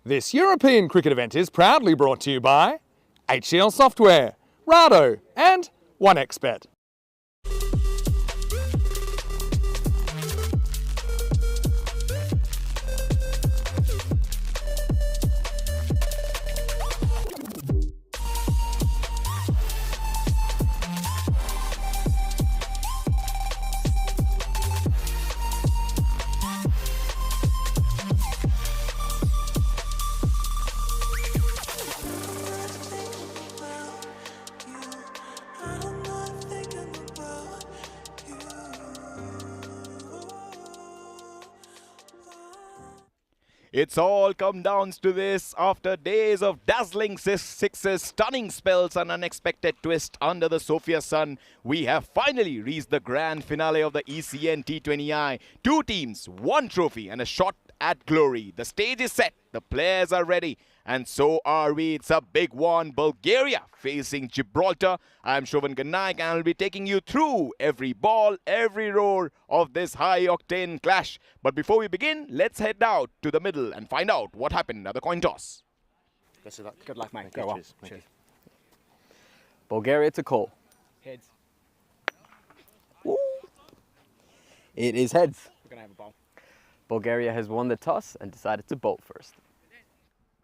This European cricket event is proudly brought to you by HCL Software, Rado and OneXBet. It's all come down to this after days of dazzling sixes, stunning spells and unexpected twist under the Sophia sun. We have finally reached the grand finale of the ECN T20I. Two teams, one trophy and a shot at glory. The stage is set, the players are ready, and so are we. It's a big one. Bulgaria facing Gibraltar. I'm Shovan Ganaik and I'll be taking you through every ball, every roar of this high-octane clash. But before we begin, let's head out to the middle and find out what happened at the coin toss. Good luck, mate. Go on. Cheers. Bulgaria to call. Heads. Ooh. It is heads. We're going to have a bowl. Bulgaria has won the toss and decided to bowl first.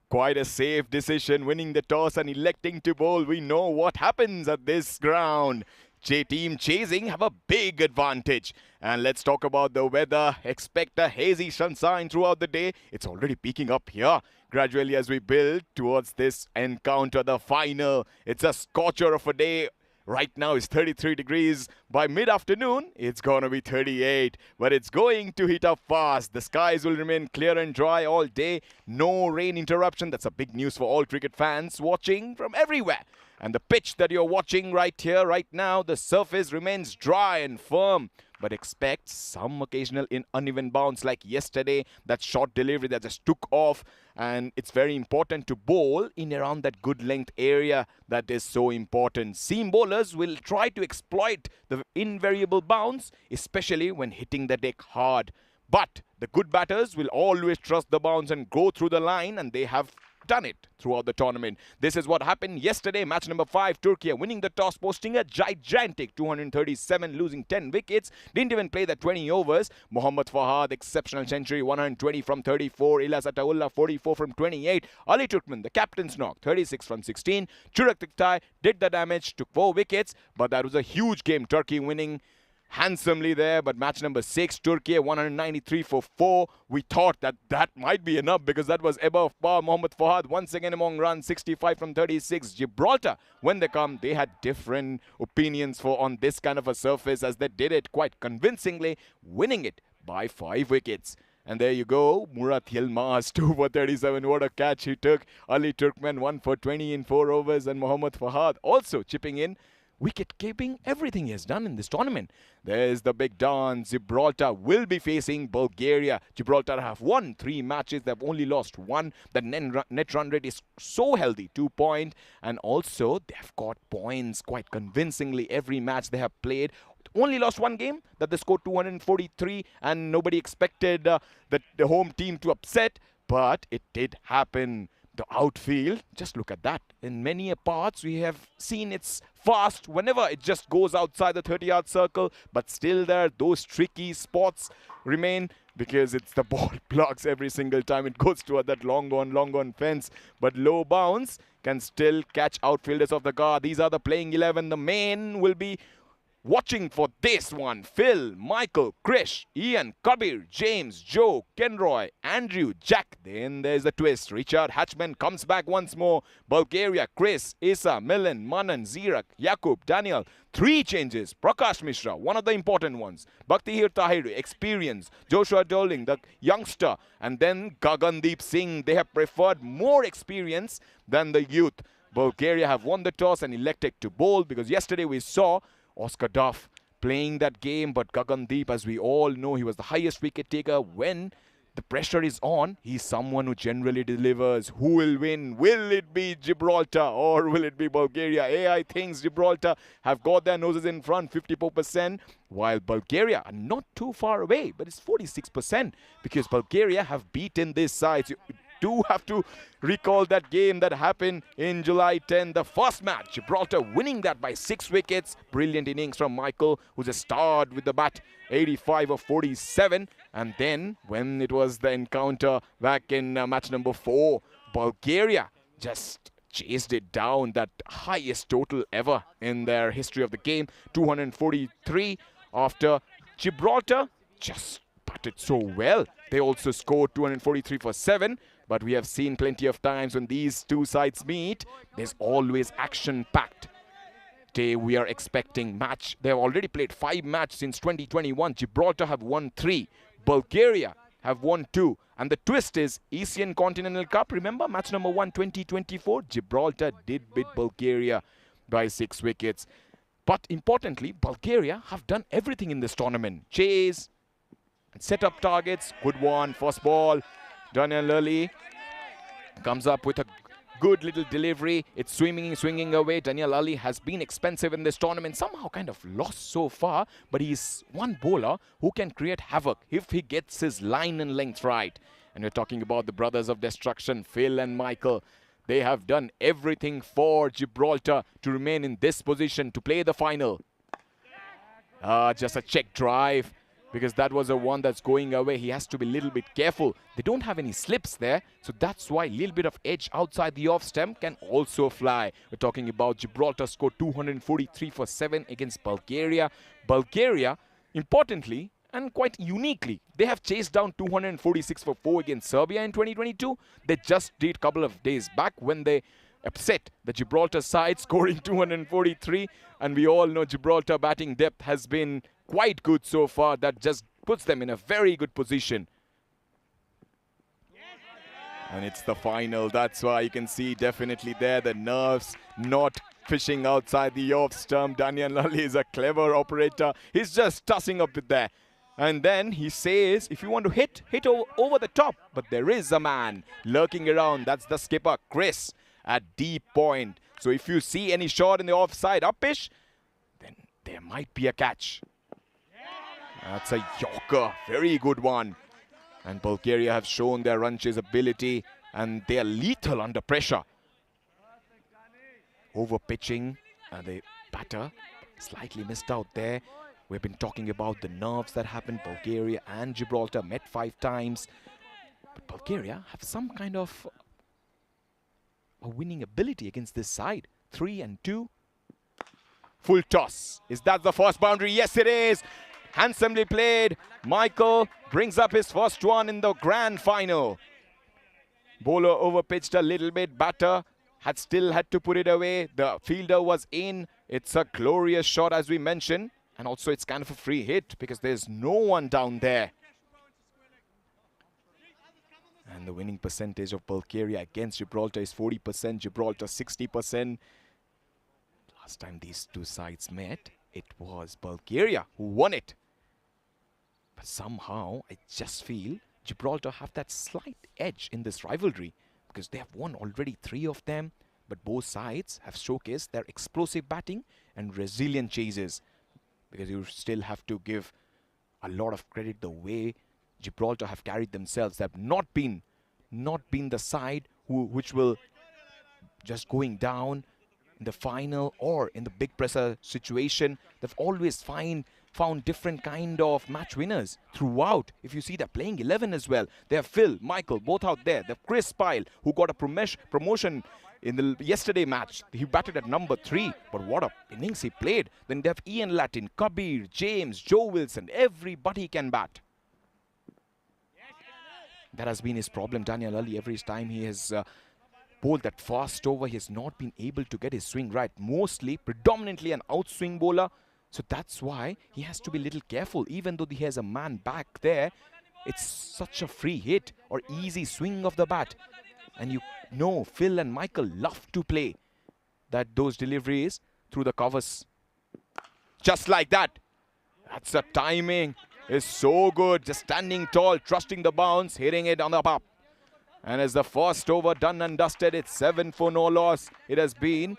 Quite a safe decision, winning the toss and electing to bowl. We know what happens at this ground. Team chasing have a big advantage. And let's talk about the weather. Expect a hazy sunshine throughout the day. It's already peaking up here. Gradually as we build towards this encounter, the final. It's a scorcher of a day. Right now it's 33 degrees. By mid-afternoon, it's going to be 38. But it's going to heat up fast. The skies will remain clear and dry all day. No rain interruption. That's a big news for all cricket fans watching from everywhere. And the pitch that you're watching right here, right now, the surface remains dry and firm. But expect some occasional uneven bounce like yesterday. That short delivery that just took off. And it's very important to bowl in around that good length area that is so important. Seam bowlers will try to exploit the invariable bounce, especially when hitting the deck hard. But the good batters will always trust the bounce and go through the line, and they have done it throughout the tournament. This is what happened yesterday. Match number 5, Turkey winning the toss, posting a gigantic 237, losing 10 wickets. Didn't even play the 20 overs. Mohammad Fahad, exceptional century, 120 from 34. Ilyas Ataullah, 44 from 28. Ali Turkmen, the captain's knock, 36 from 16. Churak Tiktai did the damage, took 4 wickets, but that was a huge game. Turkey winning handsomely there. But match number 6, Turkey 193 for 4. We thought that might be enough because that was above par. Mohammad Fahad once again among runs, 65 from 36. Gibraltar, when they come, they had different opinions on this kind of a surface, as they did it quite convincingly, winning it by 5 wickets. And there you go, Murat Yilmaz 2 for 37. What a catch he took. Ali Turkmen 1 for 20 in 4 overs, and Mohammad Fahad also chipping in. Wicket keeping, everything he has done in this tournament. There's the big dance. Gibraltar will be facing Bulgaria. Gibraltar have won 3 matches. They've only lost 1. The net run rate is so healthy, 2 points. And also, they've got points quite convincingly every match they have played. Only lost 1 game that they scored 243, and nobody expected the home team to upset. But it did happen. The outfield, just look at that. In many parts, we have seen it's fast whenever it just goes outside the 30-yard circle. But still there, those tricky spots remain because it's the ball blocks every single time it goes toward that long gone fence. But low bounce can still catch outfielders off the guard. These are the playing 11. The main will be watching for this one. Phil, Michael, Krish, Ian, Kabir, James, Joe, Kenroy, Andrew, Jack. Then there's the twist. Richard Hatchman comes back once more. Bulgaria, Chris, Isa, Milan, Manan, Zirak, Yakub, Daniel. 3 changes. Prakash Mishra, one of the important ones. Bhaktihir Tahiru, experience. Joshua Doling, the youngster. And then Gagandeep Singh. They have preferred more experience than the youth. Bulgaria have won the toss and elected to bowl because yesterday we saw Oscar Duff playing that game, but Gagandeep, as we all know, he was the highest wicket taker. When the pressure is on, he's someone who generally delivers. Who will win? Will it be Gibraltar or will it be Bulgaria? AI thinks Gibraltar have got their noses in front, 54%, while Bulgaria are not too far away, but it's 46% because Bulgaria have beaten this side. do have to recall that game that happened in July 10, the first match. Gibraltar winning that by 6 wickets. Brilliant innings from Michael, who just starred with the bat, 85 of 47. And then when it was the encounter back in match number 4, Bulgaria just chased it down, that highest total ever in their history of the game, 243, after Gibraltar just batted so well. They also scored 243 for 7, but we have seen plenty of times when these two sides meet, there's always action-packed. Today we are expecting match. They have already played 5 matches since 2021. Gibraltar have won 3. Bulgaria have won 2. And the twist is ECN Continental Cup. Remember match number 1, 2024? Gibraltar did beat Bulgaria by 6 wickets. But importantly, Bulgaria have done everything in this tournament. Chase and set up targets. Good one. First ball. Daniel Lally comes up with a good little delivery. It's swinging away. Daniel Lally has been expensive in this tournament. Somehow kind of lost so far. But he's one bowler who can create havoc if he gets his line and length right. And we're talking about the brothers of destruction, Phil and Michael. They have done everything for Gibraltar to remain in this position to play the final. Just a check drive, because that was a one that's going away. He has to be a little bit careful. They don't have any slips there, so that's why a little bit of edge outside the off stump can also fly. We're talking about Gibraltar scored 243 for 7 against Bulgaria. Bulgaria, importantly and quite uniquely, they have chased down 246 for 4 against Serbia in 2022. They just did a couple of days back when they upset the Gibraltar side, scoring 243. And we all know Gibraltar batting depth has been quite good so far. That just puts them in a very good position. And it's the final. That's why you can see definitely there the nerves not fishing outside the off stump. Daniel Lally is a clever operator. He's just tossing up it there. And then he says, if you want to hit over the top. But there is a man lurking around. That's the skipper, Chris, at deep point. So if you see any shot in the offside uppish, then there might be a catch. That's a Yorker. Very good one. And Bulgaria have shown their run chase ability, and they are lethal under pressure. Over pitching, and the batter slightly missed out there. We've been talking about the nerves that happened. Bulgaria and Gibraltar met 5 times. But Bulgaria have some kind of a winning ability against this side. 3-2. Full toss. Is that the first boundary? Yes, it is. Handsomely played. Michael brings up his first one in the grand final. Bowler overpitched a little bit. Batter still had to put it away. The fielder was in. It's a glorious shot, as we mentioned. And also it's kind of a free hit because there's no one down there. And the winning percentage of Bulgaria against Gibraltar is 40%. Gibraltar 60%. Last time these two sides met, it was Bulgaria who won it. But somehow, I just feel Gibraltar have that slight edge in this rivalry because they have won already 3 of them. But both sides have showcased their explosive batting and resilient chases. Because you still have to give a lot of credit the way Gibraltar have carried themselves. They have not been the side which will just going down in the final or in the big pressure situation. They've always found different kind of match winners throughout. If you see, they're playing 11 as well. They have Phil, Michael, both out there. They have Chris Pyle, who got a promotion in the yesterday match. He batted at number 3, but what a innings he played. Then they have Ian Latin, Kabir, James, Joe Wilson. Everybody can bat. That has been his problem. Daniel Lally, every time he has bowled that fast over, he has not been able to get his swing right. Predominantly an outswing bowler. So that's why he has to be a little careful. Even though he has a man back there, it's such a free hit or easy swing of the bat. And you know Phil and Michael love to play those deliveries through the covers. Just like that. That's the timing. Is so good. Just standing tall, trusting the bounce, hitting it on the up. And as the first over done and dusted, it's 7 for no loss. It has been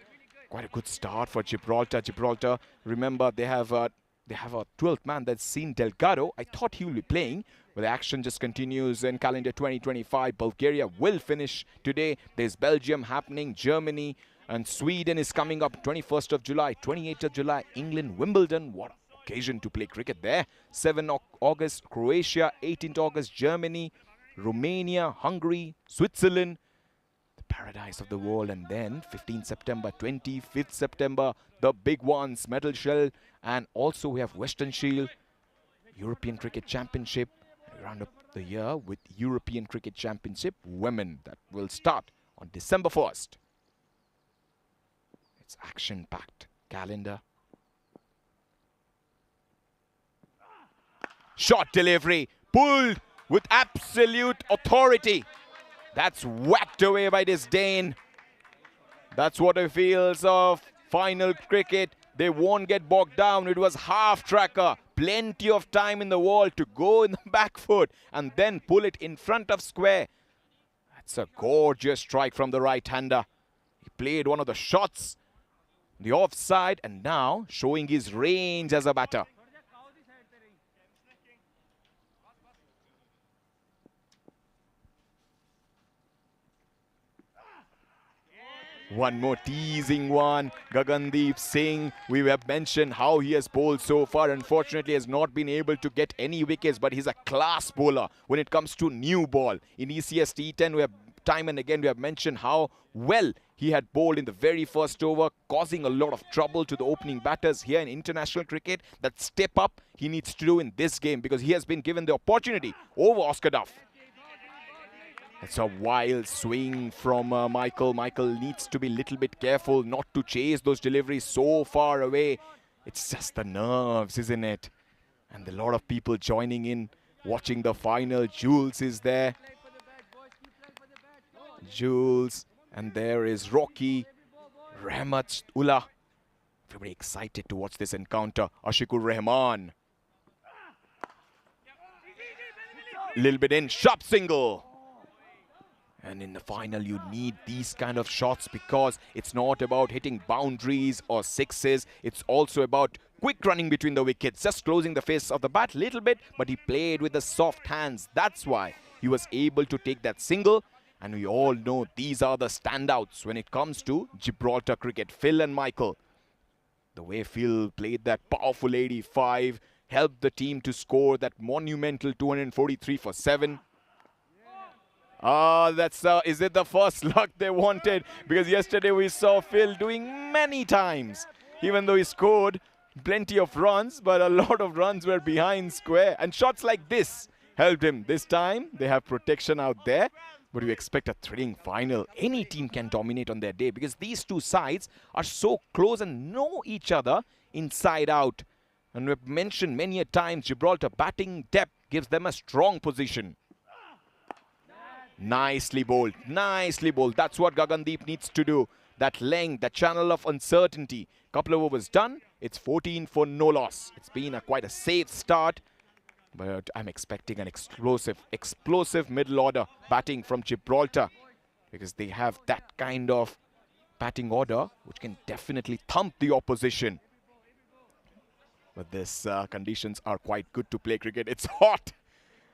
quite a good start for Gibraltar. Gibraltar, remember, they have they have a 12th man, that's Seen Delgado. I thought he will be playing, but the action just continues in calendar 2025. Bulgaria will finish today. There's Belgium happening, Germany, and Sweden is coming up 21st of July, 28th of July, England, Wimbledon. What an occasion to play cricket there. 7th August, Croatia, 18th August, Germany, Romania, Hungary, Switzerland, the paradise of the world. And then 15th September, 25th September, the big ones, Medal Shell, and also we have Western Shield, European Cricket Championship. We round up the year with European Cricket Championship Women that will start on December 1st. It's action-packed calendar. Shot delivery, pulled with absolute authority. That's whacked away by this Dane. That's what it feels of final cricket. They won't get bogged down. It was half tracker. Plenty of time in the wall to go in the back foot and then pull it in front of square. That's a gorgeous strike from the right-hander. He played one of the shots, the offside, and now showing his range as a batter. One more teasing one. Gagandeep Singh, we have mentioned how he has bowled so far. Unfortunately, has not been able to get any wickets, but he's a class bowler when it comes to new ball. In ECS T10, we have time and again we have mentioned how well he had bowled in the very first over, causing a lot of trouble to the opening batters here in international cricket. That step up he needs to do in this game because he has been given the opportunity over Oscar Duff. It's a wild swing from Michael. Michael needs to be a little bit careful not to chase those deliveries so far away. It's just the nerves, isn't it? And a lot of people joining in, watching the final. Jules is there. Jules. And there is Rocky, Rahmat Ullah. Everybody excited to watch this encounter. Ashikur Rahman. Little bit in, sharp single. And in the final, you need these kind of shots because it's not about hitting boundaries or sixes. It's also about quick running between the wickets, just closing the face of the bat a little bit, but he played with the soft hands. That's why he was able to take that single. And we all know these are the standouts when it comes to Gibraltar cricket. Phil and Michael. The way Phil played that powerful 85 helped the team to score that monumental 243 for 7. That's is it the first luck they wanted? Because yesterday we saw Phil doing many times. Even though he scored plenty of runs, but a lot of runs were behind square. And shots like this helped him. This time they have protection out there. But we expect a thrilling final. Any team can dominate on their day because these two sides are so close and know each other inside out. And we've mentioned many a times Gibraltar batting depth gives them a strong position. Nicely bowled, nicely bowled. That's what Gagandeep needs to do. That length, that channel of uncertainty. Couple of overs done. It's 14 for no loss. It's been quite a safe start. But I'm expecting an explosive middle order batting from Gibraltar. Because they have that kind of batting order which can definitely thump the opposition. But these conditions are quite good to play cricket. It's hot.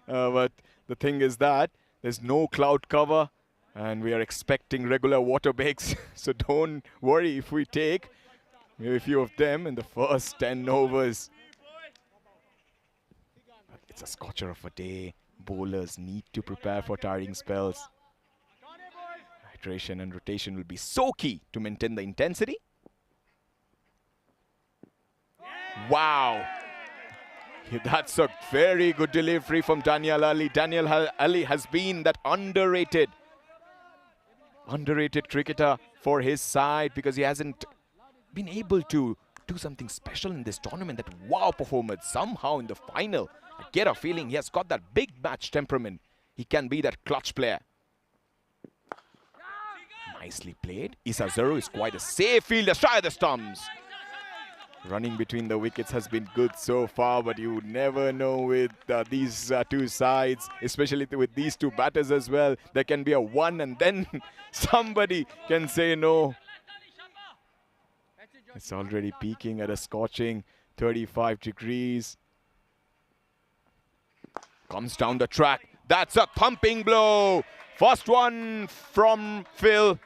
But the thing is that there's no cloud cover and we are expecting regular water breaks. So don't worry if we take maybe a few of them in the first 10 overs. But it's a scorcher of a day. Bowlers need to prepare for tiring spells. Hydration and rotation will be so key to maintain the intensity. Wow. That's a very good delivery from Daniel Ali. Daniel Ali has been that underrated cricketer for his side because he hasn't been able to do something special in this tournament. That wow performance somehow in the final. I get a feeling he has got that big match temperament. He can be that clutch player. Nicely played. Issa Zero is quite a safe fielder. Try the stumps. Running between the wickets has been good so far, but you would never know with these two sides, especially with these two batters as well. There can be a one and then somebody can say no. It's already peaking at a scorching 35 degrees. Comes down the track. That's a thumping blow. First one from Phil.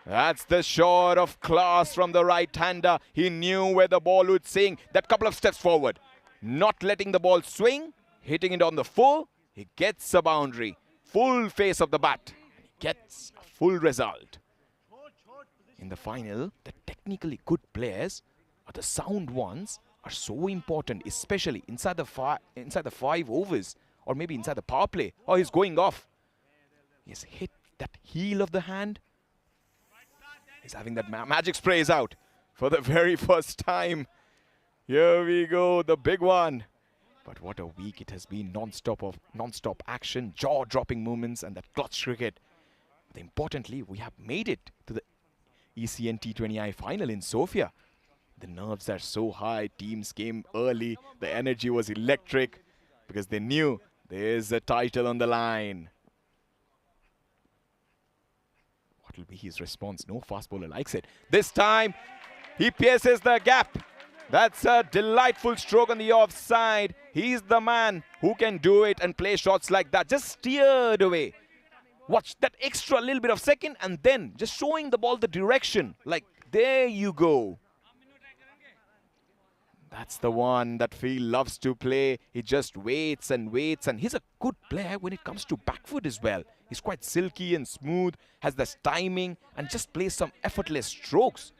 That's the shot of class from the right-hander. He knew where the ball would swing. That couple of steps forward. Not letting the ball swing. Hitting it on the full. He gets a boundary. Full face of the bat. He gets a full result. In the final, the technically good players or the sound ones are so important, especially inside the 5 overs or maybe inside the power play. Oh, he's going off. He's hit that heel of the hand. He's having that magic sprays out for the very first time. Here we go, the big one. But what a week it has been, non-stop action, jaw-dropping moments and that clutch cricket. But importantly, we have made it to the ECN T20I final in Sofia. The nerves are so high, teams came early, the energy was electric because they knew there's a title on the line. What will be his response? No fast bowler likes it. This time, he pierces the gap. That's a delightful stroke on the offside. He's the man who can do it and play shots like that. Just steered away. Watch that extra little bit of second and then just showing the ball the direction. Like, there you go. That's the one that Phil loves to play. He just waits and waits, and he's a good player when it comes to back foot as well. He's quite silky and smooth, has this timing, and just plays some effortless strokes.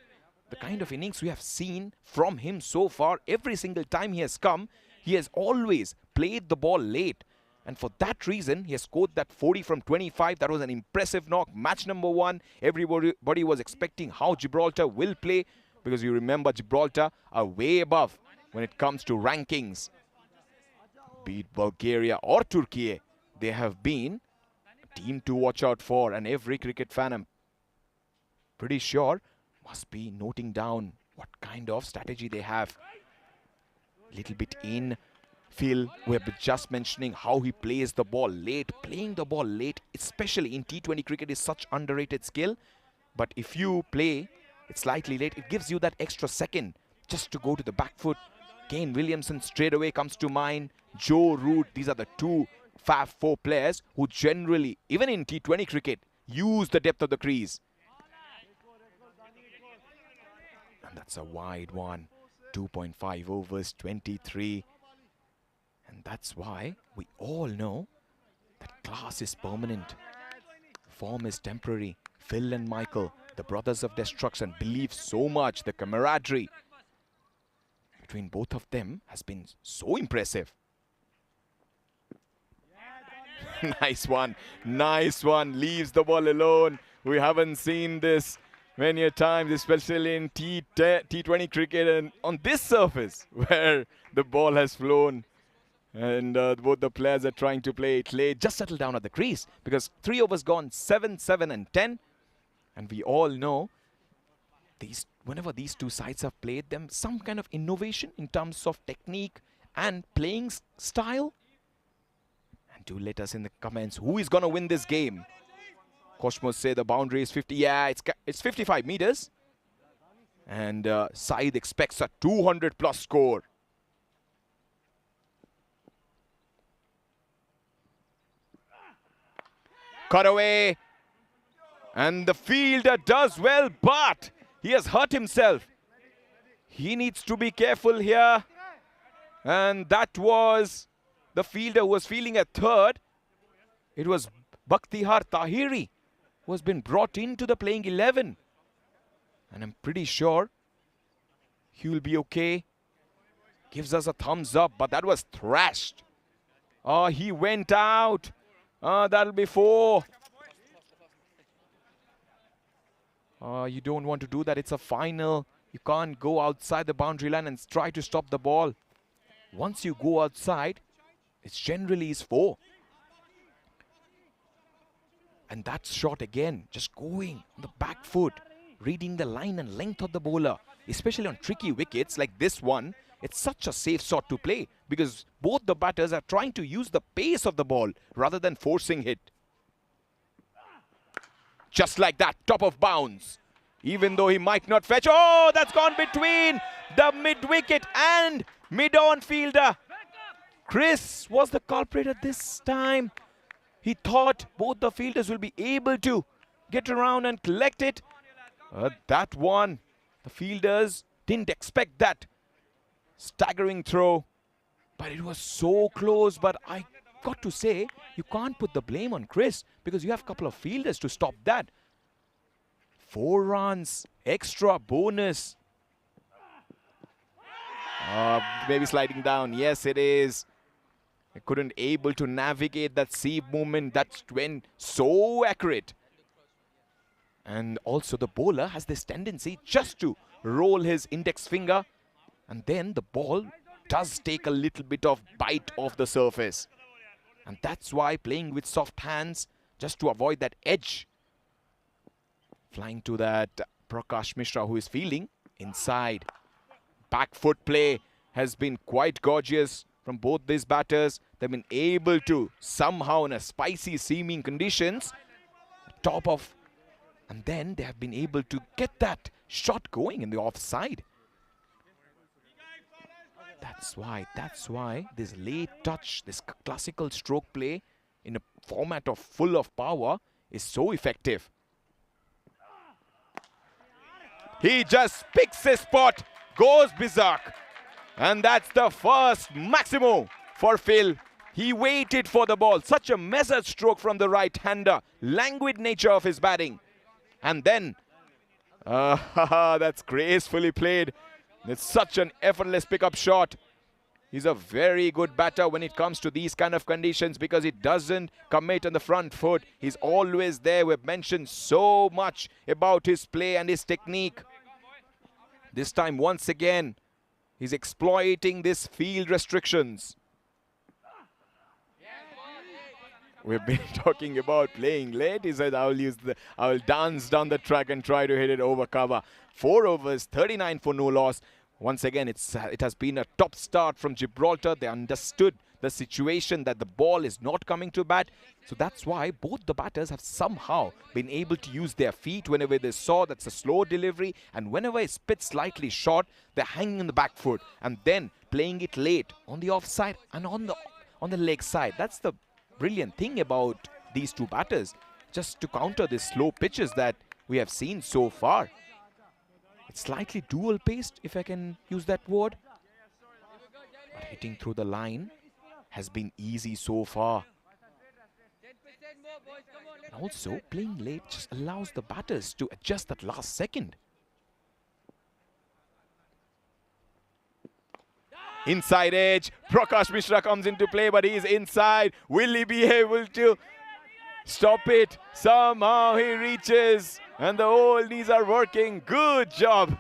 The kind of innings we have seen from him so far, every single time he has come, he has always played the ball late. And for that reason, he has scored that 40 from 25. That was an impressive knock. Match number 1. Everybody was expecting how Gibraltar will play, because you remember Gibraltar are way above when it comes to rankings. Be it Bulgaria or Turkey, they have been a team to watch out for, and every cricket fan, I'm pretty sure, must be noting down what kind of strategy they have. Little bit in. Phil, we have been just mentioning how he plays the ball late. Playing the ball late, especially in T20 cricket, is such underrated skill. But if you play it slightly late, it gives you that extra second just to go to the back foot. Kane Williamson straight away comes to mind. Joe Root, these are the 2 Fab 4 players who generally, even in T20 cricket, use the depth of the crease. And that's a wide one. 2.5 overs, 23. And that's why we all know that class is permanent. Form is temporary. Phil and Michael, the brothers of destruction, believe so much. The camaraderie between both of them has been so impressive. Nice one. Nice one. Leaves the ball alone. We haven't seen this many a times, especially in T20 cricket and on this surface where the ball has flown. And both the players are trying to play it late. Just settle down at the crease because 3 overs gone, 7, 7 and 10. And we all know whenever these 2 sides have played them, some kind of innovation in terms of technique and playing style. And do let us in the comments who is going to win this game. Cosmos say the boundary is 50. Yeah, it's 55 meters. And Saeed expects a 200 plus score. Cut away. And the fielder does well, but he has hurt himself. He needs to be careful here. And that was the fielder who was fielding at third. It was Bakhtiyar Tahiri who has been brought into the playing 11. And I'm pretty sure he will be okay. Gives us a thumbs up, but that was thrashed. Oh, he went out. That'll be 4. You don't want to do that. It's a final. You can't go outside the boundary line and try to stop the ball. Once you go outside, it generally is 4. And that shot again, just going on the back foot, reading the line and length of the bowler, especially on tricky wickets like this one. It's such a safe shot to play because both the batters are trying to use the pace of the ball rather than forcing it. Just like that, top of bounds. even though he might not fetch. Oh, that's gone between the mid-wicket and mid-on fielder. Chris was the culprit at this time. He thought both the fielders will be able to get around and collect it. That one, the fielders didn't expect that. Staggering throw. But it was so close. But I got to say, you can't put the blame on Chris because you have a couple of fielders to stop that. 4 runs, extra bonus. Maybe sliding down. Yes, it is. I couldn't able to navigate that seam movement. That went so accurate. And also the bowler has this tendency just to roll his index finger. And then the ball does take a little bit of bite off the surface. And that's why playing with soft hands, just to avoid that edge. Flying to that Prakash Mishra, who is fielding inside. Back foot play has been quite gorgeous from both these batters. They've been able to somehow, in a spicy seaming conditions, top of, and then they have been able to get that shot going in the offside. That's why this late touch, this classical stroke play in a format of full of power is so effective. He just picks his spot, goes berserk. And that's the first Maximo for Phil. He waited for the ball. Such a measured stroke from the right-hander. Languid nature of his batting. And then, that's gracefully played. It's such an effortless pickup shot. He's a very good batter when it comes to these kind of conditions because he doesn't commit on the front foot. He's always there. We've mentioned so much about his play and his technique. This time, once again, he's exploiting these field restrictions. We've been talking about playing late. He said, I'll dance down the track and try to hit it over cover. 4 overs, 39 for no loss. Once again, it has been a top start from Gibraltar. They understood the situation that the ball is not coming to bat. So that's why both the batters have somehow been able to use their feet whenever they saw that's a slow delivery. And whenever it's pitched slightly short, they're hanging in the back foot. And then playing it late on the offside and on the leg side. That's the brilliant thing about these two batters. Just to counter the slow pitches that we have seen so far. It's slightly dual-paced, if I can use that word. But hitting through the line has been easy so far. And also, playing late just allows the batters to adjust that last second. Inside edge, Prakash Mishra comes into play, but he's inside. Will he be able to stop it? Somehow he reaches, and the old knees are working. Good job.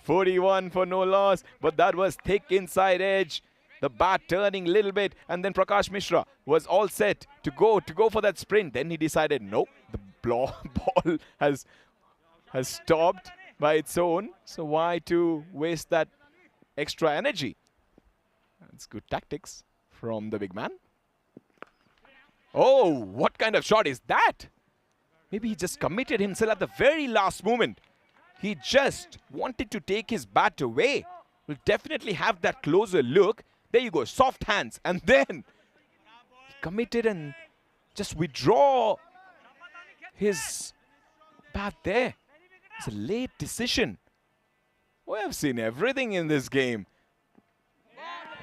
41 for no loss, but that was thick inside edge. The bat turning a little bit, and then Prakash Mishra was all set to go for that sprint. Then he decided, nope, the ball has stopped by its own. So why to waste that extra energy? That's good tactics from the big man. Oh, what kind of shot is that? Maybe he just committed himself at the very last moment. He just wanted to take his bat away. We'll definitely have that closer look. There you go, soft hands. And then he committed and just withdraw his bat there. It's a late decision. We have seen everything in this game.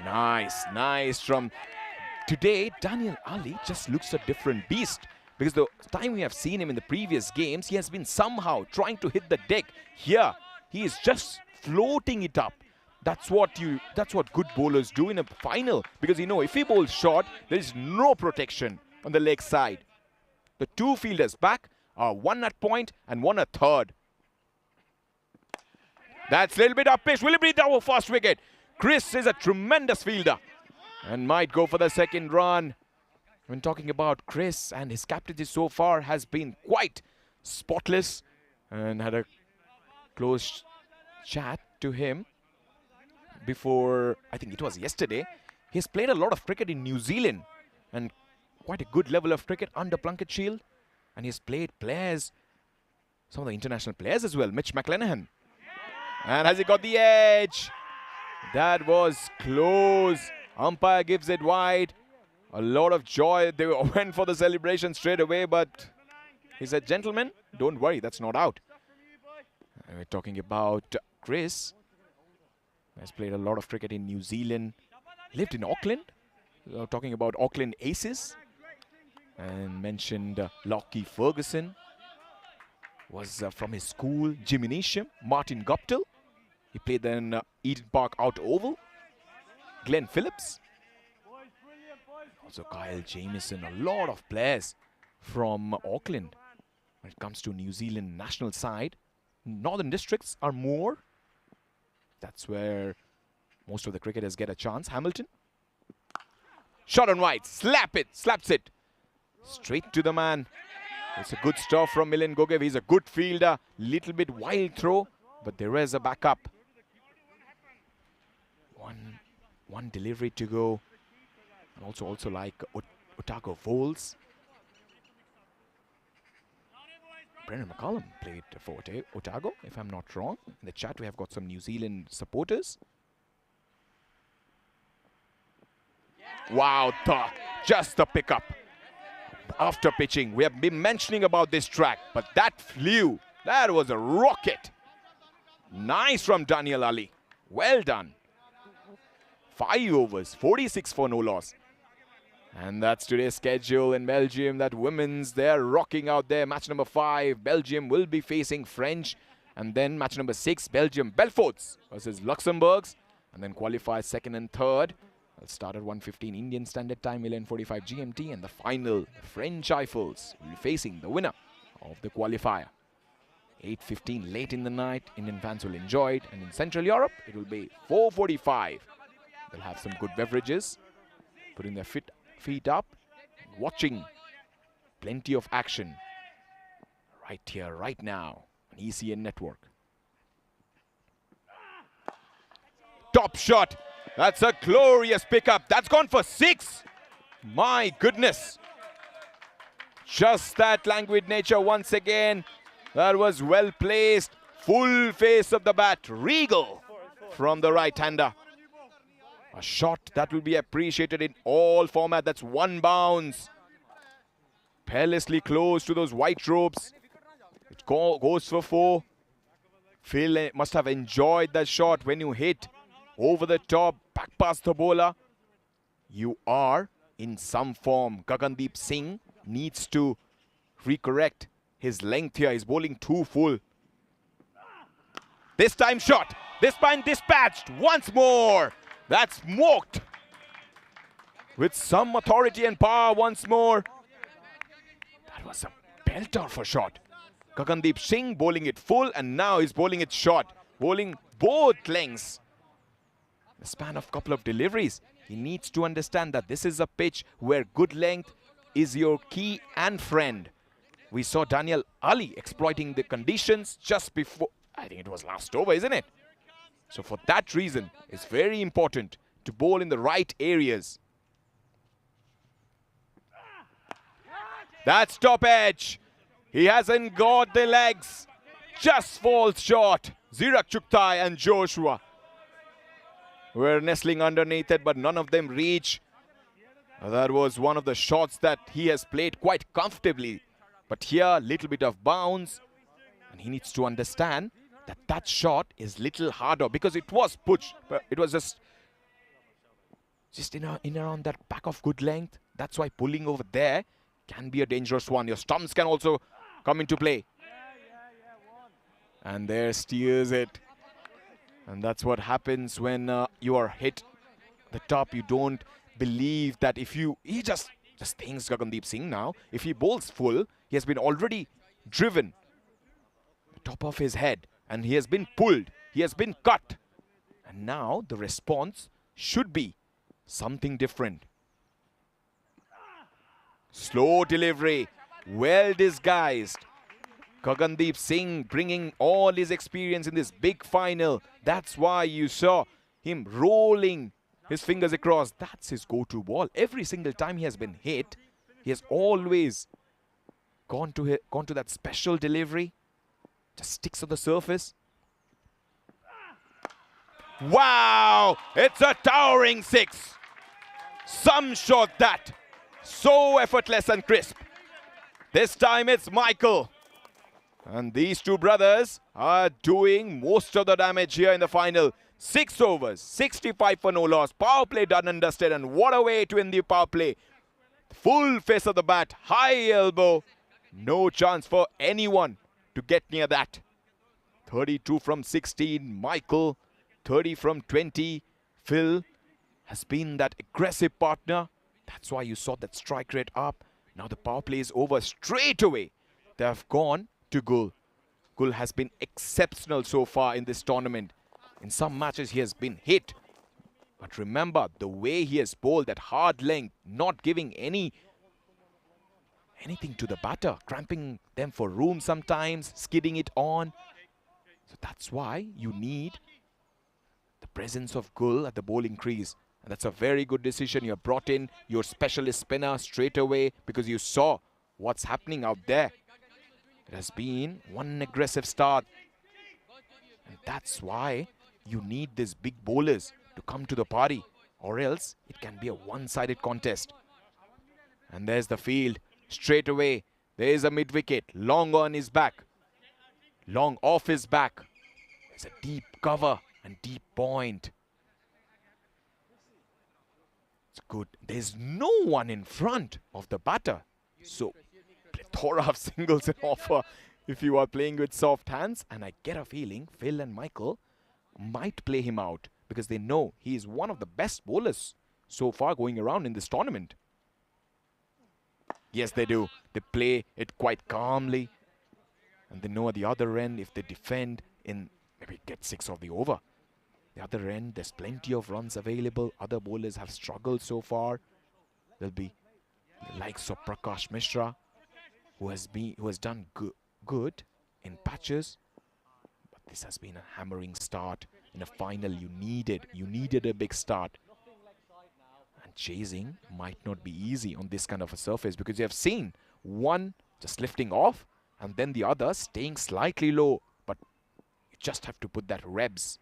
Nice from today. Daniel Ali just looks a different beast. Because the time we have seen him in the previous games, he has been somehow trying to hit the deck. Here, he is just floating it up. That's what good bowlers do in a final. Because, you know, if he bowls short, there is no protection on the leg side. The two fielders back are one at point and one at third. That's a little bit up pitch. Will it be the first wicket? Chris is a tremendous fielder and might go for the second run. When talking about Chris and his captaincy so far has been quite spotless, and had a close chat to him before, I think it was yesterday. He's played a lot of cricket in New Zealand and quite a good level of cricket under Plunkett Shield, and he's played players some of the international players as well. Mitch McClenaghan. And has he got the edge? That was close. Umpire gives it wide. A lot of joy. They went for the celebration straight away, but he said, gentlemen, don't worry, that's not out. And we're talking about Chris. Has played a lot of cricket in New Zealand. Lived in Auckland. We're talking about Auckland Aces. And mentioned Lockie Ferguson. Was from his school, Gymnasium. Martin Guptill. He played then Eden Park Out Oval. Glenn Phillips. Also Kyle Jamieson. A lot of players from Auckland. When it comes to New Zealand national side, Northern Districts are more. That's where most of the cricketers get a chance. Hamilton. Shot on wide. Slaps it. Straight to the man. It's a good stuff from Milan Gogev. He's a good fielder. Little bit wild throw, but there is a backup. One delivery to go. And also like Otago Voles. Brendan McCullum played for Otago, if I'm not wrong. In the chat, we have got some New Zealand supporters. Wow, just the pickup. After pitching, we have been mentioning about this track, but that flew. That was a rocket. Nice from Daniel Ali. Well done. 5 overs, 46 for no loss. And that's today's schedule in Belgium. That women's, they're rocking out there. Match number 5, Belgium will be facing French. And then match number 6, Belgium Belforts versus Luxembourg's. And then qualifiers 2nd and 3rd. It'll start at 1:15 Indian Standard Time, 11:45 GMT. And the final, the French Eiffels will be facing the winner of the qualifier. 8:15 late in the night. Indian fans will enjoy it. And in Central Europe, it will be 4:45. They'll have some good beverages, putting their feet up, watching plenty of action right here, right now on ECN Network. Top shot. That's a glorious pickup. That's gone for 6. My goodness. Just that languid nature once again. That was well placed. Full face of the bat. Regal from the right-hander. A shot that will be appreciated in all format. That's 1 bounce. Perilously close to those white ropes. It goes for 4. Phil must have enjoyed that shot. When you hit over the top, back past the bowler, you are in some form. Gagandeep Singh needs to recorrect his length here. He's bowling too full. This time shot. This time dispatched. Once more. That's smoked with some authority and power once more. That was a belter for shot. Gagandeep Singh bowling it full, and now he's bowling it short. Bowling both lengths. The span of couple of deliveries. He needs to understand that this is a pitch where good length is your key and friend. We saw Daniel Ali exploiting the conditions just before. I think it was last over, isn't it? So for that reason, it's very important to bowl in the right areas. That's top edge. He hasn't got the legs. Just falls short. Zirak Chuktai and Joshua were nestling underneath it, but none of them reach. That was one of the shots that he has played quite comfortably. But here, a little bit of bounce. And he needs to understand that that shot is little harder because it was pushed. But it was just in around that back of good length. That's why pulling over there can be a dangerous one. Your stumps can also come into play. And there steers it. And that's what happens when you are hit the top. You don't believe that if you... He just thinks Gagandeep Singh now. If he bowls full, he has been already driven the top of his head. And he has been pulled. He has been cut. And now the response should be something different. Slow delivery. Well disguised. Gagandeep Singh bringing all his experience in this big final. That's why you saw him rolling his fingers across. That's his go-to ball. Every single time he has been hit, he has always gone to that special delivery. Just sticks on the surface. Wow! It's a towering 6. Some shot that. So effortless and crisp. This time it's Michael. And these two brothers are doing most of the damage here in the final. 6 overs, 65 for no loss. Power play done and dusted. And what a way to win the power play. Full face of the bat, high elbow. No chance for anyone to get near that. 32 from 16, Michael. 30 from 20. Phil has been that aggressive partner. That's why you saw that strike rate up. Now the power play is over straight away. They have gone to Gul. Gul has been exceptional so far in this tournament. In some matches he has been hit. But remember, the way he has bowled that hard length, not giving anything to the batter, cramping them for room sometimes, skidding it on. So that's why you need the presence of Gul at the bowling crease. And that's a very good decision. You have brought in your specialist spinner straight away because you saw what's happening out there. It has been one aggressive start. And that's why you need these big bowlers to come to the party, or else it can be a one-sided contest. And there's the field. Straight away, there is a mid-wicket. Long on his back. Long off his back. There's a deep cover and deep point. It's good. There's no one in front of the batter. So, plethora of singles in offer if you are playing with soft hands. And I get a feeling Phil and Michael might play him out because they know he is one of the best bowlers so far going around in this tournament. Yes, they do. They play it quite calmly. And they know at the other end, if they defend in maybe get 6 of the over. The other end, there's plenty of runs available. Other bowlers have struggled so far. There'll be the likes of Prakash Mishra, who has done good in patches. But this has been a hammering start. In a final, you needed a big start. And chasing might not be easy on this kind of a surface because you have seen one just lifting off and then the other staying slightly low. But you just have to put that rebs.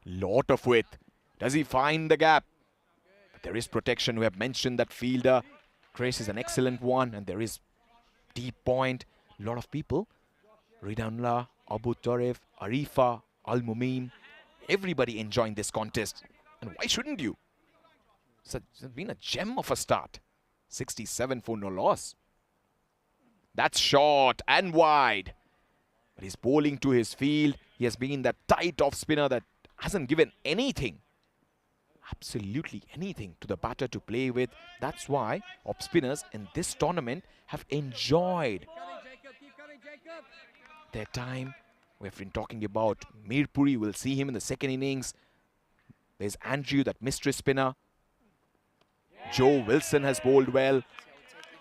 Lot of width. Does he find the gap? But there is protection. We have mentioned that fielder. Grace is an excellent one. And there is deep point. A lot of people. Ridanullah, Abu Tarif, Arifa, Al-Mumin. Everybody enjoying this contest. And why shouldn't you? It's been a gem of a start. 67 for no loss. That's short and wide. But he's bowling to his field. He has been that tight off spinner that hasn't given anything, absolutely anything to the batter to play with. That's why off spinners in this tournament have enjoyed their time. We've been talking about Mirpuri. We'll see him in the second innings. There's Andrew, that mystery spinner. Joe Wilson has bowled well.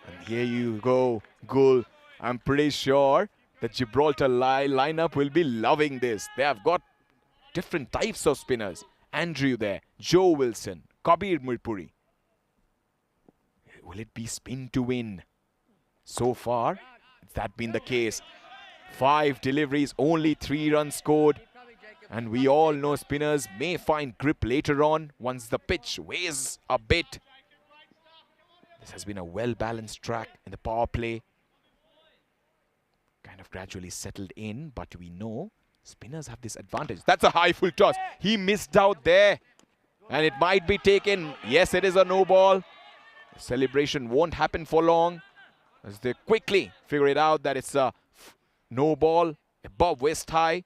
And here you go, Gul. I'm pretty sure the Gibraltar lineup will be loving this. They have got different types of spinners. Andrew there, Joe Wilson, Kabir Mirpuri. Will it be spin to win? So far, it's that been the case. 5 deliveries, only 3 runs scored. And we all know spinners may find grip later on once the pitch weighs a bit. This has been a well-balanced track in the power play. Kind of gradually settled in, but we know spinners have this advantage. That's a high full toss. He missed out there. And it might be taken. Yes, it is a no ball. The celebration won't happen for long, as they quickly figure it out that it's a no ball above waist high.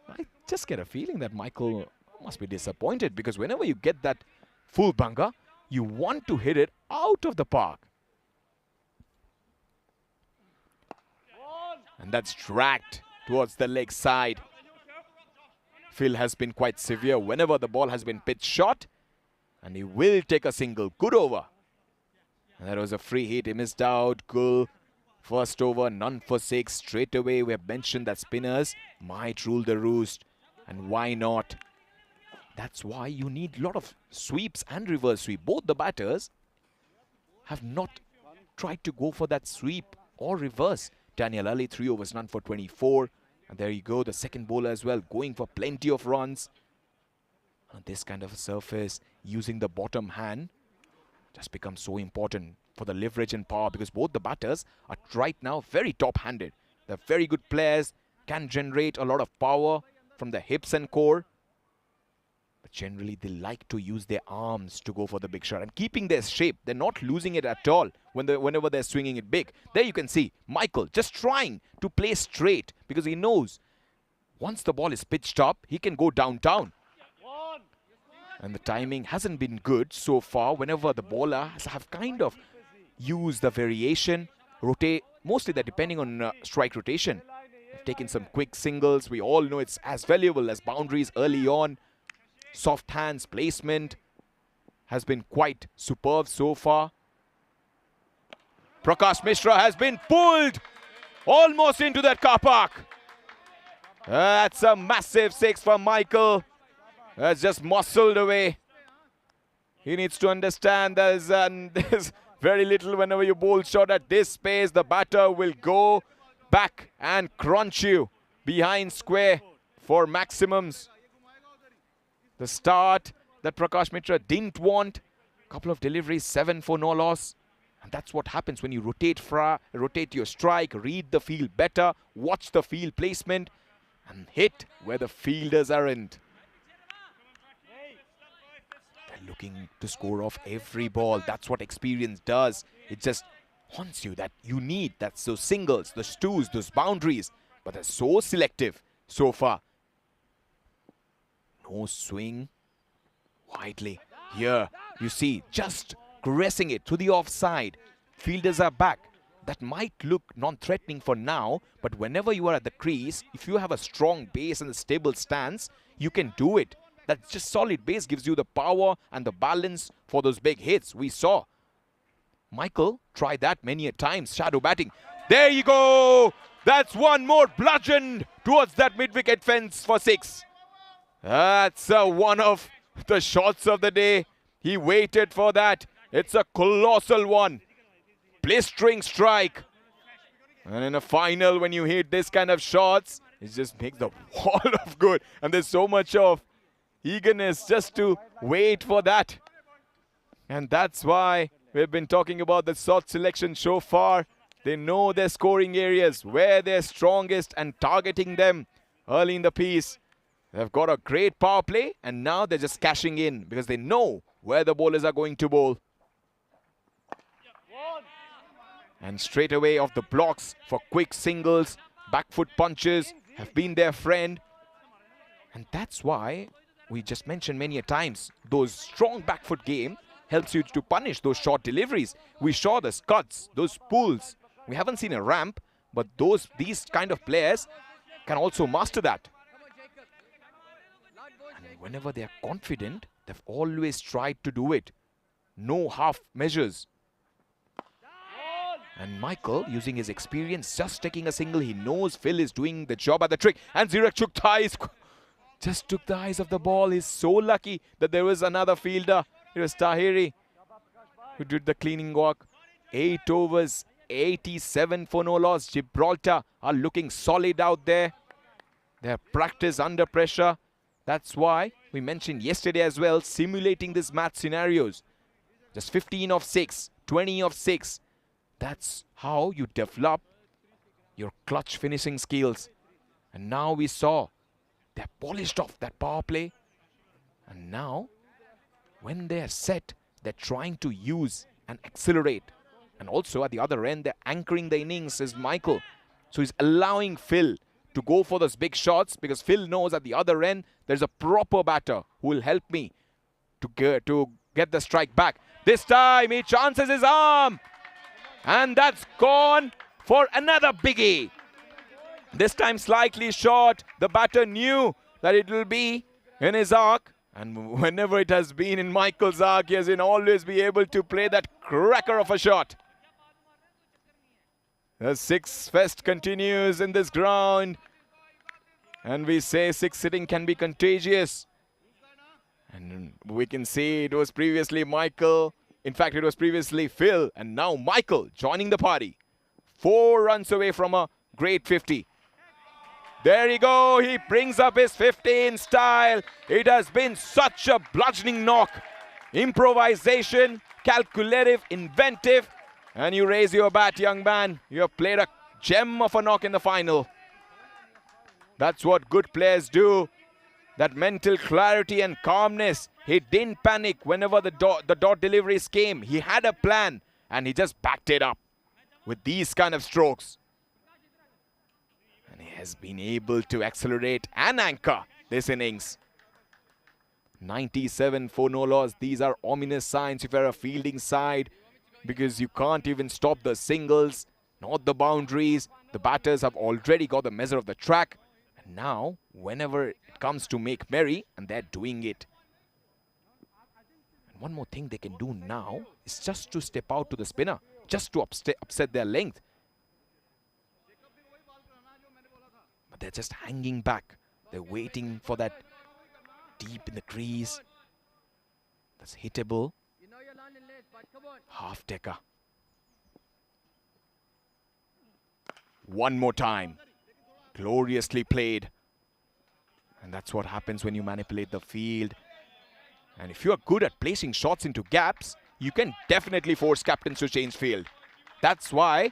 I just get a feeling that Michael must be disappointed because whenever you get that full bunker, you want to hit it out of the park. And that's dragged towards the leg side. Phil has been quite severe whenever the ball has been pitched short. And he will take a single. Good over. And that was a free hit. He missed out. Gul. First over, none for 6. Straight away, we have mentioned that spinners might rule the roost. And why not? That's why you need a lot of sweeps and reverse sweep. Both the batters have not tried to go for that sweep or reverse. Daniel Ali, 3 overs, none for 24. And there you go, the second bowler as well, going for plenty of runs. On this kind of a surface, using the bottom hand just becomes so important for the leverage and power, because both the batters are right now very top-handed. They're very good players, can generate a lot of power from the hips and core. But generally, they like to use their arms to go for the big shot and keeping their shape. They're not losing it at all whenever they're swinging it big. There you can see Michael just trying to play straight, because he knows once the ball is pitched up, he can go downtown. And the timing hasn't been good so far. Whenever the bowlers have kind of used the variation, rotate, mostly they're depending on strike rotation. They've taken some quick singles. We all know it's as valuable as boundaries early on. Soft hands placement has been quite superb so far. Prakash Mishra has been pulled almost into that car park. That's a massive 6 from Michael. That's just muscled away. He needs to understand there's very little whenever you bowl shot at this pace. The batter will go back and crunch you behind square for maximums. The start that Prakash Mishra didn't want. Couple of deliveries, 7 for no loss. And that's what happens when you rotate your strike, read the field better, watch the field placement, and hit where the fielders aren't. They're looking to score off every ball. That's what experience does. It just haunts you that you need. That's those singles, those twos, those boundaries. But they're so selective so far. No swing. Widely. Here, you see, just caressing it to the offside. Fielders are back. That might look non-threatening for now, but whenever you are at the crease, if you have a strong base and a stable stance, you can do it. That just solid base gives you the power and the balance for those big hits. We saw Michael try that many a times, shadow batting. There you go! That's one more bludgeoned towards that mid-wicket fence for 6. That's one of the shots of the day. He waited for that. It's a colossal one. Blistering strike. And in a final, when you hit this kind of shots, it just makes the wall of good. And there's so much of eagerness just to wait for that. And that's why we've been talking about the shot selection so far. They know their scoring areas, where they're strongest, and targeting them early in the piece. They've got a great power play, and now they're just cashing in because they know where the bowlers are going to bowl. And straight away off the blocks for quick singles, back foot punches have been their friend. And that's why we just mentioned many a times, those strong back foot game helps you to punish those short deliveries. We saw the scuds, those pulls. We haven't seen a ramp, but these kind of players can also master that. And whenever they are confident, they've always tried to do it. No half measures. And Michael, using his experience, just taking a single. He knows Phil is doing the job at the trick. And Zirek just took the eyes of the ball. He's so lucky that there was another fielder. It was Tahiri who did the cleaning walk. 8 overs, 87 for no loss. Gibraltar are looking solid out there. Their practice under pressure. That's why we mentioned yesterday as well, simulating these match scenarios. Just 15 of 6, 20 of 6. That's how you develop your clutch finishing skills. And now we saw they're polished off that power play. And now, when they're set, they're trying to use and accelerate. And also at the other end, they're anchoring the innings is Michael. So he's allowing Phil to go for those big shots because Phil knows at the other end, there's a proper batter who will help me to get the strike back. This time, he chances his arm. And that's gone for another biggie. This time slightly short. The batter knew that it will be in his arc. And whenever it has been in Michael's arc, he has always be able to play that cracker of a shot. The 6 fest continues in this ground. And we say 6 sitting can be contagious. And we can see it was previously Michael In fact, it was previously Phil and now Michael joining the party. 4 runs away from a great 50. There you go. He brings up his 50 in style. It has been such a bludgeoning knock. Improvisation, calculative, inventive. And you raise your bat, young man. You have played a gem of a knock in the final. That's what good players do. That mental clarity and calmness. He didn't panic whenever the dot deliveries came. He had a plan and he just backed it up with these kind of strokes. And he has been able to accelerate and anchor this innings. 97 for no loss. These are ominous signs if you're a fielding side, because you can't even stop the singles, not the boundaries. The batters have already got the measure of the track. And now, whenever it comes to make merry, and they're doing it. And one more thing they can do now is just to step out to the spinner, just to upset their length. But they're just hanging back. They're waiting for that deep in the crease. That's hittable. Half decker. One more time. Gloriously played. And that's what happens when you manipulate the field. And if you're good at placing shots into gaps, you can definitely force captains to change field. That's why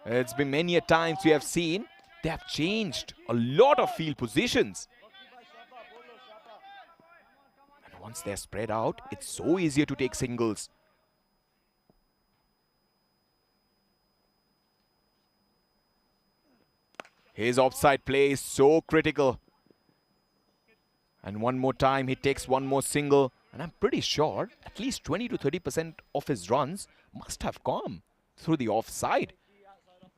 it's been many a times we have seen they have changed a lot of field positions. And once they're spread out, it's so easier to take singles. His offside play is so critical. And one more time, he takes one more single. And I'm pretty sure at least 20 to 30% of his runs must have come through the offside.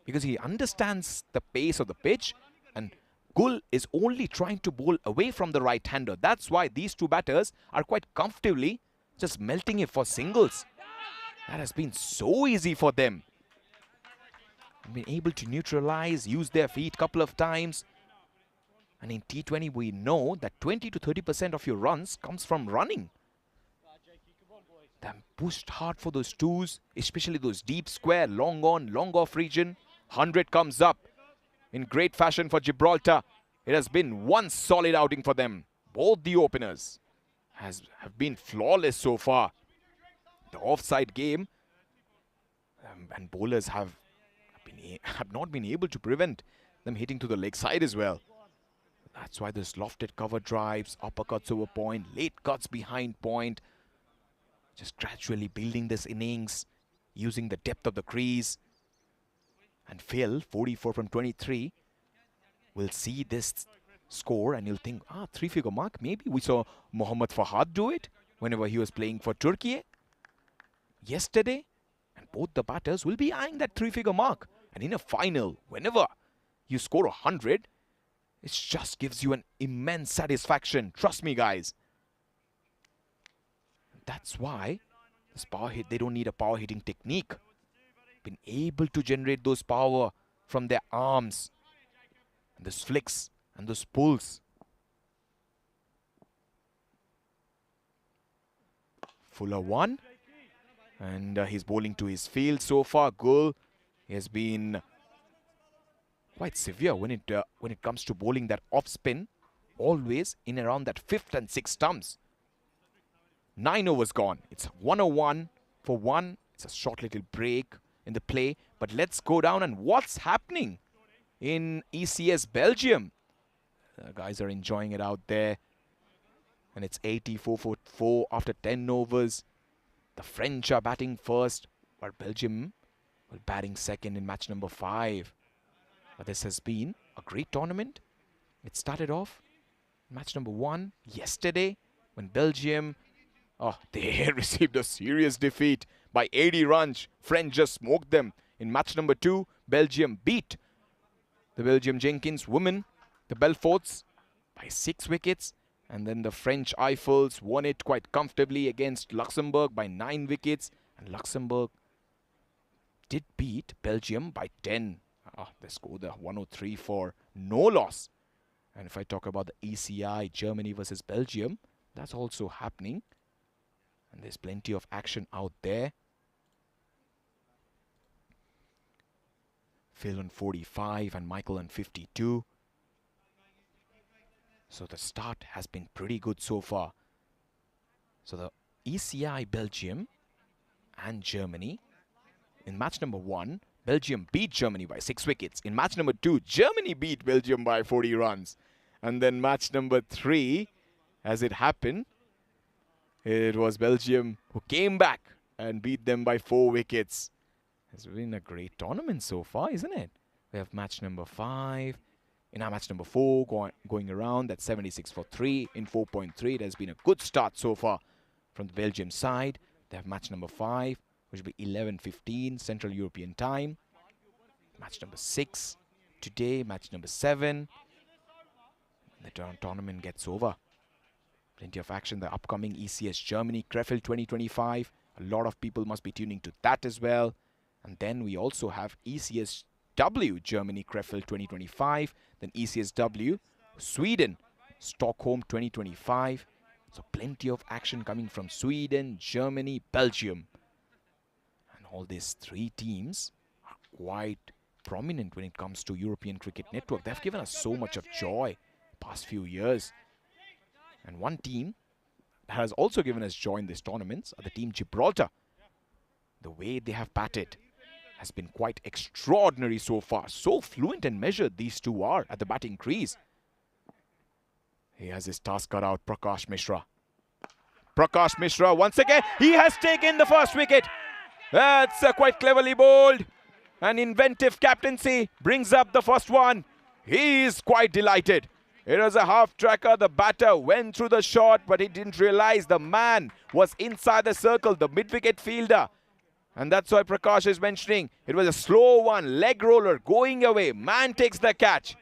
Because he understands the pace of the pitch. And Gul is only trying to bowl away from the right-hander. That's why these two batters are quite comfortably just melting it for singles. That has been so easy for them. Been able to neutralize, use their feet a couple of times. And in T20, we know that 20 to 30% of your runs comes from running. They're pushed hard for those twos, especially those deep square, long on, long off region. 100 comes up in great fashion for Gibraltar. It has been one solid outing for them. Both the openers have been flawless so far. The offside game and bowlers have not been able to prevent them hitting to the leg side as well. That's why there's lofted cover drives, uppercuts over point, late cuts behind point. Just gradually building this innings, using the depth of the crease. And Phil, 44 from 23, will see this score and he'll think, three-figure mark. Maybe we saw Mohammad Fahad do it whenever he was playing for Turkey yesterday. And both the batters will be eyeing that three-figure mark. And in a final, whenever you score 100, it just gives you an immense satisfaction. Trust me, guys. That's why this power hit, they don't need a power hitting technique. Been able to generate those power from their arms. And those flicks and those pulls. Fuller one. And he's bowling to his field so far. Gul has been quite severe when it comes to bowling that off spin, always in around that 5th and 6th stumps. 9 overs gone. It's 101 for 1. It's a short little break in the play. But let's go down and what's happening in ECS Belgium. The guys are enjoying it out there. And it's 84 for 4 after 10 overs. The French are batting first, but Belgium will batting second in match number 5. But this has been a great tournament. It started off match number 1 yesterday when Belgium, they received a serious defeat by 80 runs. French just smoked them. In match number 2, Belgium beat the Belgium Jenkins women, the Belforts, by 6 wickets. And then the French Eiffels won it quite comfortably against Luxembourg by 9 wickets. And Luxembourg did beat Belgium by 10. They scored the 103 for no loss. And if I talk about the ECI, Germany versus Belgium, that's also happening. And there's plenty of action out there. Phil on 45 and Michael on 52. So the start has been pretty good so far. So the ECI Belgium and Germany. In match number 1, Belgium beat Germany by 6 wickets. In match number 2, Germany beat Belgium by 40 runs. And then match number 3, as it happened, it was Belgium who came back and beat them by 4 wickets. It's been a great tournament so far, isn't it? We have match number 5. In our match number 4, going around, that's 76 for 3. In 4.3, it has been a good start so far from the Belgium side. They have match number 5, which will be 11:15 Central European time. Match number 6 today, match number 7. The tournament gets over. Plenty of action. The upcoming ECS Germany Krefeld 2025. A lot of people must be tuning to that as well. And then we also have ECSW Germany Krefeld 2025. Then ECSW Sweden Stockholm 2025. So plenty of action coming from Sweden, Germany, Belgium. And all these 3 teams are quite prominent when it comes to European Cricket Network. They've given us so much of joy past few years. And one team that has also given us joy in these tournaments are the team Gibraltar. The way they have batted has been quite extraordinary so far. So fluent and measured these two are at the batting crease. He has his task cut out, Prakash Mishra. Prakash Mishra once again, he has taken the first wicket. That's quite cleverly bowled. An inventive captaincy brings up the first one. He is quite delighted. It was a half tracker. The batter went through the shot, but he didn't realize the man was inside the circle, the mid-wicket fielder. And that's why Prakash is mentioning it was a slow one, leg roller going away. Man takes the catch.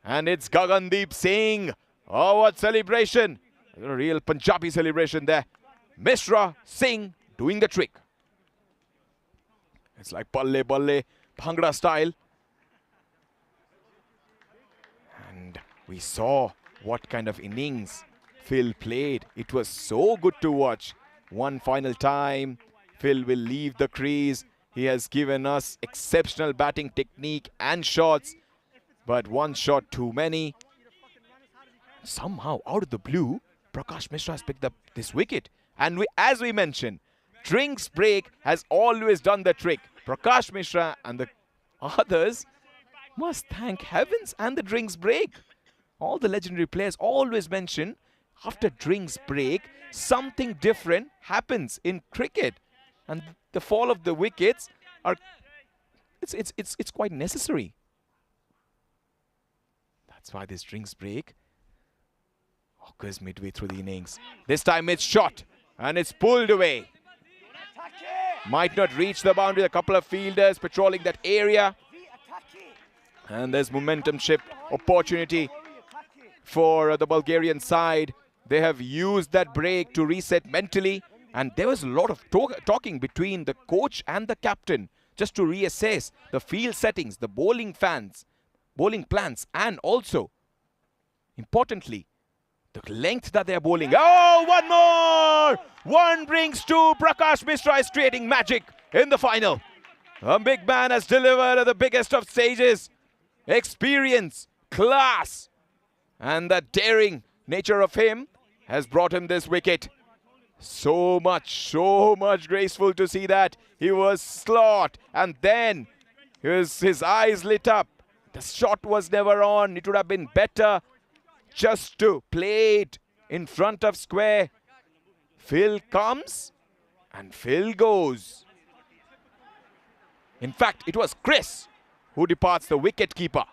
And it's Gagandeep Singh. Oh, what celebration. A real Punjabi celebration there. Mishra Singh doing the trick. It's like Balle Balle, Bhangra style. And we saw what kind of innings Phil played. It was so good to watch. One final time, Phil will leave the crease. He has given us exceptional batting technique and shots. But one shot too many. Somehow, out of the blue, Prakash Mishra has picked up this wicket. And as we mentioned, drinks break has always done the trick. Prakash Mishra and the others must thank heavens and the drinks break. All the legendary players always mention after drinks break, something different happens in cricket. And the fall of the wickets are, it's quite necessary. That's why this drinks break occurs midway through the innings. This time it's shot and it's pulled away. Might not reach the boundary. A couple of fielders patrolling that area. And there's momentum shift opportunity for the Bulgarian side. They have used that break to reset mentally. And there was a lot of talking between the coach and the captain just to reassess the field settings, the bowling plans, and also, importantly, the length that they are bowling. Oh, one more! One brings two. Prakash Mishra is creating magic in the final. A big man has delivered at the biggest of stages. Experience, class, and the daring nature of him has brought him this wicket. So much graceful to see that. He was slot, and then his eyes lit up. The shot was never on. It would have been better just to play it in front of square. Phil comes and Phil goes. In fact, it was Chris who departs the wicket keeper.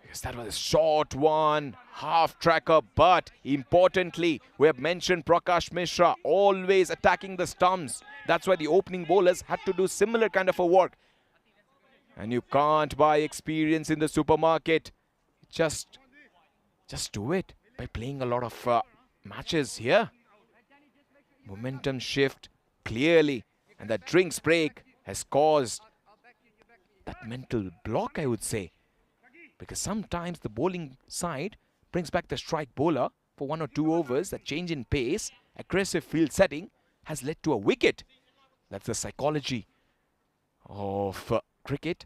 Yes, that was a short one, half tracker, but importantly, we have mentioned Prakash Mishra always attacking the stumps. That's why the opening bowlers had to do similar kind of a work. And you can't buy experience in the supermarket. Just do it by playing a lot of matches here. Momentum shift clearly, and that drinks break has caused that mental block, I would say. Because sometimes the bowling side brings back the strike bowler for 1 or 2 overs, that change in pace, aggressive field setting has led to a wicket. That's the psychology of cricket.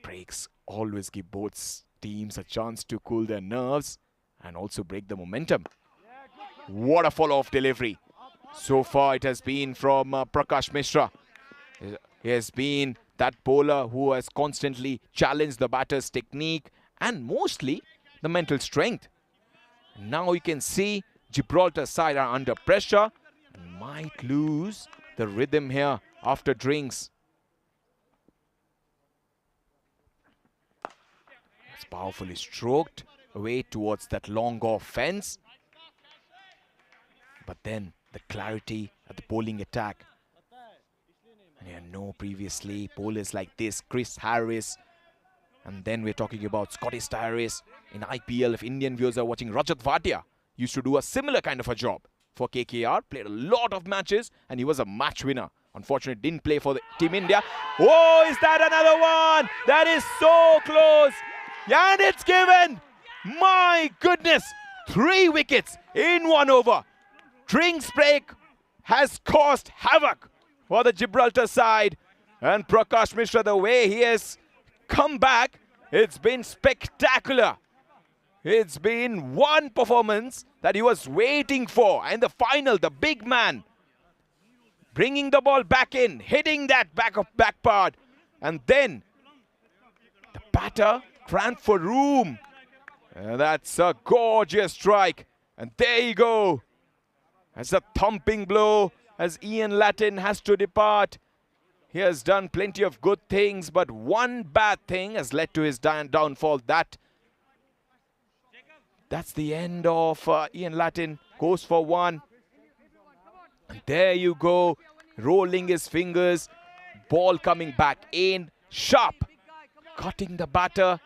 Breaks always give both teams a chance to cool their nerves and also break the momentum. What a follow-off delivery. So far it has been from Prakash Mishra. He has been that bowler who has constantly challenged the batter's technique and mostly the mental strength. Now you can see Gibraltar side are under pressure and might lose the rhythm here after drinks. It's powerfully stroked away towards that long off fence. But then the clarity at the bowling attack. And you know previously bowlers like this, Chris Harris, and then we're talking about Scotty Harris in IPL. If Indian viewers are watching, Rajat Bhatia used to do a similar kind of a job for KKR, played a lot of matches and he was a match winner. Unfortunately didn't play for the Team India. Oh, is that another one? That is so close. And it's given. My goodness, 3 wickets in 1 over. Drinks break has caused havoc for the Gibraltar side. And Prakash Mishra, the way he has come back, it's been spectacular. It's been one performance that he was waiting for. And the final, the big man, bringing the ball back in, hitting that back part. And then the batter ran for room. That's a gorgeous strike. And there you go. As a thumping blow, as Ian Latin has to depart. He has done plenty of good things, but one bad thing has led to his downfall. That's the end of Ian Latin. Goes for 1. And there you go. Rolling his fingers. Ball coming back in. Sharp. Cutting the batter.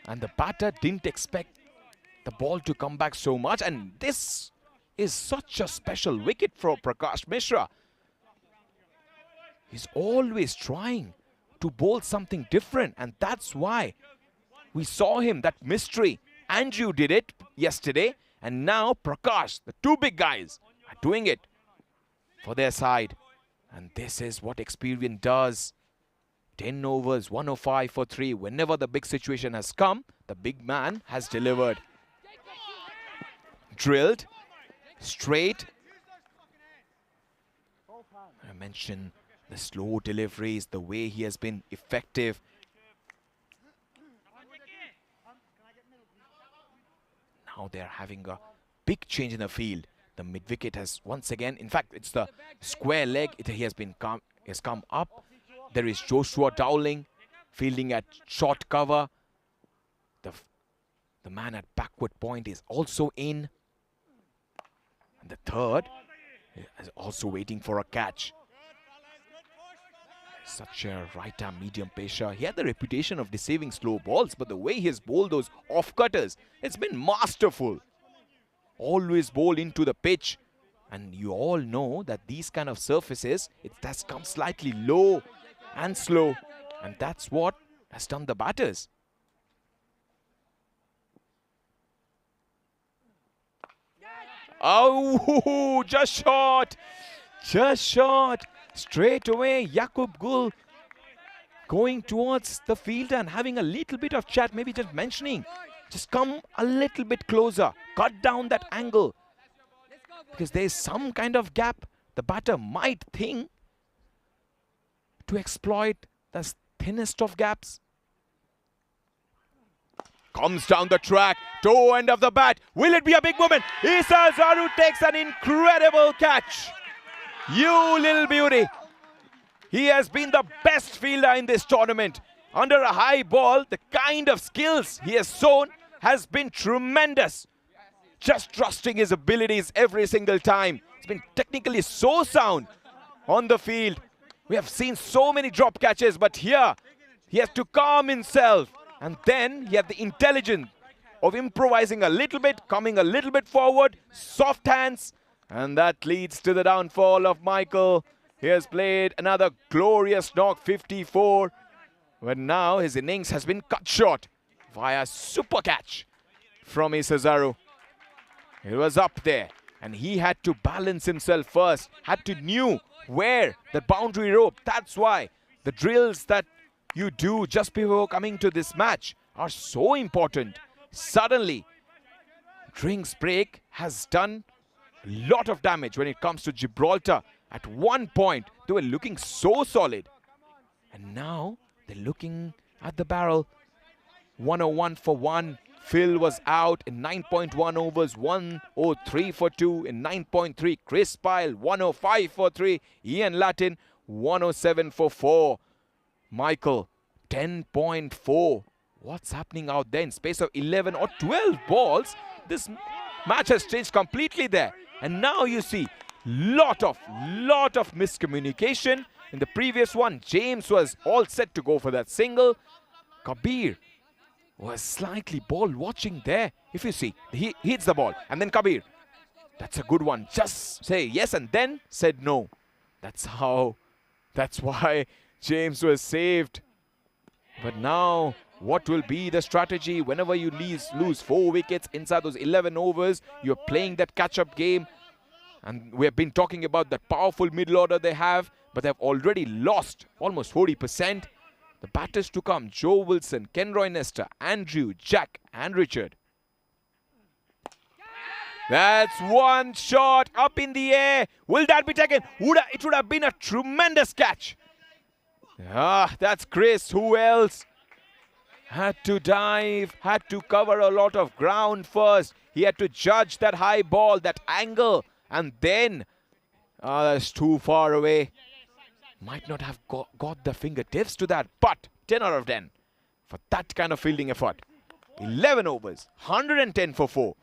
And the batter didn't expect the ball to come back so much. And this is such a special wicket for Prakash Mishra. He's always trying to bowl something different, and that's why we saw him, that mystery. Andrew did it yesterday, and now Prakash, the 2 big guys, are doing it for their side. And this is what experience does. 10 overs, 105 for 3. Whenever the big situation has come, the big man has delivered. Drilled. Straight. I mentioned the slow deliveries, the way he has been effective. Now they're having a big change in the field. The mid-wicket has once again, in fact, it's the square leg. He has come up. There is Joshua Dowling fielding at short cover. The man at backward point is also in. And the third is also waiting for a catch. Such a right-arm medium pacer. He had the reputation of deceiving slow balls, but the way he has bowled those off-cutters, it's been masterful. Always bowl into the pitch. And you all know that these kind of surfaces, it has come slightly low and slow. And that's what has done the batters. Oh, just short. Just short. Straight away, Yaqub Gul going towards the fielder and having a little bit of chat, maybe just mentioning, just come a little bit closer, cut down that angle. Because there is some kind of gap the batter might think to exploit the thinnest of gaps. Comes down the track, toe end of the bat. Will it be a big moment? Isa Zaru takes an incredible catch. You little beauty. He has been the best fielder in this tournament. Under a high ball, the kind of skills he has shown has been tremendous. Just trusting his abilities every single time. He's been technically so sound on the field. We have seen so many drop catches, but here he has to calm himself. And then he had the intelligence of improvising a little bit, coming a little bit forward, soft hands. And that leads to the downfall of Michael. He has played another glorious knock, 54. But now his innings has been cut short via super catch from Isa Zaru. It was up there, and he had to balance himself first, had to knew where the boundary rope. That's why the drills that you do just before coming to this match are so important. Suddenly, drinks break has done a lot of damage when it comes to Gibraltar. At one point, they were looking so solid. And now, they're looking at the barrel. 101 for 1. Phil was out in 9.1 overs, 103 for 2 in 9.3. Chris Pyle, 105 for 3. Ian Latin, 107 for 4. Michael, 10.4. What's happening out there in space of 11 or 12 balls? This match has changed completely there. And now you see lot of miscommunication. In the previous one, James was all set to go for that single. Kabir was slightly ball watching there. If you see, he hits the ball. And then Kabir, that's a good one. Just say yes and then said no. That's why James was saved. But now, what will be the strategy? Whenever you lose 4 wickets inside those 11 overs, you're playing that catch-up game. And we have been talking about that powerful middle order they have, but they've already lost almost 40%. The batters to come, Joe Wilson, Kenroy Nestor, Andrew, Jack and Richard. That's one shot up in the air. Will that be taken? It would have been a tremendous catch. That's Chris. Who else? Had to dive, had to cover a lot of ground first. He had to judge that high ball, that angle. And then, that's too far away. Might not have got the fingertips to that, but 10 out of 10 for that kind of fielding effort. 11 overs, 110 for 4.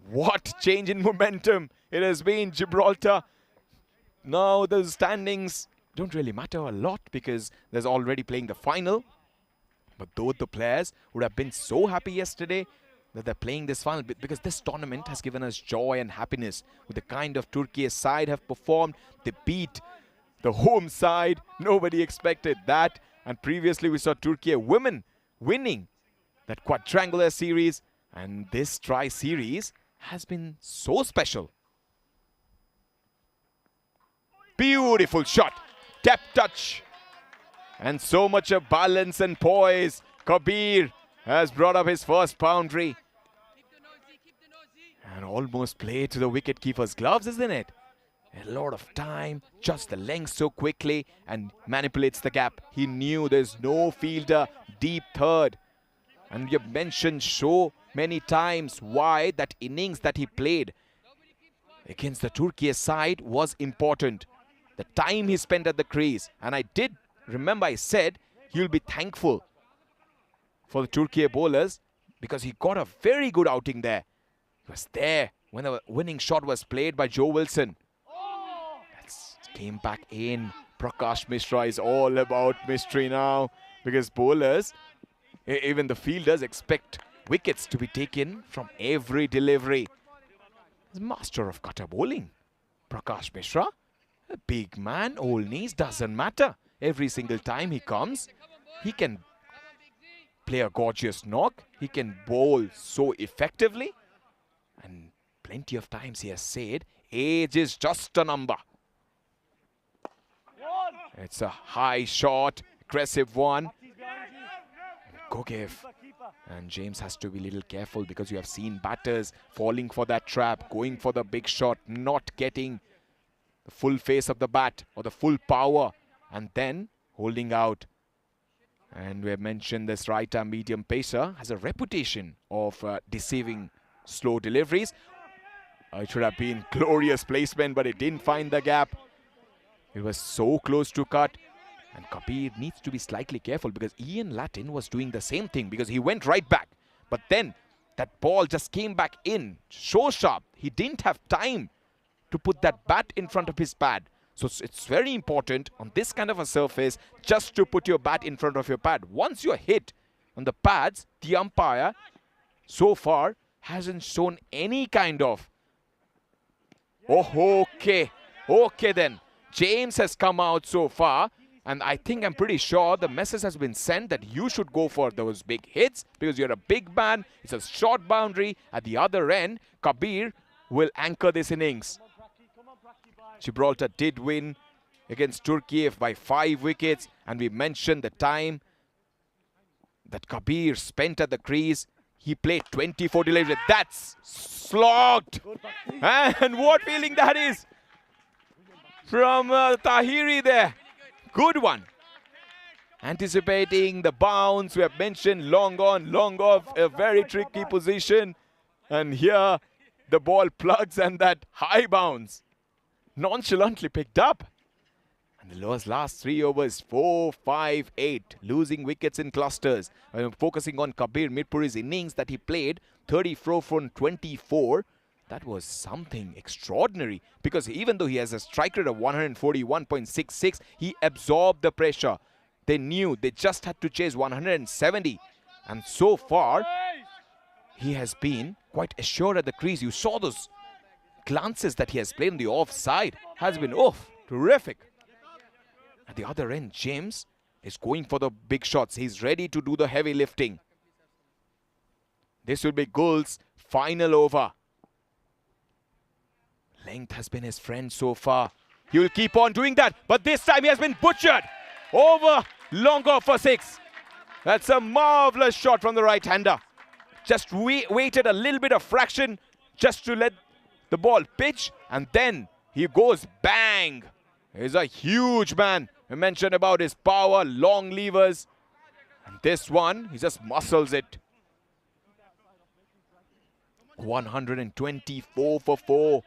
What change in momentum it has been, Gibraltar. Now the standings don't really matter a lot because there's already playing the final. But though the players would have been so happy yesterday that they're playing this final because this tournament has given us joy and happiness with the kind of Turkey's side have performed. They beat the home side. Nobody expected that. And previously we saw Turkey women winning that quadrangular series. And this tri-series has been so special. Beautiful shot. Tap touch. And so much of balance and poise. Kabir has brought up his first boundary. And almost played to the wicketkeeper's gloves, isn't it? A lot of time, just the length so quickly and manipulates the gap. He knew there's no fielder deep third. And you've mentioned so many times why that innings that he played against the Turkey side was important. The time he spent at the crease. And I did remember I said he'll be thankful for the Turkey bowlers because he got a very good outing there. He was there when the winning shot was played by Joe Wilson. Came back in. Prakash Mishra is all about mystery now because bowlers, even the fielders, expect wickets to be taken from every delivery. He's master of cutter bowling. Prakash Mishra, a big man, old knees, doesn't matter. Every single time he comes, he can play a gorgeous knock. He can bowl so effectively. And plenty of times he has said, age is just a number. It's a high shot, aggressive one. Gogev. And James has to be a little careful because you have seen batters falling for that trap, going for the big shot, not getting the full face of the bat or the full power, and then holding out. And we have mentioned this right-arm medium pacer has a reputation of deceiving slow deliveries. It should have been glorious placement, but it didn't find the gap. It was so close to cut. And Kabir needs to be slightly careful because Ian Latin was doing the same thing because he went right back. But then that ball just came back in so sharp. He didn't have time to put that bat in front of his pad. So it's very important on this kind of a surface just to put your bat in front of your pad. Once you're hit on the pads, the umpire so far hasn't shown any kind of... Oh, okay. Okay then. James has come out so far, and I'm pretty sure the message has been sent that you should go for those big hits because you're a big man. It's a short boundary. At the other end, Kabir will anchor this innings. Gibraltar did win against Turkey by 5 wickets, and we mentioned the time that Kabir spent at the crease. He played 24 deliveries. That's slogged. And what feeling that is from Tahiri there. Good one. Anticipating the bounce. We have mentioned long on, long off. A very tricky position. And here the ball plugs and that high bounce nonchalantly picked up. And the last 3 overs, 4, 5, 8, losing wickets in clusters. Focusing on Kabir Mirpuri's innings that he played, 34 from 24. That was something extraordinary, because even though he has a strike rate of 141.66, he absorbed the pressure. They knew they just had to chase 170. And so far, he has been quite assured at the crease. You saw those glances that he has played on the offside. Has been, terrific. At the other end, James is going for the big shots. He's ready to do the heavy lifting. This will be Gul's final over. Length has been his friend so far. He will keep on doing that, but this time he has been butchered. Over, long off for 6. That's a marvelous shot from the right-hander. Just waited a little bit of fraction just to let the ball pitch, and then he goes bang. He's a huge man. We mentioned about his power, long levers. And this one, he just muscles it. 124 for 4.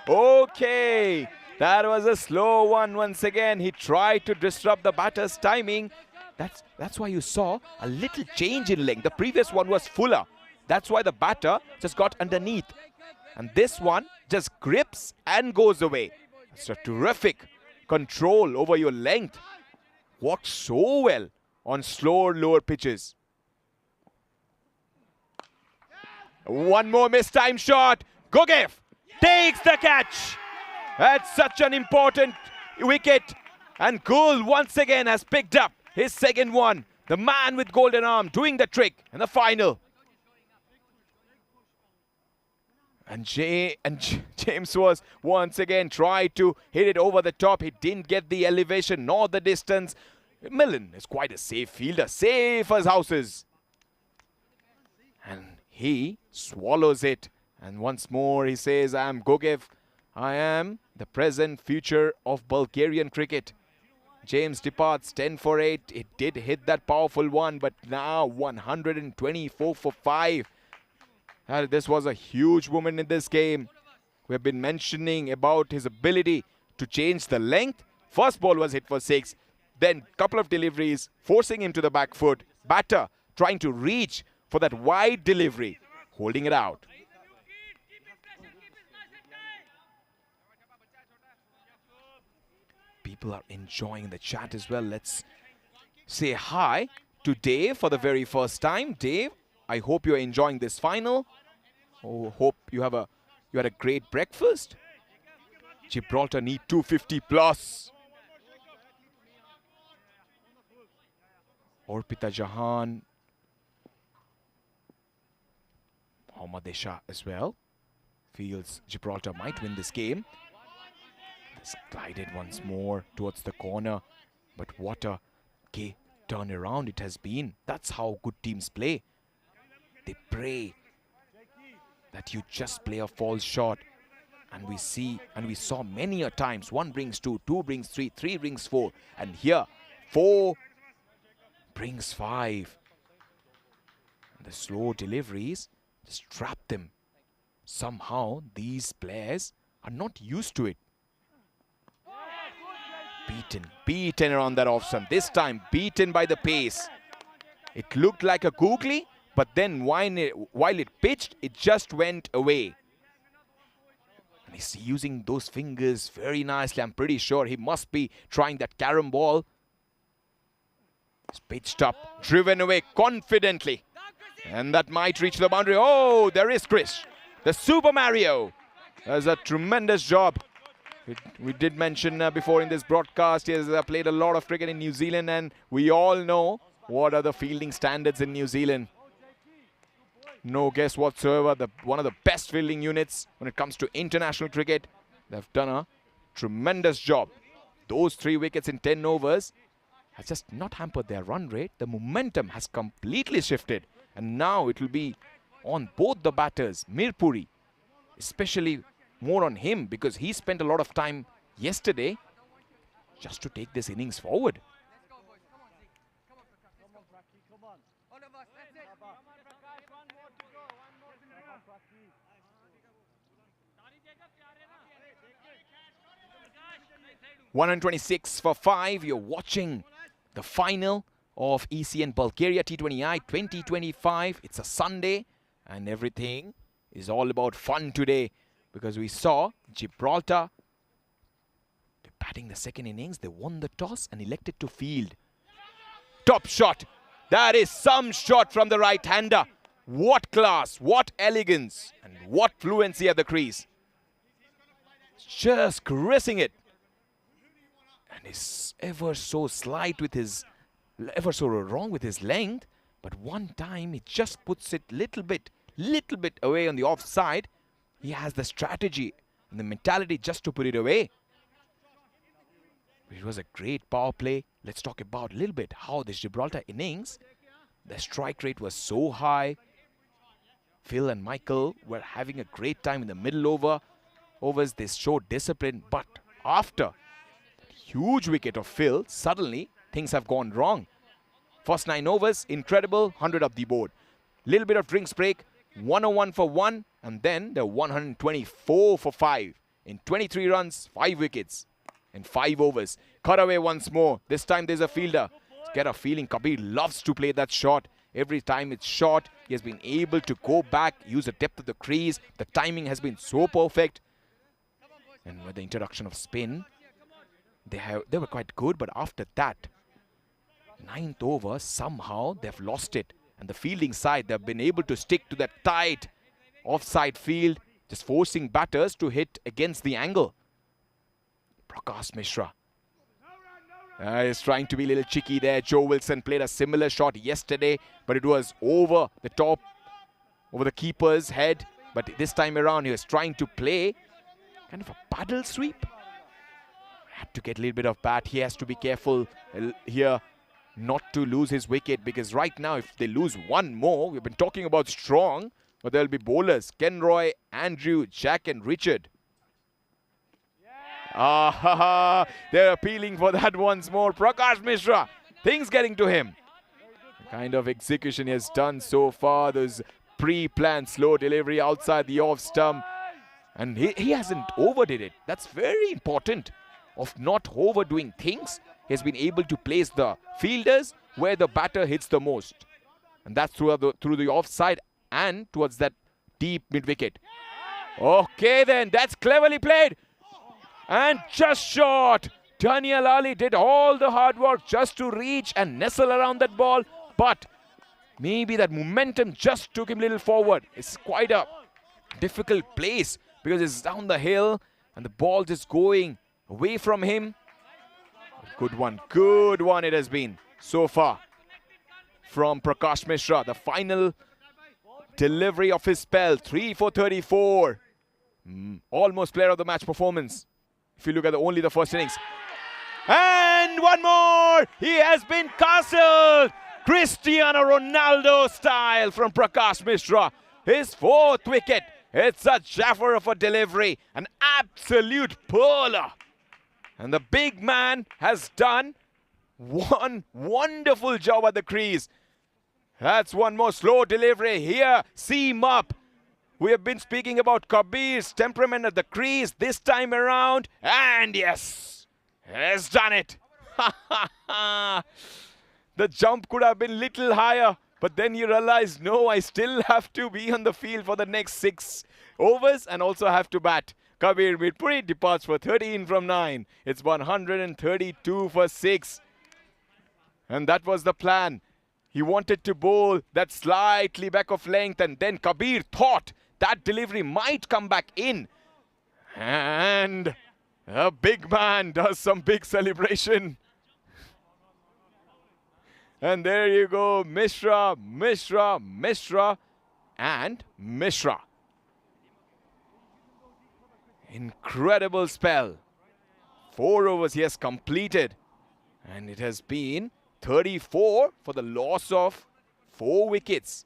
Okay. That was a slow one once again. He tried to disrupt the batter's timing. That's why you saw a little change in length. The previous one was fuller. That's why the batter just got underneath. And this one just grips and goes away. It's a terrific control over your length. Works so well on slower, lower pitches. One more mistimed shot. Gogev takes the catch. That's such an important wicket. And Gul once again has picked up his second one. The man with golden arm doing the trick in the final. And James was once again tried to hit it over the top. He didn't get the elevation nor the distance. Millen is quite a safe fielder, safe as houses. And he swallows it. And once more he says, I am Gogev. I am the present future of Bulgarian cricket. James departs 10 for 8. It did hit that powerful one, but now 124 for 5. This was a huge moment in this game. We have been mentioning about his ability to change the length. First ball was hit for 6. Then couple of deliveries, forcing him to the back foot. Batter trying to reach for that wide delivery, holding it out. People are enjoying the chat as well. Let's say hi to Dave for the very first time. Dave, I hope you're enjoying this final. Hope you had a great breakfast. Gibraltar need 250 plus. Orpita Jahan. Mohammad Esha as well. Feels Gibraltar might win this game. This glided once more towards the corner. But what a turn around it has been. That's how good teams play. They pray that you just play a false shot. And we saw many a times. 1 brings 2, 2 brings 3, 3 brings 4. And here, 4 brings 5. And the slow deliveries just trap them. Somehow, these players are not used to it. Beaten around that off stump. This time, beaten by the pace. It looked like a googly, but then while it pitched, it just went away. And he's using those fingers very nicely. I'm pretty sure he must be trying that carom ball. It's pitched up, driven away confidently. And that might reach the boundary. Oh, there is Chris. The Super Mario does a tremendous job We did mention before in this broadcast, he has played a lot of cricket in New Zealand, and we all know what are the fielding standards in New Zealand. No guess whatsoever, one of the best fielding units when it comes to international cricket. They've done a tremendous job. Those 3 wickets in 10 overs has just not hampered their run rate. The momentum has completely shifted, and now it will be on both the batters. Mirpuri, especially more on him, because he spent a lot of time yesterday just to take this innings forward. 126 for 5. You're watching the final of ECN Bulgaria T20I 2025. It's a Sunday and everything is all about fun today, because we saw Gibraltar batting the second innings. They won the toss and elected to field. Top shot. That is some shot from the right-hander. What class, what elegance, and what fluency at the crease. Just caressing it. And is ever so slight with his, ever so wrong with his length. But one time he just puts it little bit away on the offside. He has the strategy and the mentality just to put it away. It was a great power play. Let's talk about a little bit how this Gibraltar innings, the strike rate was so high. Phil and Michael were having a great time in the middle overs. They showed discipline, but after that huge wicket of Phil, suddenly things have gone wrong. First 9 overs, incredible, 100 up the board. Little bit of drinks break, 101 for 1, and then the 124 for 5. In 23 runs, 5 wickets in 5 overs. Cut away once more. This time there's a fielder. Get a feeling Kabir loves to play that shot. Every time it's short, he has been able to go back, use the depth of the crease. The timing has been so perfect. And with the introduction of spin, they were quite good, but after that, 9th over, somehow they've lost it. And the fielding side, they've been able to stick to that tight offside field, just forcing batters to hit against the angle. Prakash Mishra is trying to be a little cheeky there. Joe Wilson played a similar shot yesterday, but it was over the top, over the keeper's head. But this time around, he was trying to play kind of a paddle sweep. Had to get a little bit of bat. He has to be careful here not to lose his wicket, because right now, if they lose one more, we've been talking about strong, but there'll be bowlers. Kenroy, Andrew, Jack and Richard. They're appealing for that once more. Prakash Mishra, things getting to him. The kind of execution he has done so far, those pre-planned slow delivery outside the off stump. And he hasn't overdid it. That's very important, of not overdoing things. He has been able to place the fielders where the batter hits the most. And that's through the offside and towards that deep mid-wicket. Okay then, that's cleverly played. And just short. Daniel Ali did all the hard work just to reach and nestle around that ball. But maybe that momentum just took him a little forward. It's quite a difficult place because it's down the hill and the ball just going away from him. Good one it has been so far from Prakash Mishra. The final delivery of his spell, 3 for 34. Almost player of the match performance, if you look at only the first innings. And one more! He has been castled! Cristiano Ronaldo style from Prakash Mishra. His 4th wicket. It's a jaffer of a delivery. An absolute pearler. And the big man has done one wonderful job at the crease. That's one more slow delivery here. Seam up. We have been speaking about Kabir's temperament at the crease this time around. And yes, has done it. The jump could have been little higher. But then you realize, no, I still have to be on the field for the next 6 overs and also have to bat. Kabir Mirpuri departs for 13 from 9. It's 132 for 6. And that was the plan. He wanted to bowl that slightly back of length, and then Kabir thought that delivery might come back in. And A big man does some big celebration. And there you go, Mishra, Mishra, Mishra, and Mishra. Incredible spell. 4 overs he has completed. And it has been 34 for the loss of 4 wickets.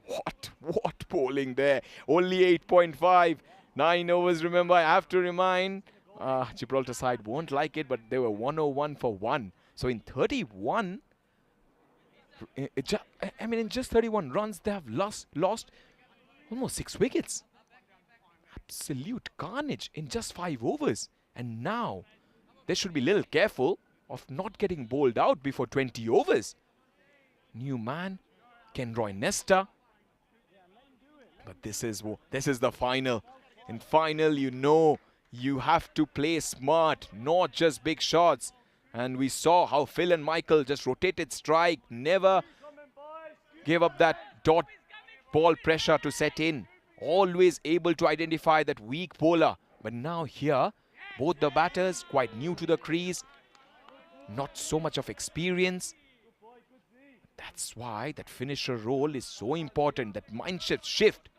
What bowling there? Only 8.5. 9 overs, remember, I have to remind. Gibraltar side won't like it, but they were 101 for 1. So in 31, in just 31 runs, they have lost almost 6 wickets. Absolute carnage in just 5 overs. And now, they should be a little careful of not getting bowled out before 20 overs. New man, Kenroy Nesta. But this is the final. In final, you know, you have to play smart, not just big shots. And we saw how Phil and Michael just rotated strike, never gave up that dot ball pressure to set in. Always able to identify that weak bowler. But now here, both the batters quite new to the crease, not so much of experience. That's why that finisher role is so important, that mindset shift.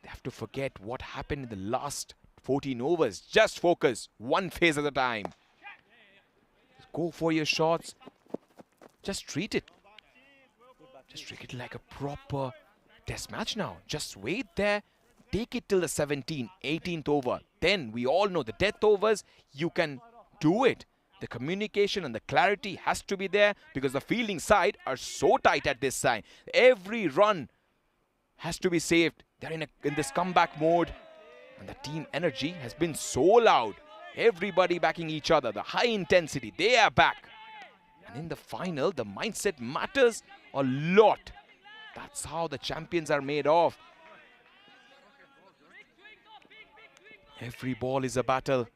They have to forget what happened in the last 14 overs. Just focus, one phase at a time. Go for your shots. Just treat it. Just treat it like a proper test match now. Just wait there. Take it till the 17th, 18th over. Then we all know the death overs, you can do it. The communication and the clarity has to be there because the fielding side are so tight at this time. Every run has to be saved. They're in this comeback mode. And the team energy has been so loud. Everybody backing each other. The high intensity, they are back. And in the final, the mindset matters a lot. That's how the champions are made of. Every ball is a battle.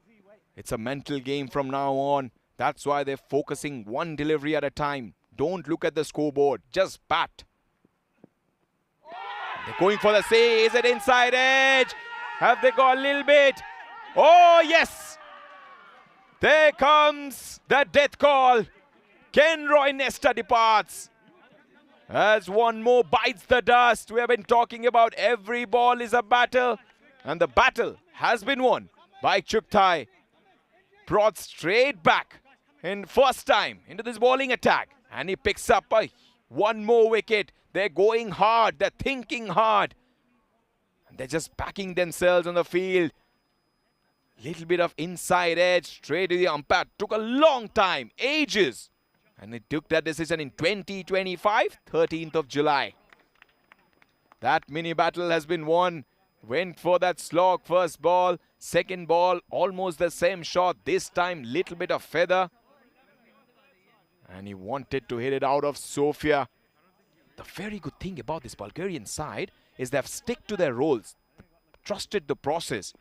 It's a mental game from now on. That's why they're focusing one delivery at a time. Don't look at the scoreboard. Just bat. They're going for the say. Is it inside edge? Have they got a little bit? Oh, yes. There comes the death call. Kenroy Nesta departs. As one more bites the dust. We have been talking about every ball is a battle. And the battle has been won by Chukthai. Brought straight back in first time into this bowling attack. And he picks up one more wicket. They're going hard. They're thinking hard. And they're just backing themselves on the field. Little bit of inside edge straight to the umpire. Took a long time, ages. And it took that decision in 2025, 13th of July. That mini battle has been won. Went for that slog first ball. Second ball, almost the same shot. This time, little bit of feather. And he wanted to hit it out of Sofia. The very good thing about this Bulgarian side is they have stuck to their roles. Trusted the process.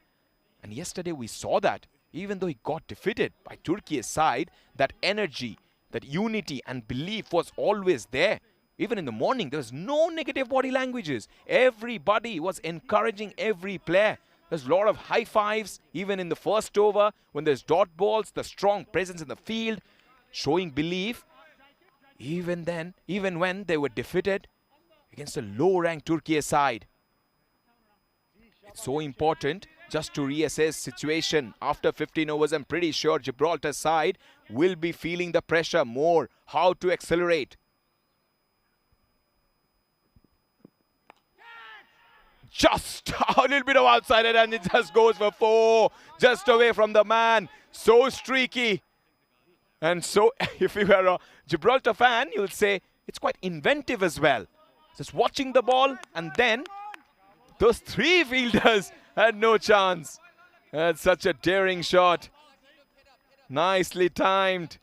And yesterday we saw that. Even though he got defeated by Turkey's side, that energy, that unity and belief was always there. Even in the morning, there was no negative body languages. Everybody was encouraging every player. There's a lot of high fives, even in the first over. When there's dot balls, the strong presence in the field, showing belief. Even then, even when they were defeated against a low-ranked Turkey side. It's so important just to reassess situation. After 15 overs, I'm pretty sure Gibraltar side will be feeling the pressure more. How to accelerate. Just a little bit of outside it and it just goes for 4. Just away from the man. So streaky. And so if you are a Gibraltar fan, you'll say it's quite inventive as well. Just watching the ball and then those 3 fielders had no chance. That's such a daring shot. Nicely timed.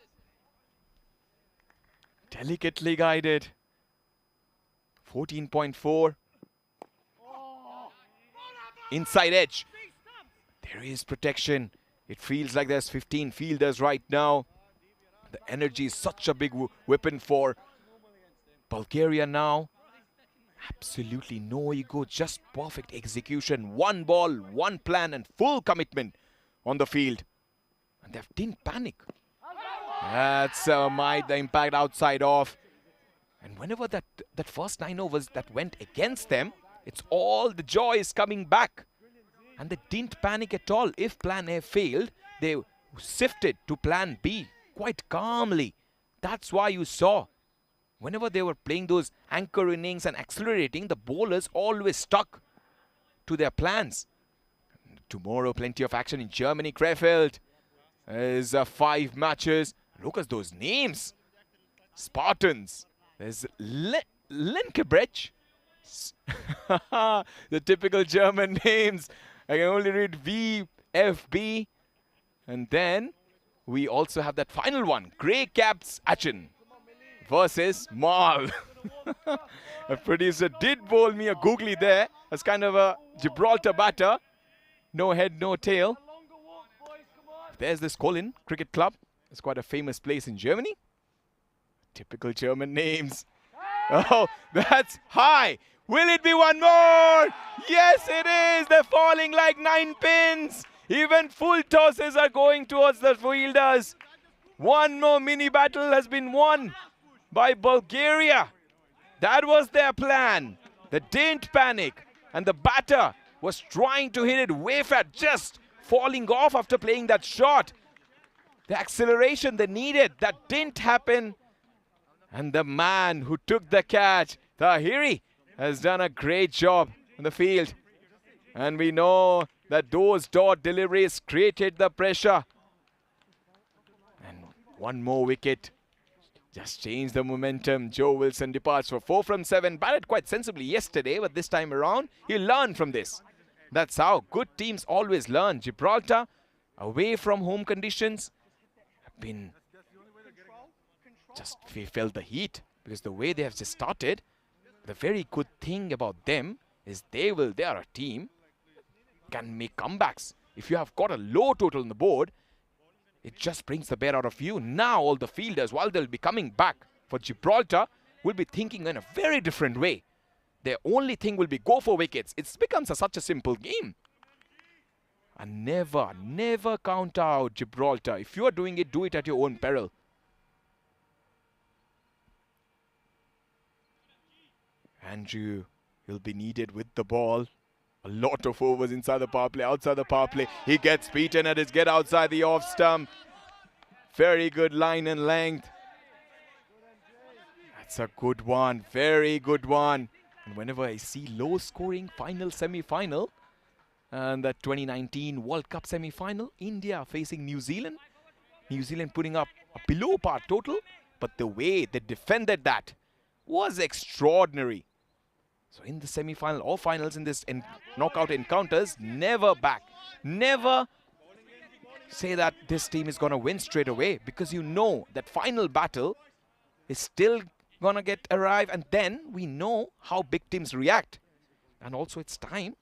Delicately guided. 14.4. Inside edge. There is protection. It feels like there's 15 fielders right now. The energy is such a big weapon for Bulgaria now. Absolutely no ego, just perfect execution. One ball, one plan and full commitment on the field. And they didn't panic. That's the impact outside off. And whenever that first 9 overs that went against them, it's all the joy is coming back. And they didn't panic at all. If plan A failed, they shifted to plan B quite calmly. That's why you saw whenever they were playing those anchor innings and accelerating, the bowlers always stuck to their plans. Tomorrow, plenty of action in Germany. Krefeld is 5 matches. Look at those names. Spartans. There's Linkebrech. The typical German names. I can only read VFB. And then we also have that final one. Grey Caps Achen versus Mal. A producer did bowl me a googly there. As kind of a Gibraltar batter. No head, no tail. There's this Colin Cricket Club. It's quite a famous place in Germany. Typical German names. Oh, that's high. Will it be one more? Yes, it is. They're falling like 9 pins. Even full tosses are going towards the fielders. One more mini battle has been won by Bulgaria. That was their plan. They didn't panic. And the batter was trying to hit it way fat, just falling off after playing that shot. The acceleration they needed, that didn't happen. And the man who took the catch, Tahiri, has done a great job in the field. And we know that those dot deliveries created the pressure. And one more wicket just changed the momentum. Joe Wilson departs for 4 from 7. Batted quite sensibly yesterday, but this time around, he learned from this. That's how good teams always learn. Gibraltar, away from home conditions, have been we felt the heat because the way they have just started. The very good thing about them is they are a team can make comebacks. If you have got a low total on the board, it just brings the bear out of you. Now all the fielders, while they'll be coming back for Gibraltar, will be thinking in a very different way. Their only thing will be go for wickets. It becomes such a simple game. And never count out Gibraltar. If you are doing it, do it at your own peril. Andrew will be needed with the ball. A lot of overs inside the power play, outside the power play. He gets beaten at his get outside the off stump. Very good line and length. That's a good one. Very good one. And whenever I see low scoring final semi-final and the 2019 World Cup semi-final, India facing New Zealand. New Zealand putting up a below par total. But the way they defended that was extraordinary. So in the semi-final or finals in this knockout encounters, never back. Never say that this team is going to win straight away, because you know that final battle is still going to arrive, and then we know how big teams react. And also it's time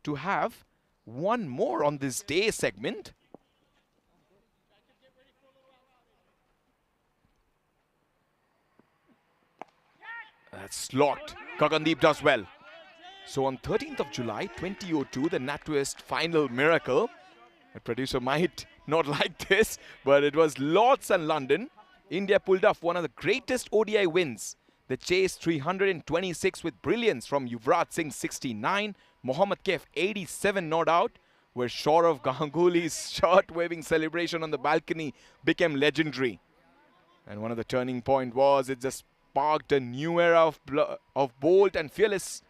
to have one more on this day segment. That's locked. Gagandeep does well. So on 13th of July 2002, the NatWest final miracle. The producer might not like this, but it was Lords and London. India pulled off one of the greatest ODI wins. They chased 326 with brilliance from Yuvraj Singh 69, Mohammad Kaif 87 not out, where Saurav Ganguly's shirt-waving celebration on the balcony became legendary. And one of the turning point was it just sparked a new era of bold and fearlessness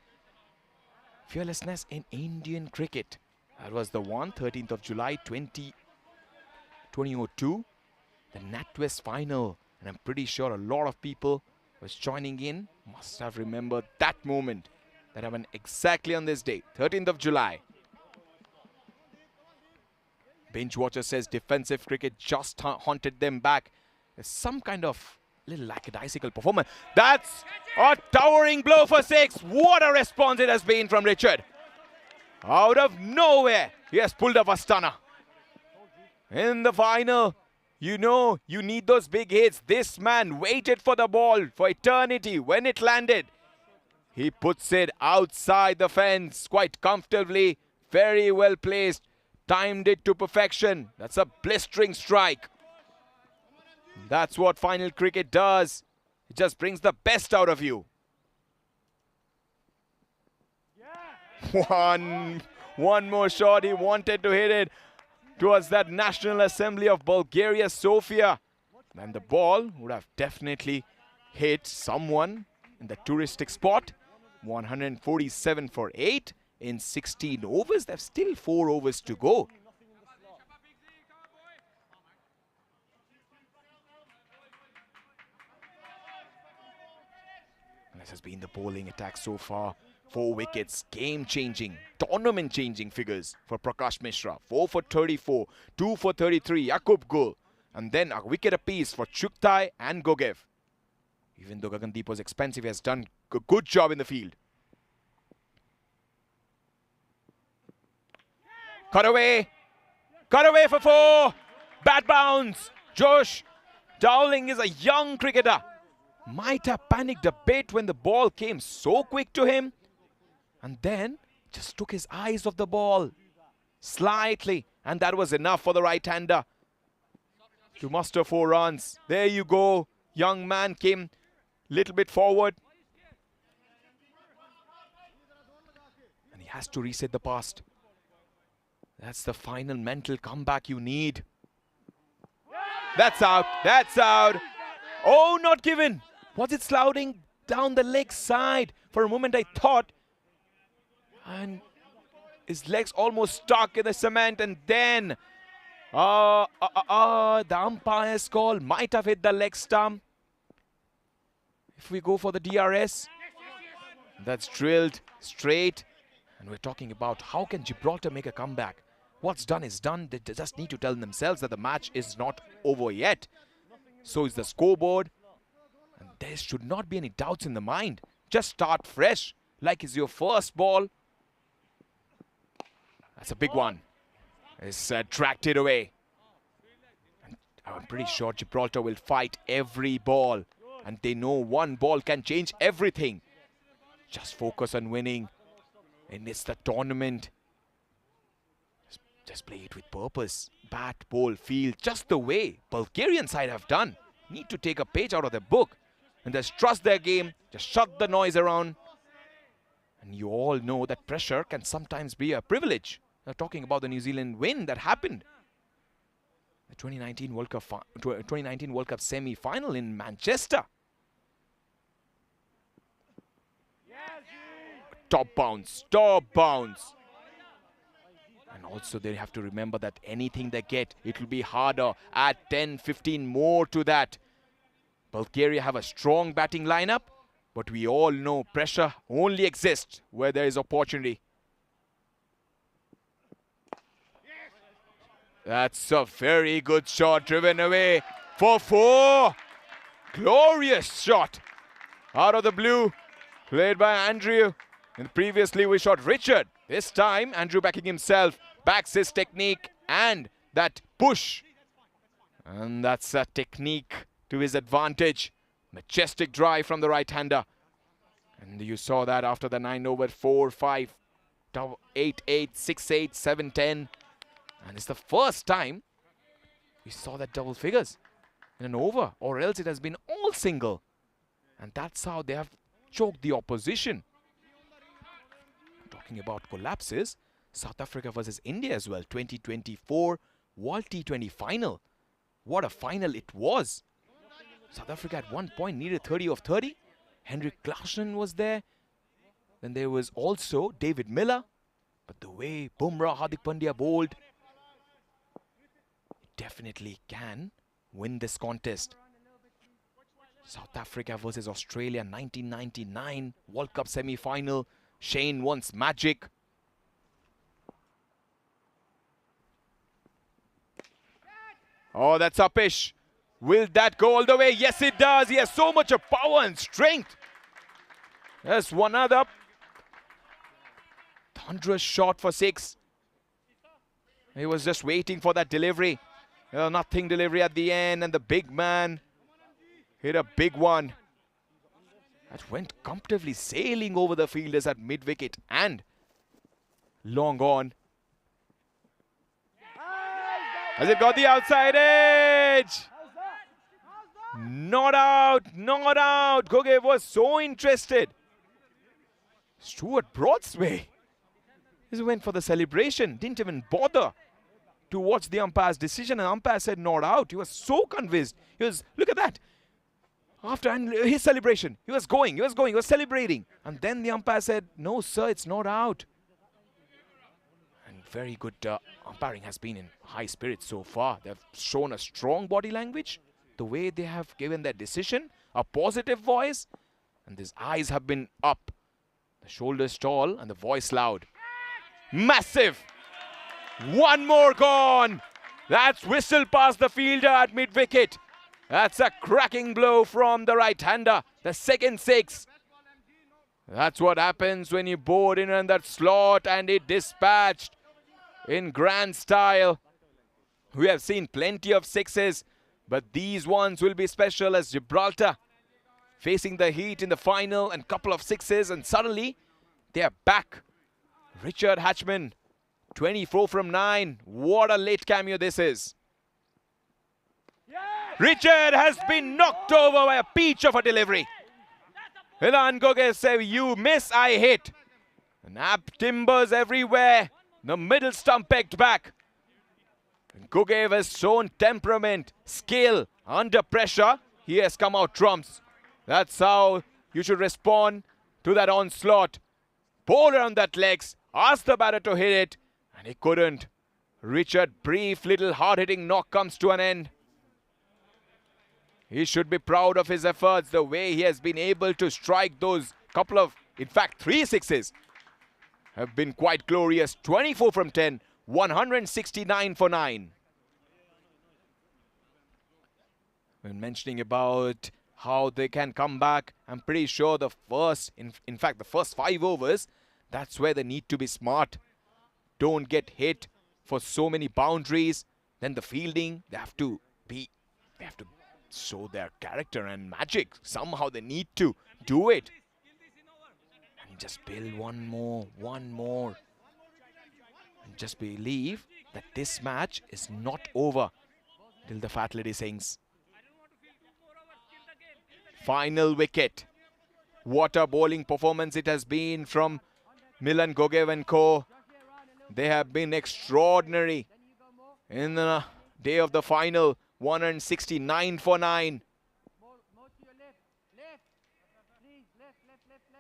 in Indian cricket. That was the one, 13th of July 2002, the NatWest final. And I'm pretty sure a lot of people was joining in must have remembered that moment that happened exactly on this day, 13th of July. Bench watcher says defensive cricket just haunted them back. There's some kind of little lackadaisical performance. That's a towering blow for 6. What a response it has been from Richard. Out of nowhere, he has pulled off a stunner. In the final, you know you need those big hits. This man waited for the ball for eternity. When it landed, he puts it outside the fence quite comfortably. Very well placed. Timed it to perfection. That's a blistering strike. That's what final cricket does. It just brings the best out of you. One more shot. He wanted to hit it towards that National Assembly of Bulgaria, Sofia. And the ball would have definitely hit someone in the touristic spot. 147 for 8 in 16 overs. There's still 4 overs to go. This has been the bowling attack so far. 4 wickets, game-changing, tournament-changing figures for Prakash Mishra. 4 for 34, 2 for 33, Yakub Gul. And then a wicket apiece for Chuktai and Gogev. Even though Gagandeep was expensive, he has done a good job in the field. Cut away for 4. Bat bounce. Josh Dowling is a young cricketer. Might have panicked a bit when the ball came so quick to him. And then just took his eyes off the ball slightly. And that was enough for the right-hander to muster 4 runs. There you go. Young man came a little bit forward. And he has to reset the past. That's the final mental comeback you need. That's out. That's out. Oh, not given. Was it sloughing down the leg side? For a moment I thought. And his legs almost stuck in the cement. And then the umpire's call might have hit the leg stump. If we go for the DRS, that's drilled straight. And we're talking about how can Gibraltar make a comeback. What's done is done. They just need to tell themselves that the match is not over yet. So is the scoreboard. And there should not be any doubts in the mind. Just start fresh, like it's your first ball. That's a big one. It's tracked it away. And I'm pretty sure Gibraltar will fight every ball. And they know one ball can change everything. Just focus on winning. And it's the tournament. Just play it with purpose. Bat, bowl, field, just the way Bulgarian side have done. Need to take a page out of their book. And just trust their game. Just shut the noise around. And you all know that pressure can sometimes be a privilege. Now talking about the New Zealand win that happened. The 2019 World Cup semi-final in Manchester. Top bounce, top bounce. And also they have to remember that anything they get, it will be harder. Add 10, 15 more to that. Bulgaria have a strong batting lineup, but we all know pressure only exists where there is opportunity. That's a very good shot driven away for 4. Glorious shot out of the blue, played by Andrew. And previously we shot Richard. This time Andrew backing himself, backs his technique and that push. And that's a technique to his advantage. Majestic drive from the right-hander. And you saw that after the 9 over 4, 5, 8, 8, 6, 8, 7, 10. And it's the first time we saw that double figures in an over, or else it has been all single. And that's how they have choked the opposition. Talking about collapses, South Africa versus India as well. 2024 World T20 final. What a final it was. South Africa at one point needed 30 of 30. Henrik Larsson was there. Then there was also David Miller. But the way Bumrah, Hardik Pandya bowled, definitely can win this contest. South Africa versus Australia 1999 World Cup semi-final. Shane wants magic. Oh, that's uppish. Will that go all the way? Yes, it does. He has so much of power and strength. There's one other. Thunderous shot for 6. He was just waiting for that delivery. Nothing delivery at the end, and the big man hit a big one. That went comfortably sailing over the fielders at mid-wicket and long on. Has it got the outside edge? Not out, not out. Gogev was so interested. Stuart Broadsway. He went for the celebration, didn't even bother to watch the umpire's decision, and umpire said not out. He was so convinced. Look at that. After his celebration, he was celebrating. And then the umpire said, no sir, it's not out. And very good umpiring has been in high spirits so far. They've shown a strong body language. The way they have given their decision, a positive voice, and his eyes have been up. The shoulders tall and the voice loud. Massive! One more gone! That's whistled past the fielder at mid-wicket. That's a cracking blow from the right-hander. The second six. That's what happens when you board in that slot and it dispatched in grand style. We have seen plenty of sixes, but these ones will be special as Gibraltar facing the heat in the final and couple of sixes, and suddenly they are back. Richard Hatchman, 24 from 9. What a late cameo this is. Richard has been knocked over by a peach of a delivery. Ilan Gogev said, you miss, I hit. Nap timbers everywhere. The middle stump pegged back. Gogev has shown temperament, skill. Under pressure, he has come out trumps. That's how you should respond to that onslaught. Bowler on that legs, asked the batter to hit it, and he couldn't. Richard, brief little hard-hitting knock comes to an end. He should be proud of his efforts, the way he has been able to strike those couple of, in fact, 3 sixes. Have been quite glorious. 24 from 10, 169 for 9. When mentioning about how they can come back, I'm pretty sure the first, in fact, the first 5 overs, that's where they need to be smart. Don't get hit for so many boundaries. Then the fielding, they have to show their character and magic. Somehow they need to do it. And just build one more. And just believe that this match is not over till the fat lady sings. Final wicket. What a bowling performance it has been from Milan Gogev and co. They have been extraordinary in the day of the final. 169 for 9.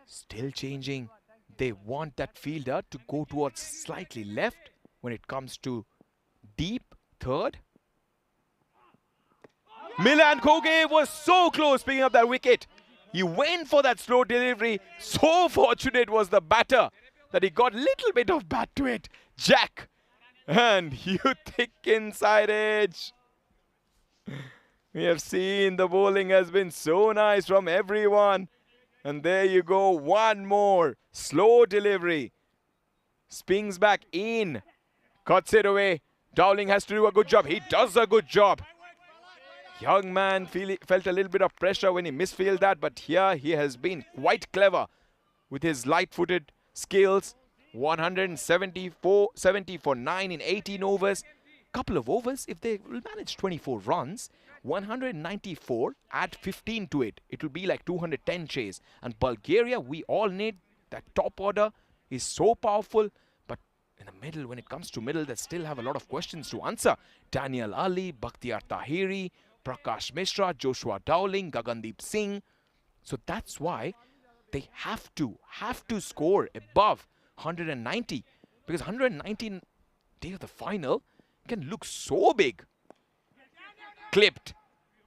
Still changing. They want that fielder to go towards slightly left when it comes to deep third. Milan Gogev was so close picking up that wicket. He went for that slow delivery. So fortunate was the batter that he got a little bit of bat to it. Jack. And you thick inside edge. We have seen the bowling has been so nice from everyone. And there you go. One more. Slow delivery. Spins back in. Cuts it away. Dowling has to do a good job. He does a good job. Young man felt a little bit of pressure when he misfielded that, but here he has been quite clever with his light-footed skills. 170 for 9 in 18 overs. Couple of overs, if they will manage 24 runs, 194, add 15 to it. It will be like 210 chase. And Bulgaria, we all need that top order is so powerful, but in the middle, when it comes to middle, they still have a lot of questions to answer. Daniel Ali, Bakhtiar Tahiri, Prakash Mishra, Joshua Dowling, Gagandeep Singh. So that's why they have to score above 190, because 119 day of the final can look so big. Clipped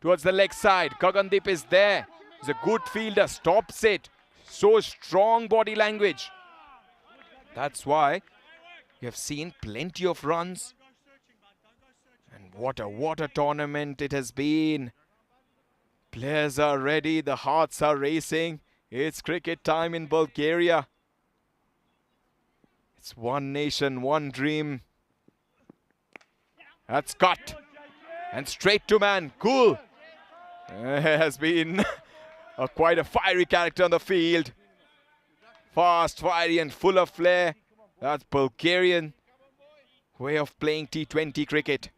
towards the leg side. Gagandeep is there. He's a good fielder. Stops it. So strong body language. That's why you have seen plenty of runs. And what a tournament it has been. Players are ready. The hearts are racing. It's cricket time in Bulgaria. It's one nation, one dream. That's cut. And straight to man. Cool. Has been quite a fiery character on the field. Fast, fiery and full of flair. That's Bulgarian way of playing T20 cricket.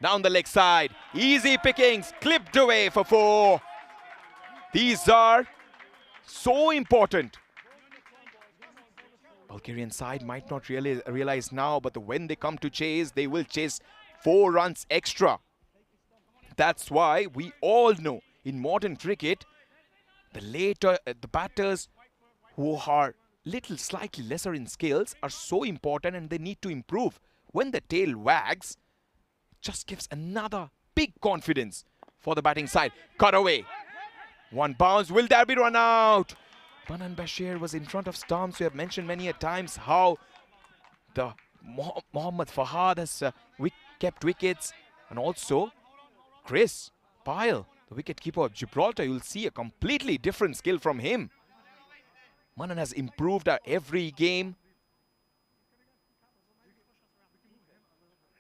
Down the leg side. Easy pickings. Clipped away for 4. These are so important. Bulgarian side might not really realize now, but when they come to chase, they will chase 4 runs extra. That's why we all know in modern cricket, the batters who are slightly lesser in skills are so important and they need to improve. When the tail wags, it just gives another big confidence for the batting side. Cut away. 1 bounce. Will there be run out? Banan Bashir was in front of stumps. We have mentioned many a times how the Mohammad Fahad has kept wickets. And also Chris Pyle, the wicketkeeper of Gibraltar. You'll see a completely different skill from him. Manan has improved every game.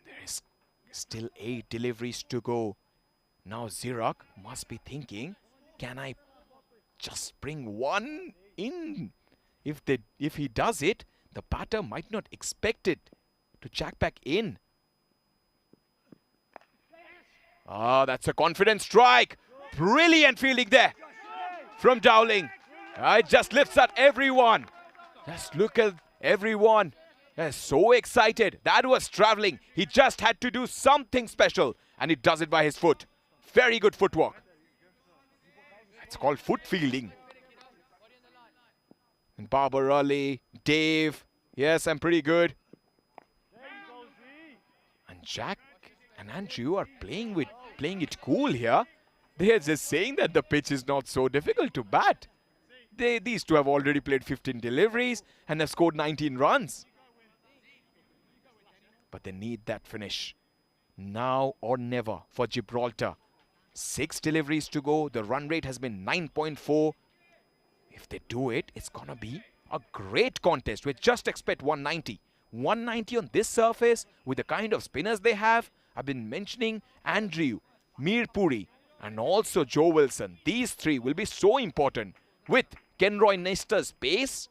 There is still 8 deliveries to go. Now Zirak must be thinking, can I just bring 1 in? If he does it, the batter might not expect it to jack back in. Ah, that's a confident strike. Brilliant fielding there from Dowling. It just lifts up everyone. Just look at everyone. They're so excited. That was traveling. He just had to do something special. And he does it by his foot. Very good footwork. It's called foot fielding. And Babar Ali, Dave. Yes, I'm pretty good. And Jack and Andrew are playing it cool here. They are just saying that the pitch is not so difficult to bat. These two have already played 15 deliveries and have scored 19 runs. But they need that finish. Now or never for Gibraltar. 6 deliveries to go. The run rate has been 9.4. If they do it, it's going to be a great contest. We just expect 190. 190 on this surface with the kind of spinners they have. I've been mentioning Andrew, Mirpuri and also Joe Wilson. These 3 will be so important with Kenroy Nestor's pace.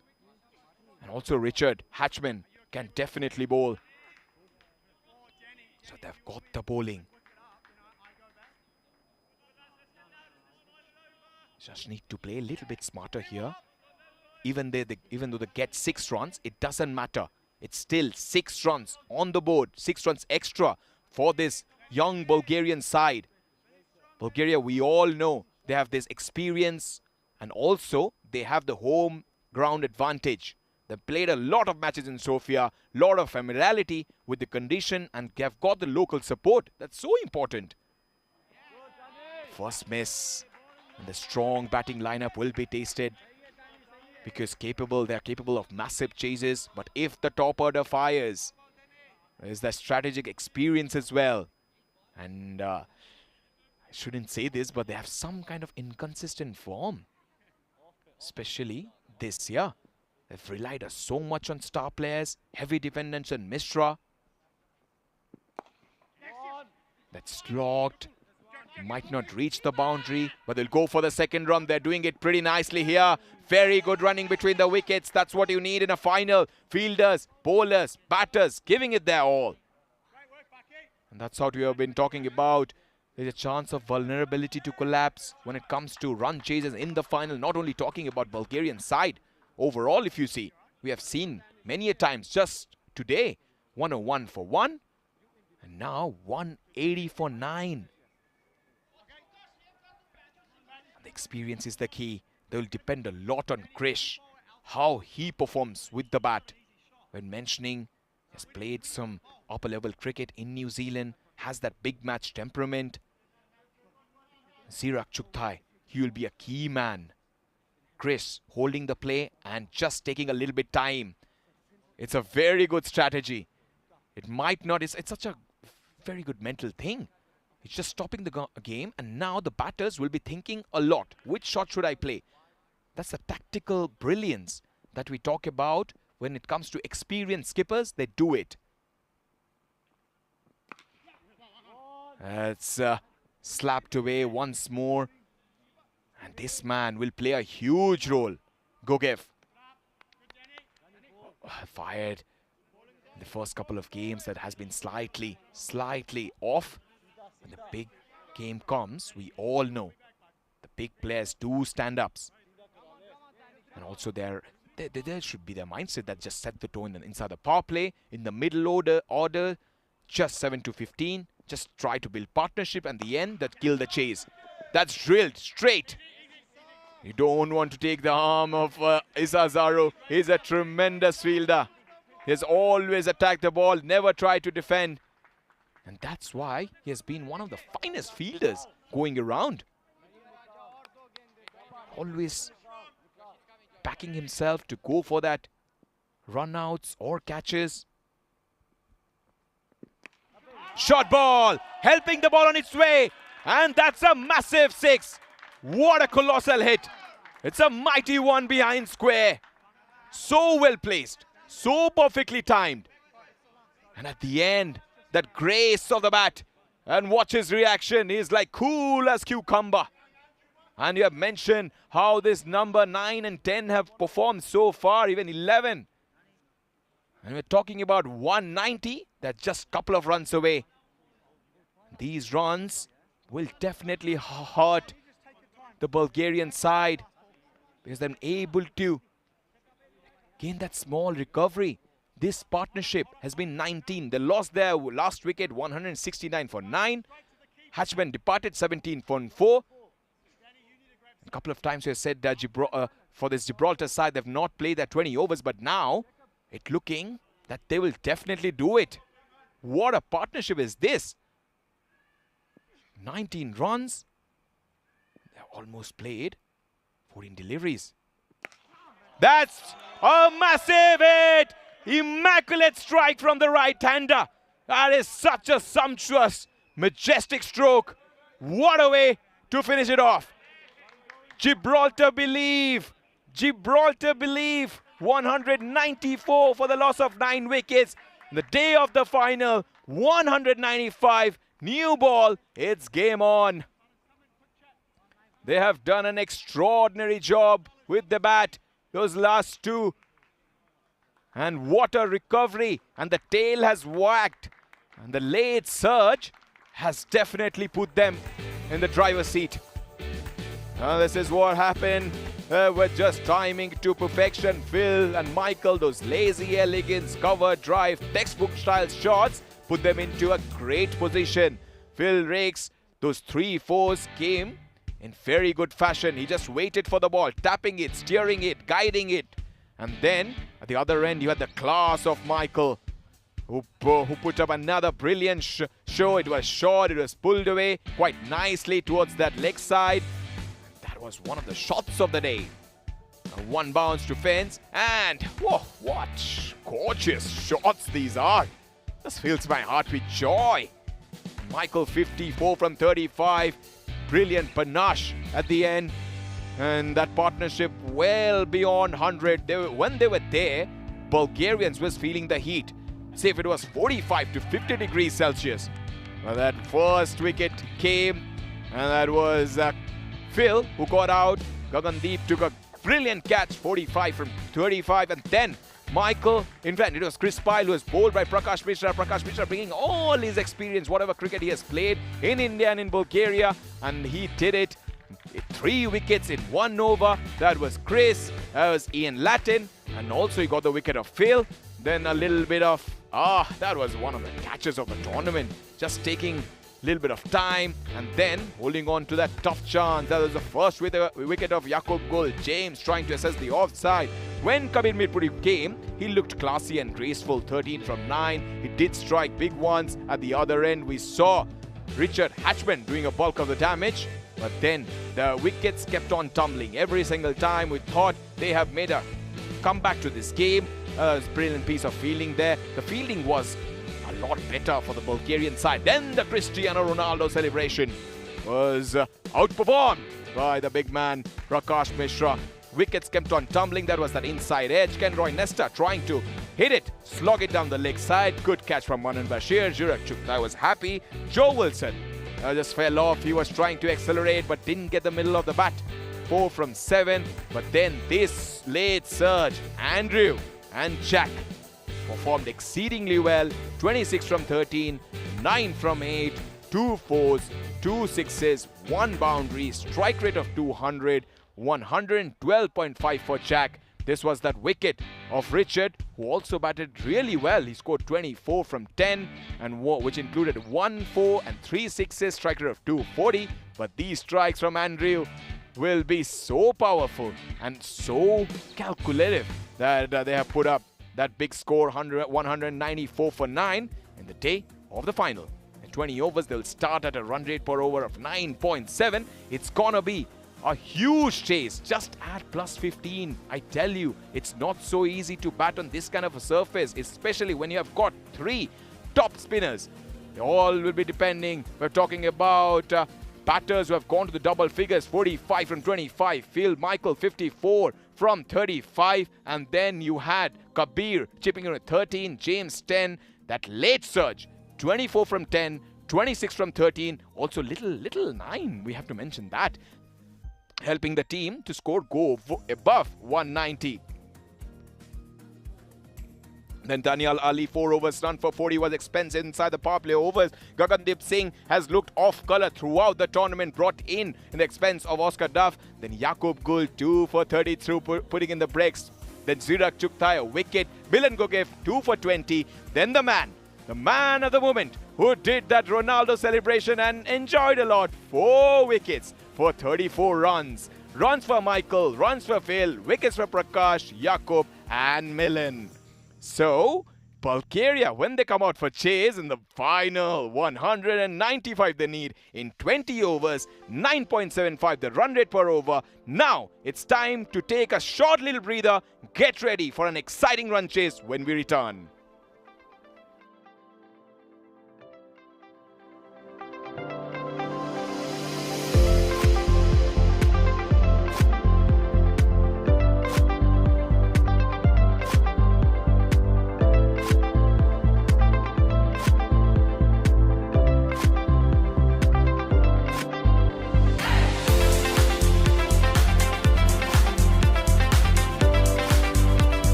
And also Richard Hatchman can definitely bowl. So they've got the bowling. Just need to play a little bit smarter here. Even though they get 6 runs, it doesn't matter. It's still 6 runs on the board. 6 runs extra for this young Bulgarian side. Bulgaria, we all know, they have this experience and also they have the home ground advantage. They played a lot of matches in Sofia, lot of familiarity with the condition and they have got the local support. That's so important. First miss. And the strong batting lineup will be tasted because they're capable of massive chases. But if the top order fires, there's the strategic experience as well. And I shouldn't say this, but they have some kind of inconsistent form. Especially this year. They've relied so much on star players, heavy dependence on Mishra. That's slogged. Might not reach the boundary, but they'll go for the second run. They're doing it pretty nicely here. Very good running between the wickets. That's what you need in a final. Fielders, bowlers, batters, giving it their all. And that's what we have been talking about. There's a chance of vulnerability to collapse when it comes to run chases in the final. Not only talking about Bulgarian side. Overall, if you see, we have seen many a times just today. 101 for 1. And now 180 for 9. The experience is the key. They will depend a lot on Krish. How he performs with the bat. When mentioning, has played some upper level cricket in New Zealand. Has that big match temperament. Zirak Chugthai, he will be a key man. Chris holding the play and just taking a little bit time. It's a very good strategy. It might not, it's such a very good mental thing. It's just stopping the game and now the batters will be thinking a lot. Which shot should I play? That's the tactical brilliance that we talk about when it comes to experienced skippers. They do it. It's slapped away once more. And this man will play a huge role. Gogev. Fired in the first couple of games. That has been slightly off. when the big game comes, we all know the big players do stand-ups. And also there should be their mindset that just set the tone inside the power play, in the middle order, just 7 to 15. Just try to build partnership, and the end that kill the chase. That's drilled straight. You don't want to take the arm of Isazaro. He's a tremendous fielder. He has always attacked the ball, never tried to defend. And that's why he has been one of the finest fielders going around. Always backing himself to go for that run-outs or catches. Short ball, helping the ball on its way. And that's a massive 6. What a colossal hit. It's a mighty one behind square. So well placed, so perfectly timed. And at the end, that grace of the bat. And watch his reaction. He's like cool as cucumber. And you have mentioned how this number 9 and 10 have performed so far, even 11. And we're talking about 190. That's just a couple of runs away. These runs will definitely hurt the Bulgarian side because they're able to gain that small recovery. This partnership has been 19. They lost their last wicket 169 for 9. Hatchman departed 17 for 4. A couple of times we have said that for this Gibraltar side they've not played their 20 overs, but now it's looking that they will definitely do it. What a partnership is this? 19 runs. They've almost played 14 deliveries. That's a massive hit! Immaculate strike from the right-hander. That is such a sumptuous, majestic stroke. What a way to finish it off. Gibraltar believe. Gibraltar believe. 194 for the loss of 9 wickets. The day of the final, 195. New ball. It's game on. They have done an extraordinary job with the bat. Those last 2. And what a recovery. And the tail has whacked. And the late surge has definitely put them in the driver's seat. Now this is what happened. With just timing to perfection. Phil and Michael, those lazy elegance, cover drive, textbook style shots, put them into a great position. Phil rakes those 3-4s came in very good fashion. He just waited for the ball, tapping it, steering it, guiding it. And then at the other end you had the class of Michael who put up another brilliant show. It was short, it was pulled away quite nicely towards that leg side. That was one of the shots of the day. A 1 bounce to fence, and whoa, what gorgeous shots these are. This fills my heart with joy. Michael 54 from 35. Brilliant panache at the end. And that partnership well beyond 100. When they were there, Bulgarians was feeling the heat. Say if it was 45 to 50 degrees Celsius. Well, that first wicket came, and that was Phil who got out. Gagandeep took a brilliant catch, 45 from 35, and then Michael, in fact, it was Chris Pyle who was bowled by Prakash Mishra. Prakash Mishra bringing all his experience, whatever cricket he has played in India and in Bulgaria, and he did it. 3 wickets in 1 over. That was Chris, that was Ian Latin, and also he got the wicket of Phil. Then a little bit of, that was one of the catches of the tournament. Just taking a little bit of time and then holding on to that tough chance. That was the first wicket of Yaqub Gul. James trying to assess the offside. When Kabir Mirpuri came, he looked classy and graceful. 13 from 9. He did strike big ones. At the other end, we saw Richard Hatchman doing a bulk of the damage. But then the wickets kept on tumbling. Every single time we thought they have made a comeback to this game. A brilliant piece of fielding there. The fielding was a lot better for the Bulgarian side. Then the Cristiano Ronaldo celebration was outperformed by the big man Prakash Mishra. Wickets kept on tumbling. That was that inside edge. Kenroy Nesta trying to hit it, slog it down the leg side. Good catch from Manan Bashir. Jurak Chukta was happy. Joe Wilson just fell off. He was trying to accelerate but didn't get the middle of the bat. 4 from 7. But then this late surge, Andrew and Jack performed exceedingly well. 26 from 13, 9 from 8. 2 fours, 2 sixes, 1 boundary, strike rate of 200, 112.5 for Jack. This was that wicket of Richard, who also batted really well. He scored 24 from 10, and which included 1 4 and 3 sixes, strike rate of 240. But these strikes from Andrew will be so powerful and so calculative that they have put up that big score, 194 for 9 in the day of the final. In 20 overs, they'll start at a run rate per over of 9.7. It's gonna be a huge chase, just at plus 15. I tell you, it's not so easy to bat on this kind of a surface, especially when you have got 3 top spinners. They all will be depending. We're talking about batters who have gone to the double figures, 45 from 25, Phil Michael 54 from 35, and then you had Kabir chipping in at 13, James 10, that late surge, 24 from 10, 26 from 13, also little 9, we have to mention that, helping the team to go above 190. Then Daniel Ali, 4 overs, run for 40 was expensive inside the power play overs. Gagandeep Singh has looked off colour throughout the tournament, brought in the expense of Oscar Duff. Then Yaqub Gul, 2 for 30 through, putting in the breaks. Then Zirak Chukthai, a wicket. Milan Gogev, 2 for 20. Then the man of the moment, who did that Ronaldo celebration and enjoyed a lot. 4 wickets for 34 runs. Runs for Michael, runs for Phil, wickets for Prakash, Yaqub and Milan. So, Bulgaria, when they come out for chase in the final 195 they need in 20 overs, 9.75 the run rate per over. Now, it's time to take a short little breather, get ready for an exciting run chase when we return.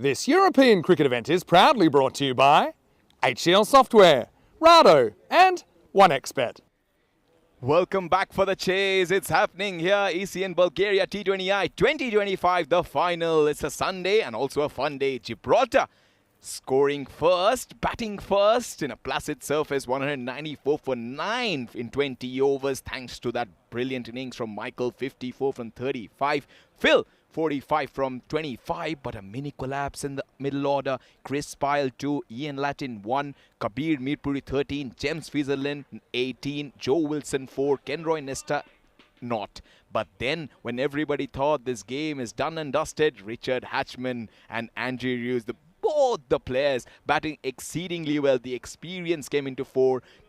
This European cricket event is proudly brought to you by HCL Software, Rado and 1xBet. Welcome back for the chase. It's happening here. ECN Bulgaria T20I 2025, the final. It's a Sunday and also a fun day. Gibraltar scoring first, batting first in a placid surface, 194 for 9 in 20 overs, thanks to that brilliant innings from Michael, 54 from 35. Phil, 45 from 25, but a mini collapse in the middle order. Chris Pyle 2, Ian Latin 1, Kabir Mirpuri 13, James Fieserlin 18, Joe Wilson 4, Kenroy Nesta not. But then, when everybody thought this game is done and dusted, Richard Hatchman and Andrew Hughes, both the players batting exceedingly well. The experience came into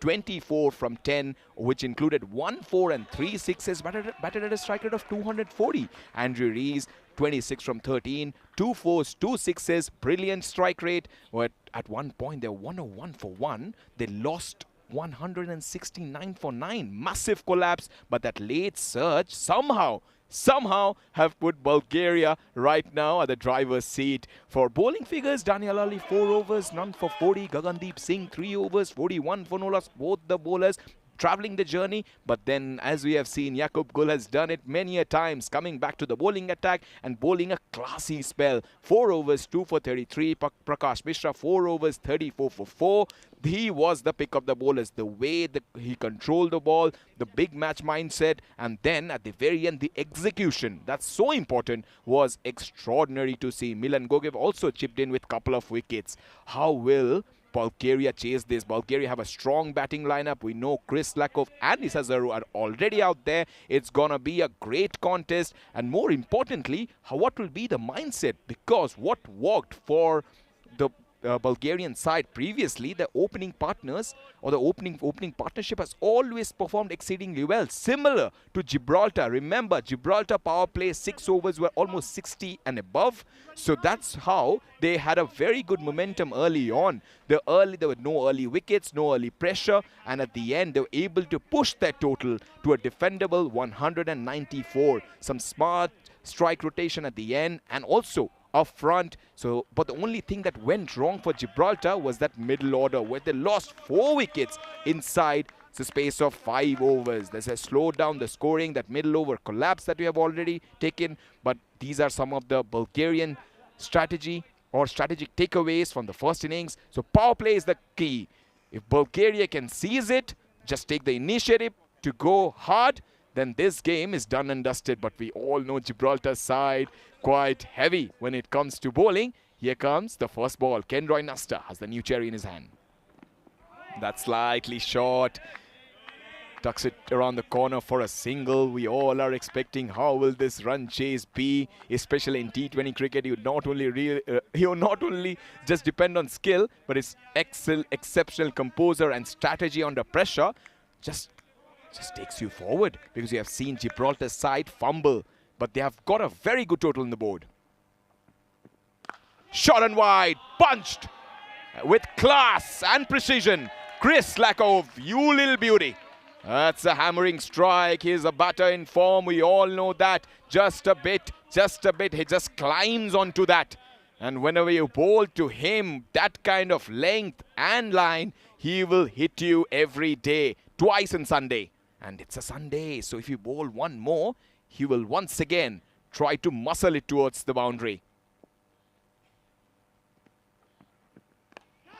24 from 10, which included 1 4 and 3 sixes, batted at a strike rate of 240. Andrew Rees, 26 from 13, 2 4s, 2 6s, brilliant strike rate. But at one point, they were 101 for 1. They lost 169 for 9. Massive collapse, but that late surge somehow have put Bulgaria right now at the driver's seat. For bowling figures, Daniel Ali 4 overs, none for 40. Gagandeep Singh 3 overs, 41 for no loss. Both the bowlers travelling the journey, but then as we have seen, Yaqub Gul has done it many a times, coming back to the bowling attack and bowling a classy spell. 4 overs, 2 for 33. Prakash Mishra 4 overs, 34 for 4. He was the pick of the bowlers. The way that he controlled the ball, the big match mindset, and then at the very end, the execution, that's so important, was extraordinary to see. Milan Gogev also chipped in with a couple of wickets. How will Bulgaria chase this? Bulgaria have a strong batting lineup. We know Chris Lakov and Issa Zaru are already out there. It's gonna be a great contest, and more importantly, what will be the mindset? Because what worked for the Bulgarian side previously, the opening partners or the opening partnership has always performed exceedingly well, similar to Gibraltar. Remember, Gibraltar power play 6 overs were almost 60 and above, so that's how they had a very good momentum early on. There were no early wickets, no early pressure, and at the end they were able to push their total to a defendable 194. Some smart strike rotation at the end and also up front. So, but the only thing that went wrong for Gibraltar was that middle order, where they lost 4 wickets inside the space of 5 overs. There's a slowed down the scoring, that middle over collapse that we have already taken. But these are some of the Bulgarian strategy or strategic takeaways from the first innings. So power play is the key. If Bulgaria can seize it, just take the initiative to go hard, then this game is done and dusted. But we all know Gibraltar's side quite heavy when it comes to bowling. Here comes the first ball. Kenroy Nasta has the new cherry in his hand. That's slightly short. Tucks it around the corner for a single. We all are expecting how will this run chase be, especially in T20 cricket. You not only just depend on skill, but it's exceptional composure and strategy under pressure. Just takes you forward, because you have seen Gibraltar's side fumble, but they have got a very good total on the board. Shot and wide, punched with class and precision. Chris Lakov, you little beauty. That's a hammering strike. He's a batter in form. We all know that. Just a bit. He just climbs onto that. And whenever you bowl to him, that kind of length and line, he will hit you every day, twice on Sunday. And it's a Sunday, so if you bowl one more, he will once again try to muscle it towards the boundary.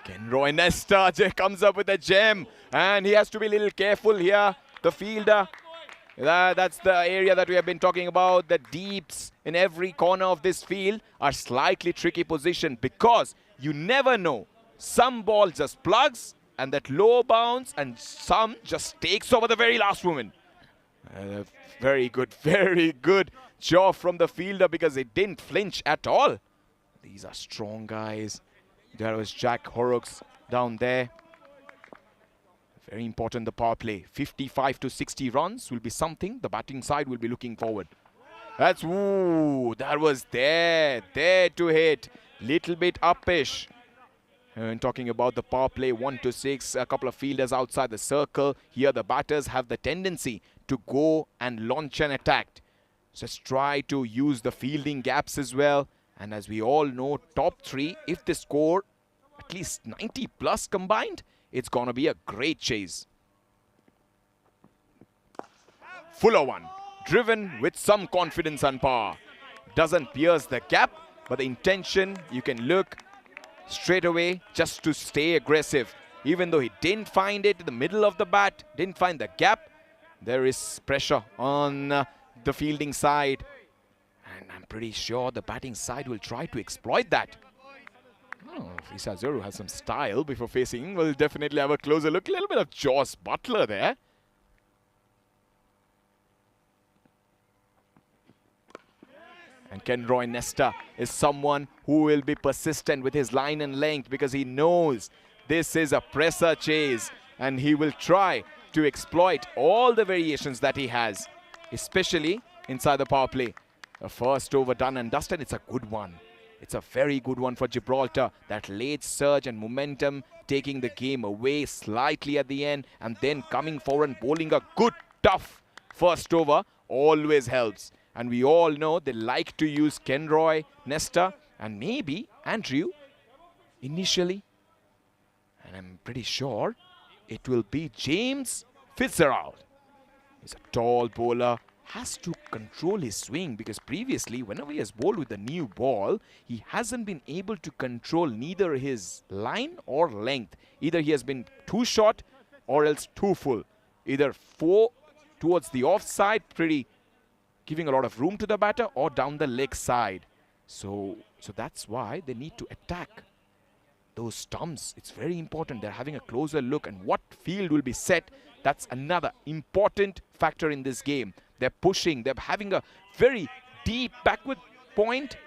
Kenroy Nesta comes up with a gem, and he has to be a little careful here. The fielder, that's the area that we have been talking about. The deeps in every corner of this field are slightly tricky position, because you never know. Some ball just plugs, and that low bounce, and some just takes over the very last moment. Very good job from the fielder, because it didn't flinch at all. These are strong guys. There was Jack Horrocks down there. Very important, the power play. 55 to 60 runs will be something the batting side will be looking forward. That was there to hit. Little bit uppish. And talking about the power play, 1 to 6, a couple of fielders outside the circle. Here the batters have the tendency to go and launch an attack. Just try to use the fielding gaps as well. And as we all know, top three, if they score at least 90 plus combined, it's going to be a great chase. Fuller one, driven with some confidence and power. Doesn't pierce the gap, but the intention, you can look straight away just to stay aggressive. Even though he didn't find it in the middle of the bat, didn't find the gap, there is pressure on the fielding side. And I'm pretty sure the batting side will try to exploit that. Oh, Issa Zuru has some style before facing. We'll definitely have a closer look. A little bit of Joss Butler there. And Kenroy Nesta is someone who will be persistent with his line and length because he knows this is a presser chase and he will try to exploit all the variations that he has, especially inside the power play. The first over done and dusted, it's a good one. It's a very good one for Gibraltar. That late surge and momentum taking the game away slightly at the end and then coming forward and bowling a good, tough first over always helps. And we all know they like to use Kenroy, Nesta, and maybe Andrew initially. And I'm pretty sure it will be James Fitzgerald. He's a tall bowler, has to control his swing because previously, whenever he has bowled with a new ball, he hasn't been able to control neither his line or length. Either he has been too short or else too full. Either four towards the offside, giving a lot of room to the batter, or down the leg side. So that's why they need to attack those stumps. It's very important. They're having a closer look, and what field will be set, that's another important factor in this game. They're pushing, they're having a very deep backward point.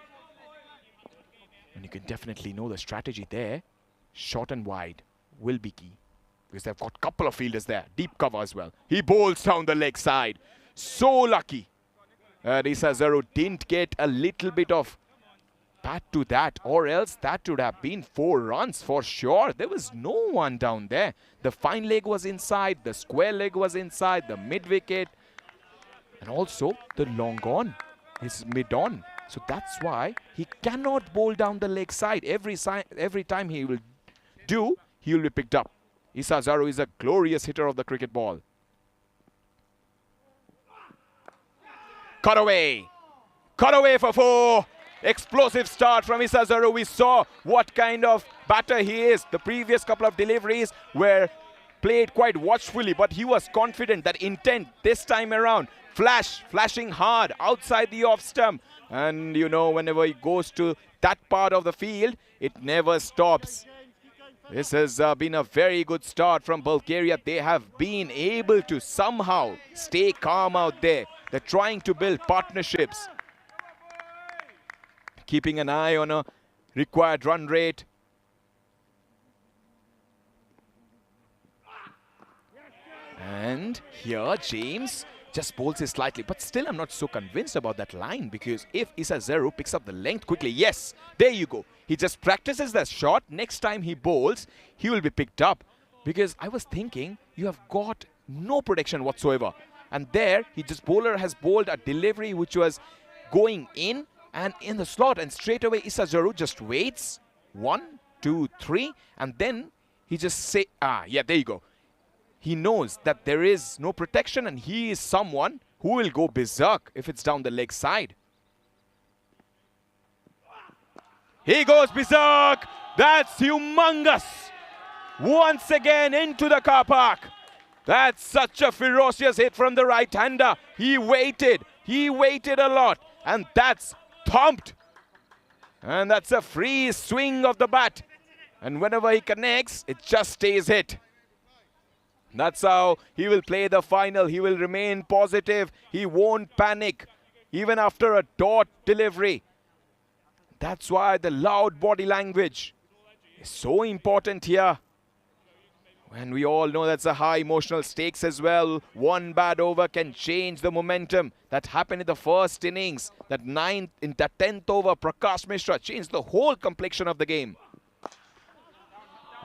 And you can definitely know the strategy there. Short and wide will be key because they've got a couple of fielders there. Deep cover as well. He bowls down the leg side. So lucky. Issa Zuru didn't get a little bit of bat to that, or else that would have been 4 runs for sure. There was no one down there. The fine leg was inside, the square leg was inside, the mid wicket, and also the long on is mid on. So that's why he cannot bowl down the leg side. Every time he will be picked up. Issa Zuru is a glorious hitter of the cricket ball. Cut away for 4. Explosive start from Issa Zuru. We saw what kind of batter he is. The previous couple of deliveries were played quite watchfully, but he was confident. That intent this time around, flashing hard outside the off stump. And you know, whenever he goes to that part of the field, it never stops. This has been a very good start from Bulgaria. They have been able to somehow stay calm out there. They're trying to build partnerships, keeping an eye on a required run rate. And here James just bowls it slightly, but still I'm not so convinced about that line, because if Issa Zuru picks up the length quickly, yes, there you go. He just practices that shot. Next time he bowls, he will be picked up, because I was thinking you have got no protection whatsoever. And there, bowler has bowled a delivery which was going in and in the slot, and straight away Issa Zuru just waits. 1, 2, 3, and then he just yeah, there you go. He knows that there is no protection, and he is someone who will go berserk if it's down the leg side. He goes berserk. That's humongous. Once again into the car park. That's such a ferocious hit from the right-hander. He waited a lot, and that's thumped. And that's a free swing of the bat. And whenever he connects, it just stays hit. That's how he will play the final. He will remain positive. He won't panic, even after a dot delivery. That's why the loud body language is so important here. And we all know that's a high emotional stakes as well. One bad over can change the momentum. That happened in the first innings. That 10th over, Prakash Mishra changed the whole complexion of the game.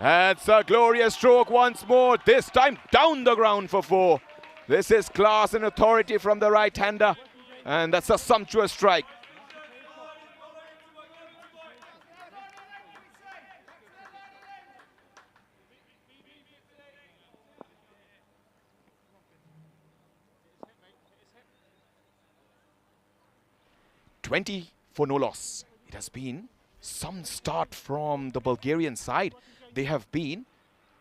That's a glorious stroke once more. This time down the ground for 4. This is class and authority from the right-hander. And that's a sumptuous strike. 20 for no loss. It has been some start from the Bulgarian side. They have been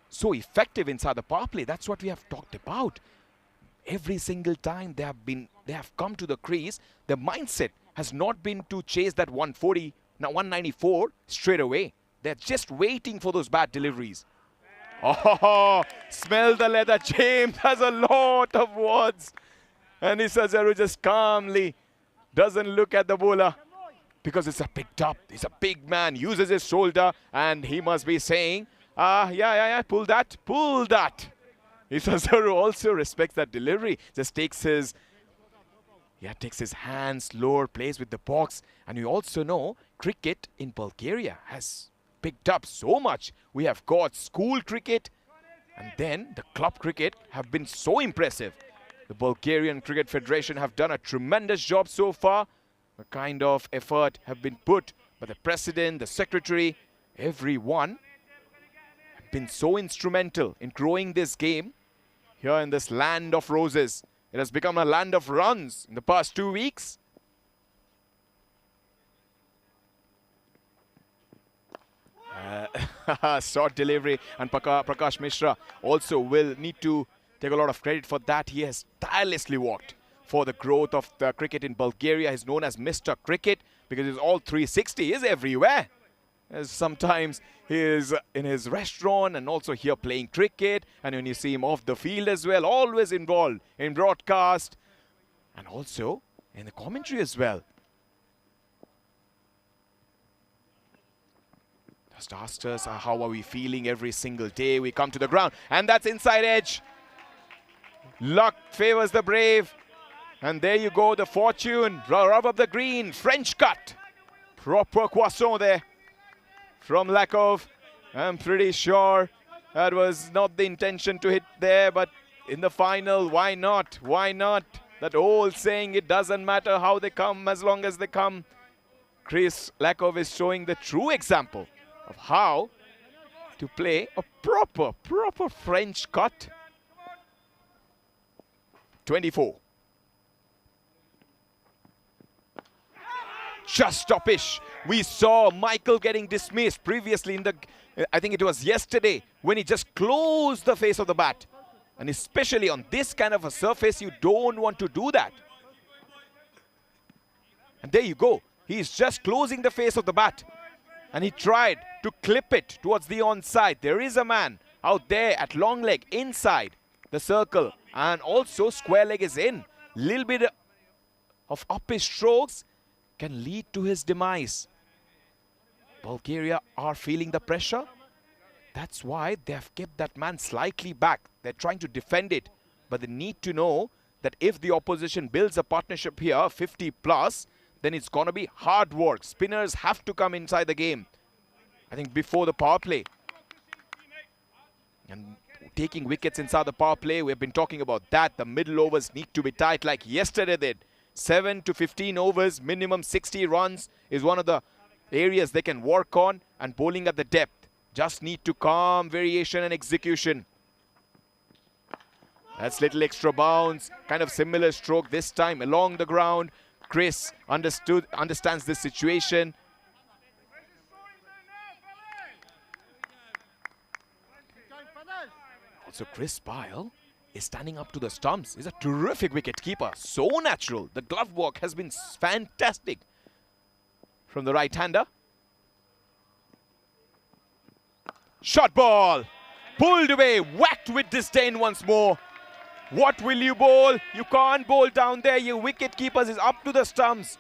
so effective inside the power play. That's what we have talked about. Every single time they have come to the crease, their mindset has not been to chase that 140, now 194 straight away. They're just waiting for those bad deliveries. Oh, smell the leather. James has a lot of words. And Isazaru just calmly doesn't look at the bowler because it's a picked up. He's a big man, uses his shoulder, and he must be saying, yeah, pull that. Isazaru also respects that delivery. Just takes his hands lower, plays with the box. And we also know cricket in Bulgaria has picked up so much. We have got school cricket, and then the club cricket have been so impressive. The Bulgarian Cricket Federation have done a tremendous job so far. The kind of effort have been put by the president, the secretary, everyone have been so instrumental in growing this game here in this land of roses. It has become a land of runs in the past 2 weeks. Short delivery, and Prakash Mishra also will need to take a lot of credit for that. He has tirelessly worked for the growth of the cricket in Bulgaria. He's known as Mr. Cricket because he's all 360. He is everywhere. Sometimes he is in his restaurant and also here playing cricket. And when you see him off the field as well, always involved in broadcast and also in the commentary as well. Just asked us how are we feeling every single day. We come to the ground and that's inside edge. Luck favors the brave. And there you go, the fortune. Rub up the green. French cut. Proper croissant there from Lakov. I'm pretty sure that was not the intention to hit there, but in the final, why not? Why not? That old saying, it doesn't matter how they come as long as they come. Chris Lakov is showing the true example of how to play a proper French cut. 24. Just stoppish. We saw Michael getting dismissed previously in the, I think it was yesterday, when he just closed the face of the bat. And especially on this kind of a surface, you don't want to do that. And there you go. He's just closing the face of the bat. And he tried to clip it towards the onside. There is a man out there at long leg inside the circle. And also square leg is in. Little bit of uppish strokes can lead to his demise. Bulgaria are feeling the pressure. That's why they have kept that man slightly back. They're trying to defend it. But they need to know that if the opposition builds a partnership here, 50 plus, then it's going to be hard work. Spinners have to come inside the game. I think before the power play. And taking wickets inside the power play, we've been talking about that. The middle overs need to be tight like yesterday did. 7 to 15 overs, minimum 60 runs is one of the areas they can work on. And bowling at the depth. Just need to calm variation and execution. That's little extra bounce. Kind of similar stroke this time along the ground. Chris understands this situation. Also, Chris Pyle is standing up to the stumps. He's a terrific wicket keeper. So natural. The glove work has been fantastic from the right-hander. Shot ball. Pulled away. Whacked with disdain once more. What will you bowl? You can't bowl down there. Your wicket keepers is up to the stumps.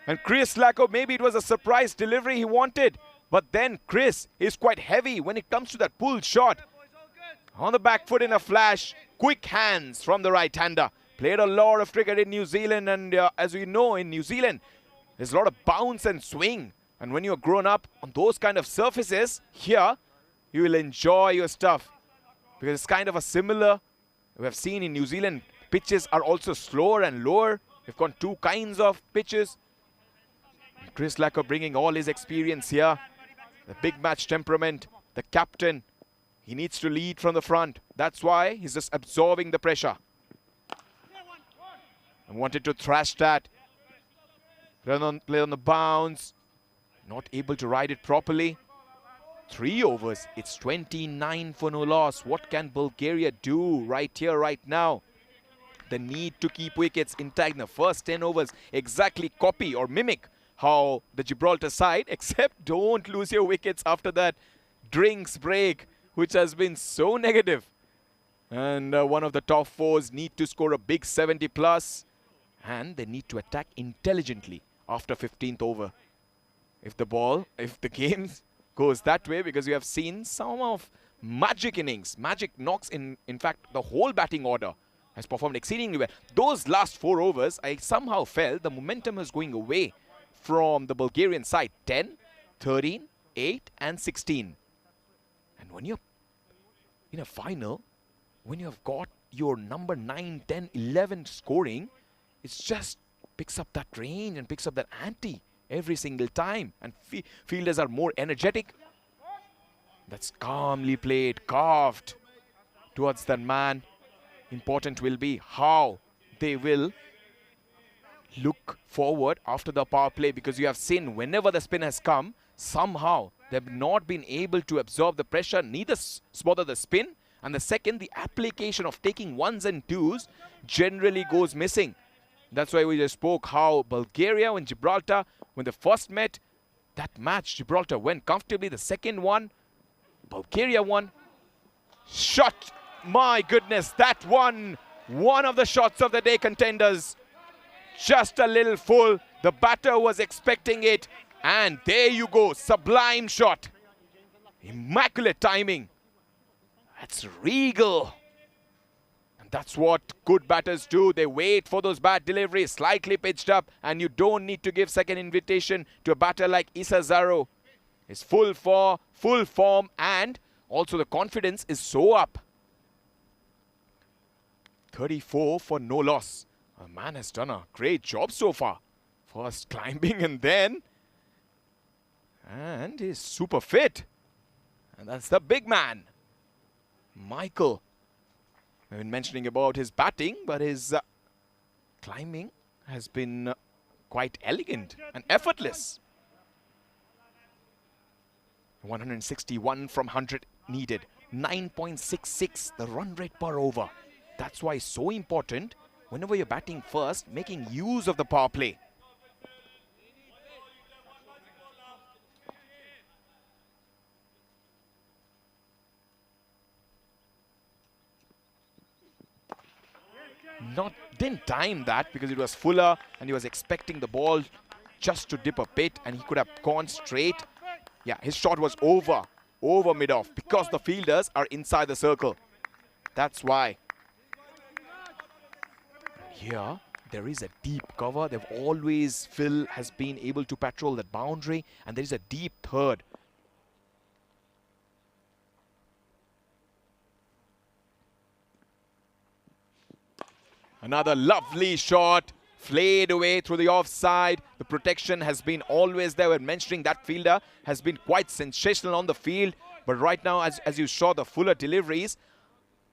And Chris Lakov, maybe it was a surprise delivery he wanted. But then Chris is quite heavy when it comes to that pulled shot. On the back foot in a flash. Quick hands from the right-hander. Played a lot of cricket in New Zealand. And as we know, in New Zealand, there's a lot of bounce and swing. And when you're grown up on those kind of surfaces, here, you will enjoy your stuff. Because it's kind of a similar... We have seen in New Zealand, pitches are also slower and lower. We've got two kinds of pitches. Chris Lakov bringing all his experience here. The big match temperament, the captain. He needs to lead from the front. That's why he's just absorbing the pressure. And wanted to thrash that. Play on the bounce. Not able to ride it properly. 3 overs. It's 29 for no loss. What can Bulgaria do right here, right now? The need to keep wickets intact in the first 10 overs. Exactly copy or mimic how the Gibraltar side, except don't lose your wickets after that drinks break, which has been so negative. And one of the top fours need to score a big 70 plus. And they need to attack intelligently after 15th over. If the game goes that way, because you have seen some of magic innings, magic knocks in fact, the whole batting order has performed exceedingly well. Those last 4 overs, I somehow felt the momentum is going away from the Bulgarian side. 10, 13, 8 and 16. And when you're in a final, when you have got your number 9, 10, 11 scoring, it just picks up that range and picks up that ante every single time. And fielders are more energetic. That's calmly played, carved towards that man. Important will be how they will look forward after the power play, because you have seen whenever the spin has come, somehow they've not been able to absorb the pressure, neither smother the spin, and the second, the application of taking 1s and 2s generally goes missing. That's why we just spoke how Bulgaria and Gibraltar, when they first met, that match Gibraltar went comfortably. The second one, Bulgaria won. Shot, my goodness, that one of the shots of the day, contenders. Just a little full. The batter was expecting it. And there you go, sublime shot. Immaculate timing. That's regal. And that's what good batters do. They wait for those bat deliveries, slightly pitched up, and you don't need to give second invitation to a batter like Issa Zaro. His full form, and also the confidence is so up. 34 for no loss. A man has done a great job so far. First climbing and he's super fit. And that's the big man, Michael. I've been mentioning about his batting, but his climbing has been quite elegant and effortless. 161 from 100 needed. 9.66 the run rate per over. That's why it's so important whenever you're batting first, making use of the power play. Didn't time that because it was fuller and he was expecting the ball just to dip a bit and he could have gone straight. Yeah, his shot was over mid-off because the fielders are inside the circle. That's why. Here, there is a deep cover. Phil has been able to patrol that boundary, and there is a deep third. Another lovely shot, flayed away through the offside. The protection has been always there. We're mentioning that fielder has been quite sensational on the field. But right now, as you saw, the fuller deliveries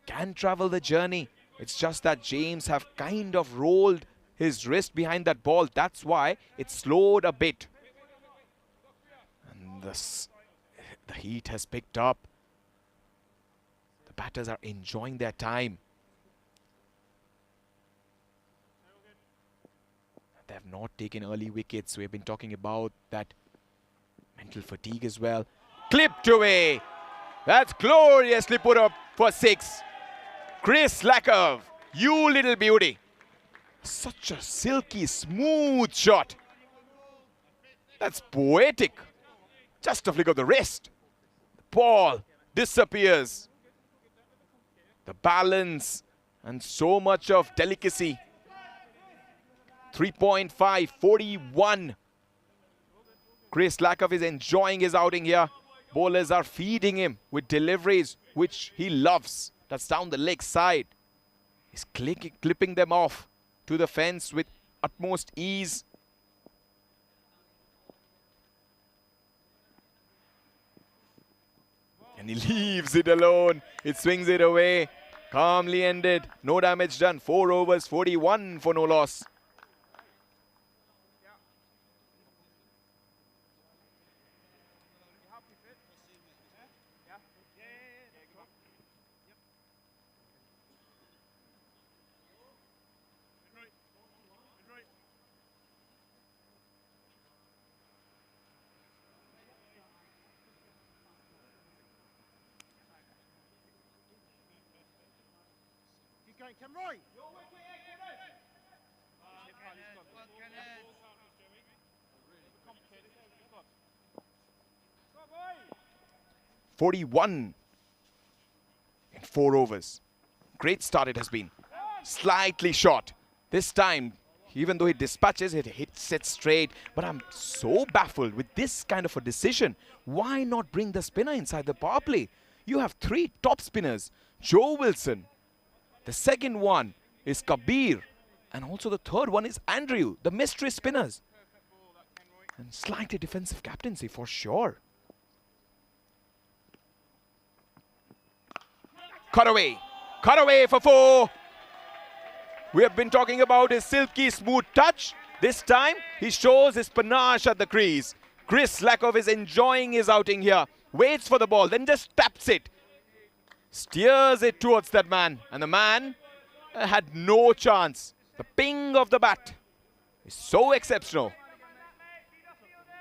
can travel the journey. It's just that James have kind of rolled his wrist behind that ball. That's why it slowed a bit. And the heat has picked up. The batters are enjoying their time. They have not taken early wickets. We've been talking about that mental fatigue as well. Clipped away. That's gloriously put up for 6. Chris Lakov, you little beauty. Such a silky, smooth shot. That's poetic. Just a flick of the wrist. The ball disappears. The balance and so much of delicacy. 3.5, 41. Chris Lakov is enjoying his outing here. Bowlers are feeding him with deliveries, which he loves. That's down the leg side. He's clipping them off to the fence with utmost ease. And he leaves it alone. It swings it away. Calmly ended. No damage done. 4 overs, 41 for no loss. "41 in 4 overs. Great start it has been. Slightly short. This time, even though he dispatches, it hits it straight. But I'm so baffled with this kind of a decision. Why not bring the spinner inside the power play? You have 3 top spinners. Joe Wilson. The second one is Kabir. And also the third one is Andrew, the mystery spinners. And slightly defensive captaincy for sure. Cut away for 4. We have been talking about his silky smooth touch. This time he shows his panache at the crease. Chris Lakoff is enjoying his outing here. Waits for the ball, then just taps it. Steers it towards that man. And the man had no chance. The ping of the bat is so exceptional.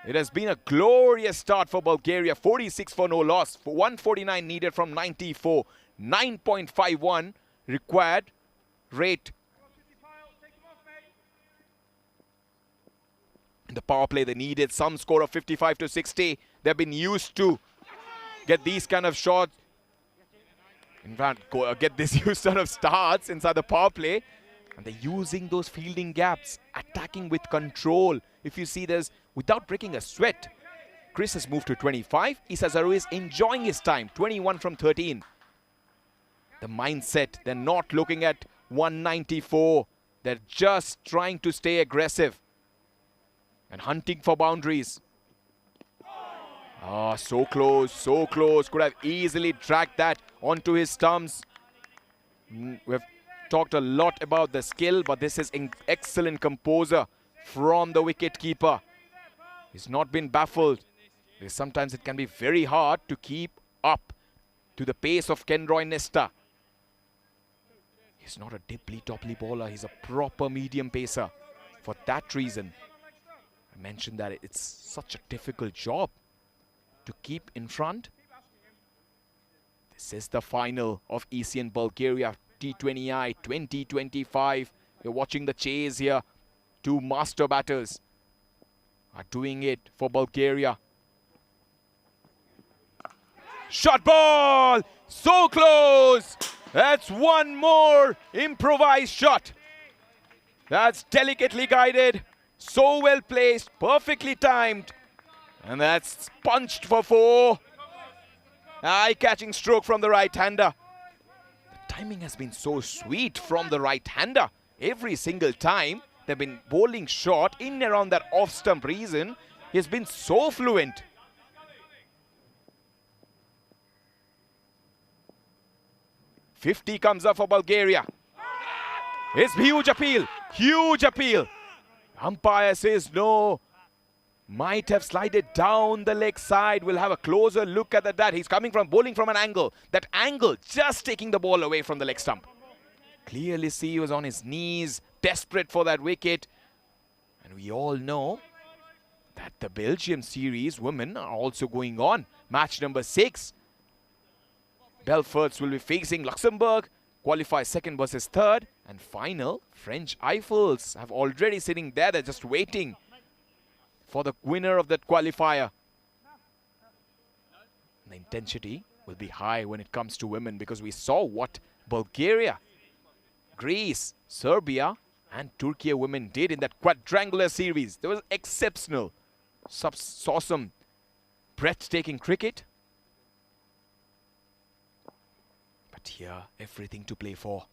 It has been a glorious start for Bulgaria. 46 for no loss. 149 needed from 94. 9.51 required rate. In the power play, they needed some score of 55 to 60. They've been used to get these kind of shots. In fact, get this used sort of starts inside the power play. And they're using those fielding gaps, attacking with control. If you see this, without breaking a sweat. Chris has moved to 25. Issa Zaru is enjoying his time. 21 from 13. The mindset, they're not looking at 194. They're just trying to stay aggressive and hunting for boundaries. Ah, so close, so close. Could have easily dragged that onto his stumps. We've talked a lot about the skill, but this is an excellent composure from the wicket-keeper. He's not been baffled. Because sometimes it can be very hard to keep up to the pace of Kenroy Nesta. He's not a dipply-topply bowler. He's a proper medium pacer. For that reason, I mentioned that it's such a difficult job to keep in front. This is the final of ECN Bulgaria T20I 2025. You're watching the chase here. 2 master batters are doing it for Bulgaria. Shot ball! So close! That's one more improvised shot. That's delicately guided, so well placed, perfectly timed. And that's punched for 4. Eye-catching stroke from the right-hander. The timing has been so sweet from the right-hander. Every single time they've been bowling short in around that off-stump region. He's been so fluent. .50 comes up for Bulgaria. It's huge appeal. Huge appeal. Umpire says no. Might have slided down the leg side. We'll have a closer look at that. He's coming from bowling from an angle. That angle just taking the ball away from the leg stump. Clearly see he was on his knees, desperate for that wicket. And we all know that the Belgium series women are also going on. Match number 6. Belforts will be facing Luxembourg. Qualify second versus third. And final, French Eiffels have already sitting there. They're just waiting for the winner of that qualifier. The intensity will be high when it comes to women, because we saw what Bulgaria, Greece, Serbia and Turkey women did in that quadrangular series. There was exceptional, saw some breathtaking cricket. But here, everything to play for.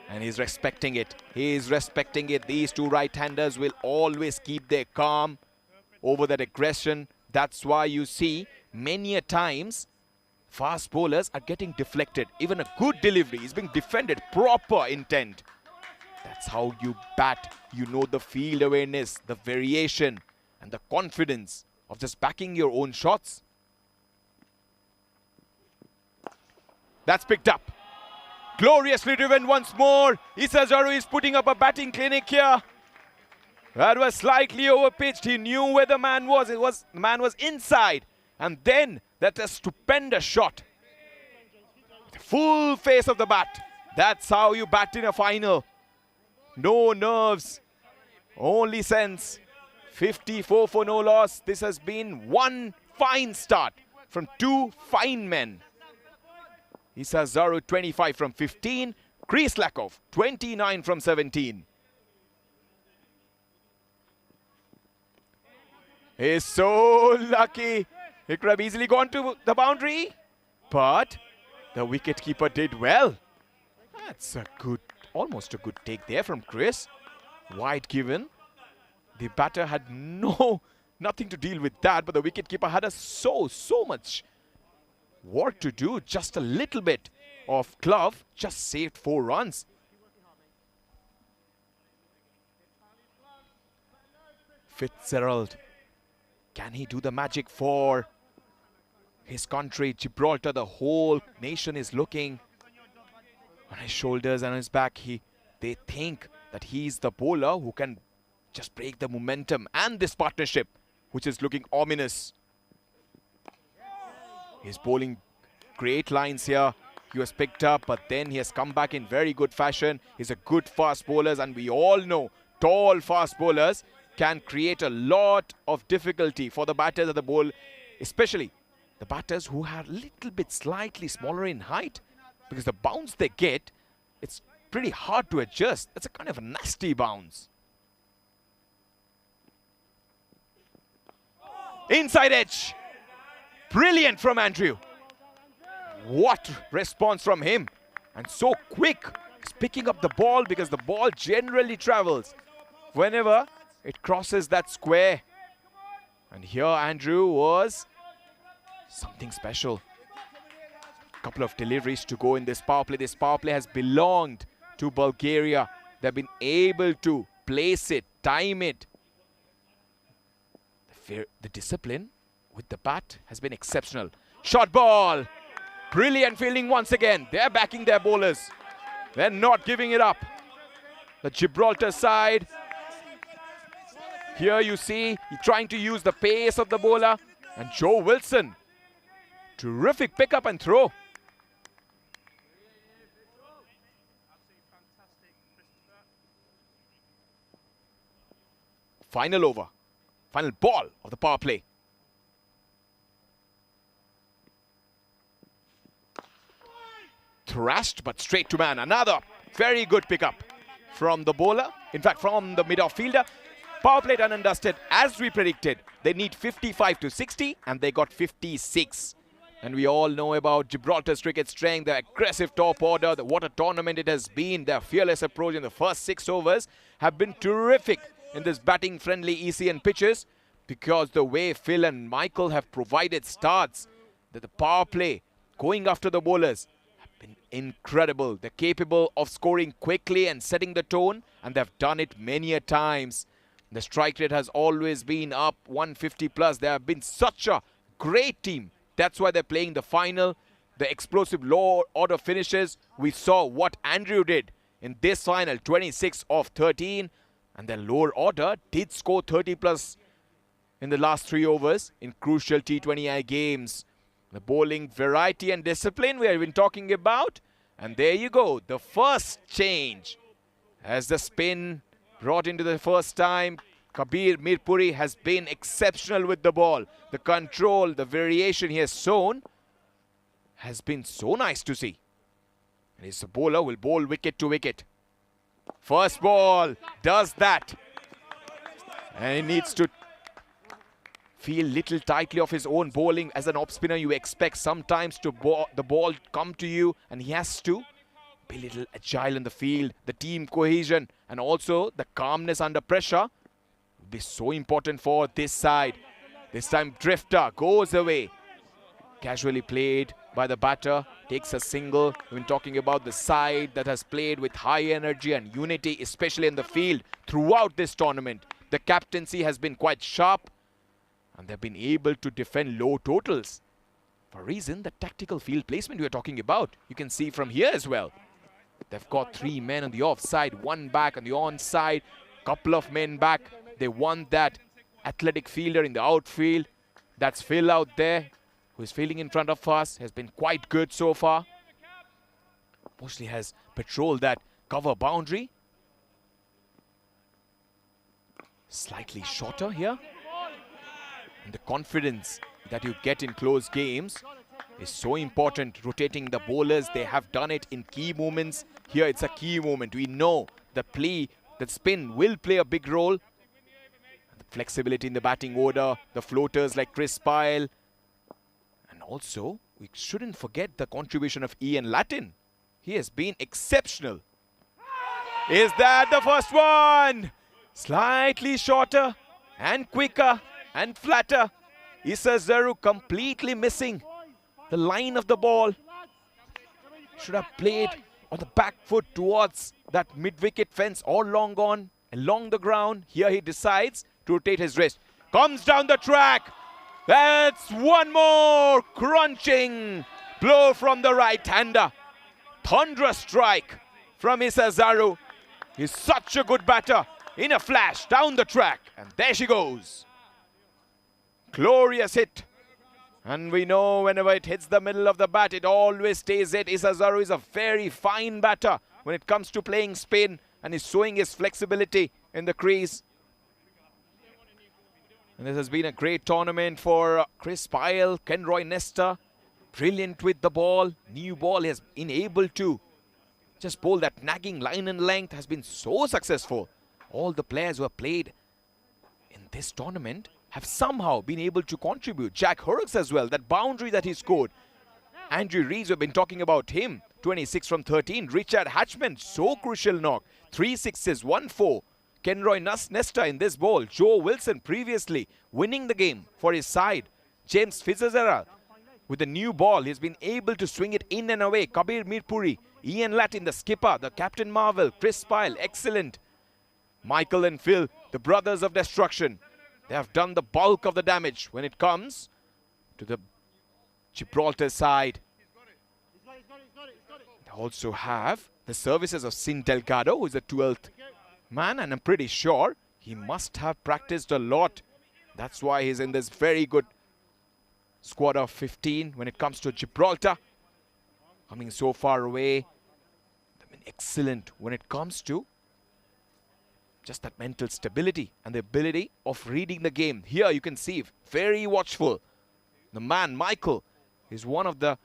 And he's respecting it. He is respecting it. These 2 right-handers will always keep their calm over that aggression. That's why you see many a times fast bowlers are getting deflected. Even a good delivery is being defended. Proper intent. That's how you bat. You know the field awareness, the variation and the confidence of just backing your own shots. That's picked up. Gloriously driven once more. Issa Zaru is putting up a batting clinic here. That was slightly overpitched. He knew where the man was. The man was inside. And then that's a stupendous shot. full face of the bat. That's how you bat in a final. No nerves, only sense. 54 for no loss. This has been one fine start from two fine men. Isa Zaru 25 from 15. Chris Lakov 29 from 17. He's so lucky. He could have easily gone to the boundary, but the wicketkeeper did well. That's a good, almost a good take there from Chris. Wide given. The batter had nothing to deal with that, but the wicketkeeper had so much work to do. Just a little bit of glove, just saved 4 runs. Fitzgerald, can he do the magic for his country? Gibraltar, the whole nation is looking on his shoulders and his back. They think that he's the bowler who can just break the momentum and this partnership, which is looking ominous. He's bowling great lines here. He was picked up, but then he has come back in very good fashion. He's a good fast bowler, and we all know tall fast bowlers can create a lot of difficulty for the batters at the bowl, especially the batters who are a little bit slightly smaller in height, because the bounce they get, it's pretty hard to adjust. It's a kind of a nasty bounce. Inside edge. Brilliant from Andrew. What response from him. And so quick. He's picking up the ball because the ball generally travels whenever it crosses that square. And here Andrew was something special. Couple of deliveries to go in this power play. This power play has belonged to Bulgaria. They've been able to place it, time it. The discipline with the bat has been exceptional. Short ball. Brilliant fielding once again. They're backing their bowlers. They're not giving it up. The Gibraltar side. Here you see he's trying to use the pace of the bowler. And Joe Wilson. Terrific pick up and throw. Final over. Final ball of the power play. Thrashed but straight to man. Another very good pickup from the bowler. In fact, from the mid-off fielder. Power play done and dusted. As we predicted, they need 55 to 60 and they got 56. And we all know about Gibraltar's cricket strength, their aggressive top order, what a tournament it has been. Their fearless approach in the first 6 overs have been terrific in this batting-friendly ECN pitches, because the way Phil and Michael have provided starts, that the power play going after the bowlers have been incredible. They're capable of scoring quickly and setting the tone, and they've done it many a times. The strike rate has always been up 150 plus. They have been such a great team. That's why they're playing the final. The explosive low order finishes. We saw what Andrew did in this final, 26 of 13. And the lower order did score 30 plus in the last 3 overs in crucial T20I games. The bowling variety and discipline we have been talking about. And there you go, the first change. As the spin brought into the first time, Kabir Mirpuri has been exceptional with the ball. The control, the variation he has shown has been so nice to see. And his bowler will bowl wicket to wicket. First ball does that. And he needs to feel little tightly of his own bowling. As an off spinner, you expect sometimes to the ball come to you, and he has to be a little agile in the field. The team cohesion and also the calmness under pressure will be so important for this side. This time Drifter goes away. Casually played by the batter, takes a single. We've been talking about the side that has played with high energy and unity, especially in the field throughout this tournament. The captaincy has been quite sharp, and they've been able to defend low totals. For a reason, the tactical field placement we are talking about, you can see from here as well. They've got 3 men on the offside, 1 back on the onside, couple of men back. They want that athletic fielder in the outfield. That's Phil out there, who is fielding in front of us, has been quite good so far. mostly has patrolled that cover boundary. Slightly shorter here. And the confidence that you get in close games is so important. Rotating the bowlers, they have done it in key moments. Here it's a key moment. We know the play, the spin will play a big role. The flexibility in the batting order, the floaters like Chris Pyle. And also, we shouldn't forget the contribution of Ian Latin. He has been exceptional. Is that the first one? Slightly shorter and quicker and flatter. Isazaru completely missing the line of the ball. Should have played on the back foot towards that mid-wicket fence or long on along the ground. Here he decides to rotate his wrist. Comes down the track. That's one more crunching blow from the right-hander. Thunderous strike from Isazaru. He's such a good batter. In a flash, down the track. And there she goes. Glorious hit. And we know whenever it hits the middle of the bat, it always stays it. Isazaru is a very fine batter when it comes to playing spin. And he's showing his flexibility in the crease. And this has been a great tournament for Chris Pyle, Kenroy Nesta. Brilliant with the ball. New ball, he has been able to just bowl that nagging line and length. Has been so successful. All the players who have played in this tournament have somehow been able to contribute. Jack Hurks as well, that boundary that he scored. Andrew Reeves, we've been talking about him. 26 from 13. Richard Hatchman, so crucial knock. 3 sixes, 1 4. Kenroy Nesta in this ball. Joe Wilson previously winning the game for his side. James Fitzgerald with the new ball. He's been able to swing it in and away. Kabir Mirpuri, Ian Latin, the skipper, the Captain Marvel, Chris Pyle, excellent. Michael and Phil, the brothers of destruction. They have done the bulk of the damage when it comes to the Gibraltar side. They also have the services of Sin Delgado, who is the 12th man, and I'm pretty sure he must have practiced a lot. That's why he's in this very good squad of 15 when it comes to Gibraltar. Coming so far away. I mean, excellent when it comes to just that mental stability and the ability of reading the game. Here you can see, very watchful. The man, Michael, is one of the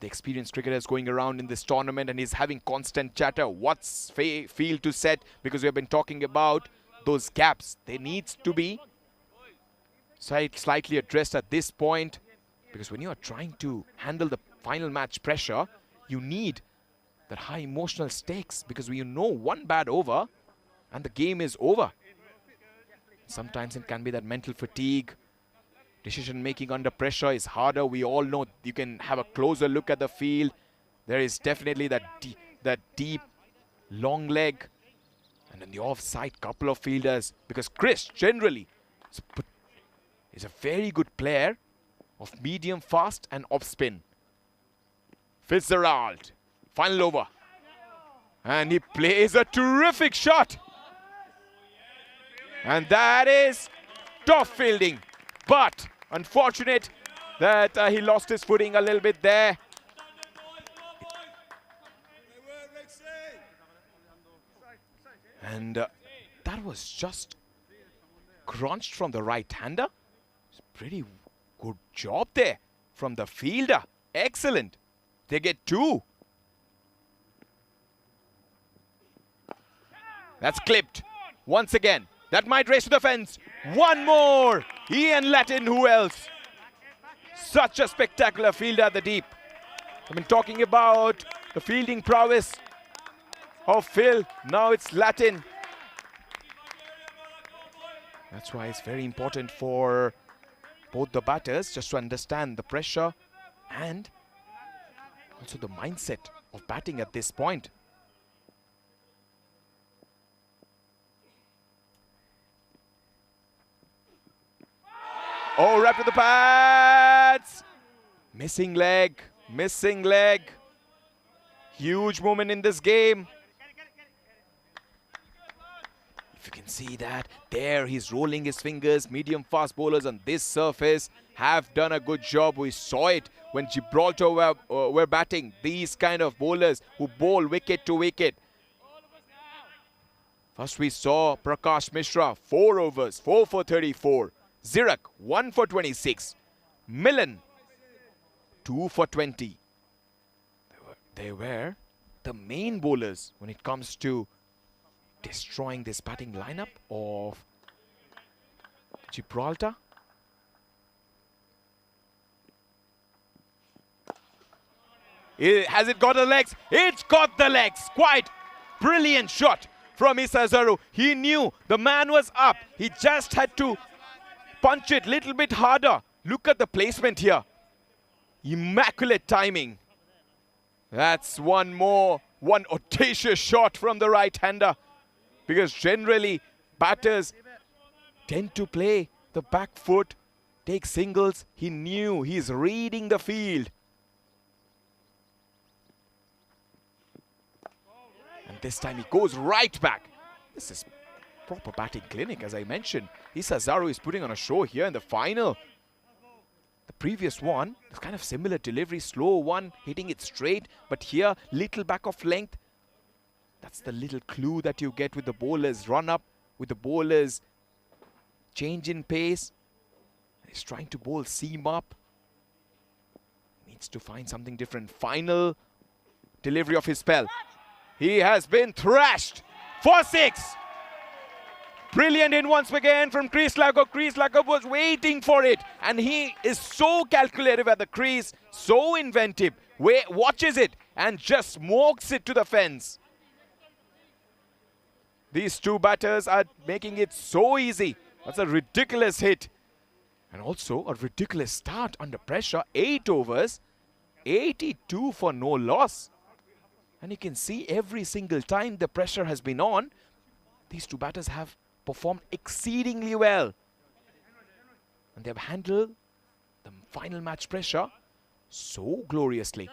experienced cricketers going around in this tournament, and he's having constant chatter. What's field to set? Because we have been talking about those gaps. There needs to be slightly addressed at this point. Because when you are trying to handle the final match pressure, you need that high emotional stakes, because you know one bad over and the game is over. Sometimes it can be that mental fatigue. Decision making under pressure is harder. We all know. You can have a closer look at the field. There is definitely that deep long leg, and in the offside couple of fielders, because Chris generally is a very good player of medium fast and off spin. Fitzgerald, final over, and he plays a terrific shot, and that is tough fielding, but unfortunate that he lost his footing a little bit there. And that was just crunched from the right-hander. Pretty good job there from the fielder. Excellent. They get 2. That's clipped. Once again. That might race to the fence. One more. Ian Latin, who else? Such a spectacular fielder at the deep. I've been talking about the fielding prowess of Phil. Now it's Latin. That's why it's very important for both the batters just to understand the pressure and also the mindset of batting at this point. Oh, wrapped with the pads. Missing leg, missing leg. Huge moment in this game. If you can see that, there he's rolling his fingers. Medium fast bowlers on this surface have done a good job. We saw it when Gibraltar were batting. These kind of bowlers who bowl wicket to wicket. First we saw Prakash Mishra, 4 overs, 4 for 34. Zirak, 1 for 26. Millen, 2 for 20. They were the main bowlers when it comes to destroying this batting lineup of Gibraltar. Has it got the legs? It's got the legs. Quite brilliant shot from Issa Zaru. He knew the man was up. He just had to punch it a little bit harder. Look at the placement here. Immaculate timing. That's one audacious shot from the right-hander. Because generally, batters tend to play the back foot, take singles. He knew he's reading the field. And this time he goes right back. This is proper batting clinic, as I mentioned. Issa Zaru is putting on a show here in the final. The previous one, it's kind of similar delivery, slow one, hitting it straight. But here, little back of length. That's the little clue that you get with the bowlers run up, with the bowlers change in pace. He's trying to bowl seam up. Needs to find something different. Final delivery of his spell. He has been thrashed for 6. Brilliant in once again from Chris Lago. Chris Lago was waiting for it. And he is so calculative at the crease, so inventive. Watches it and just smokes it to the fence. These two batters are making it so easy. That's a ridiculous hit. And also a ridiculous start under pressure. 8 overs, 82 for no loss. And you can see every single time the pressure has been on, these two batters have performed exceedingly well. And they've handled the final match pressure so gloriously.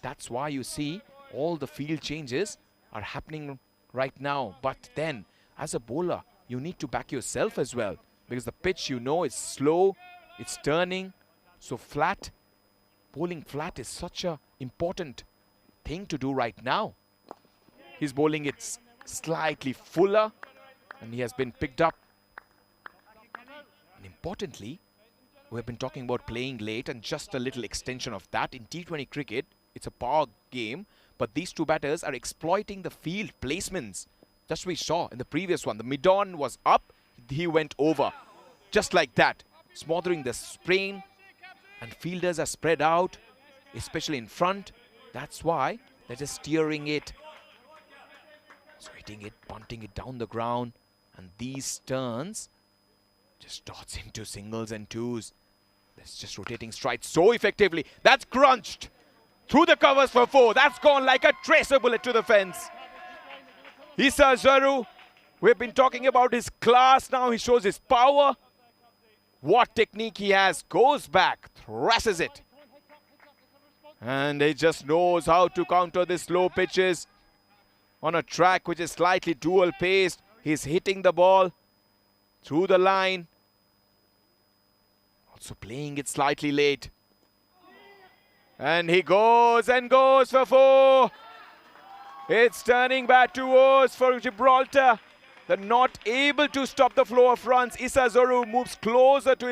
That's why you see all the field changes are happening right now. But then, as a bowler, you need to back yourself as well. Because the pitch, you know, is slow, it's turning, so flat. Bowling flat is such an important thing to do right now. He's bowling it slightly fuller, and he has been picked up. And importantly, we have been talking about playing late, and just a little extension of that. In T20 cricket, it's a power game, but these two batters are exploiting the field placements. Just we saw in the previous one, the mid-on was up, he went over. Just like that, smothering the sprain, and fielders are spread out, especially in front. That's why they're just steering it. So hitting it, punting it down the ground. And these turns just dots into singles and twos. That's just rotating strides so effectively. That's crunched through the covers for 4. That's gone like a tracer bullet to the fence. Issa Zaru, we've been talking about his class now. He shows his power. What technique he has. Goes back, thrashes it. And he just knows how to counter the slow pitches on a track which is slightly dual paced. He's hitting the ball through the line. Also playing it slightly late. And he goes and goes for 4. It's turning back towards for Gibraltar. They're not able to stop the flow of runs. Issa Zaru moves closer to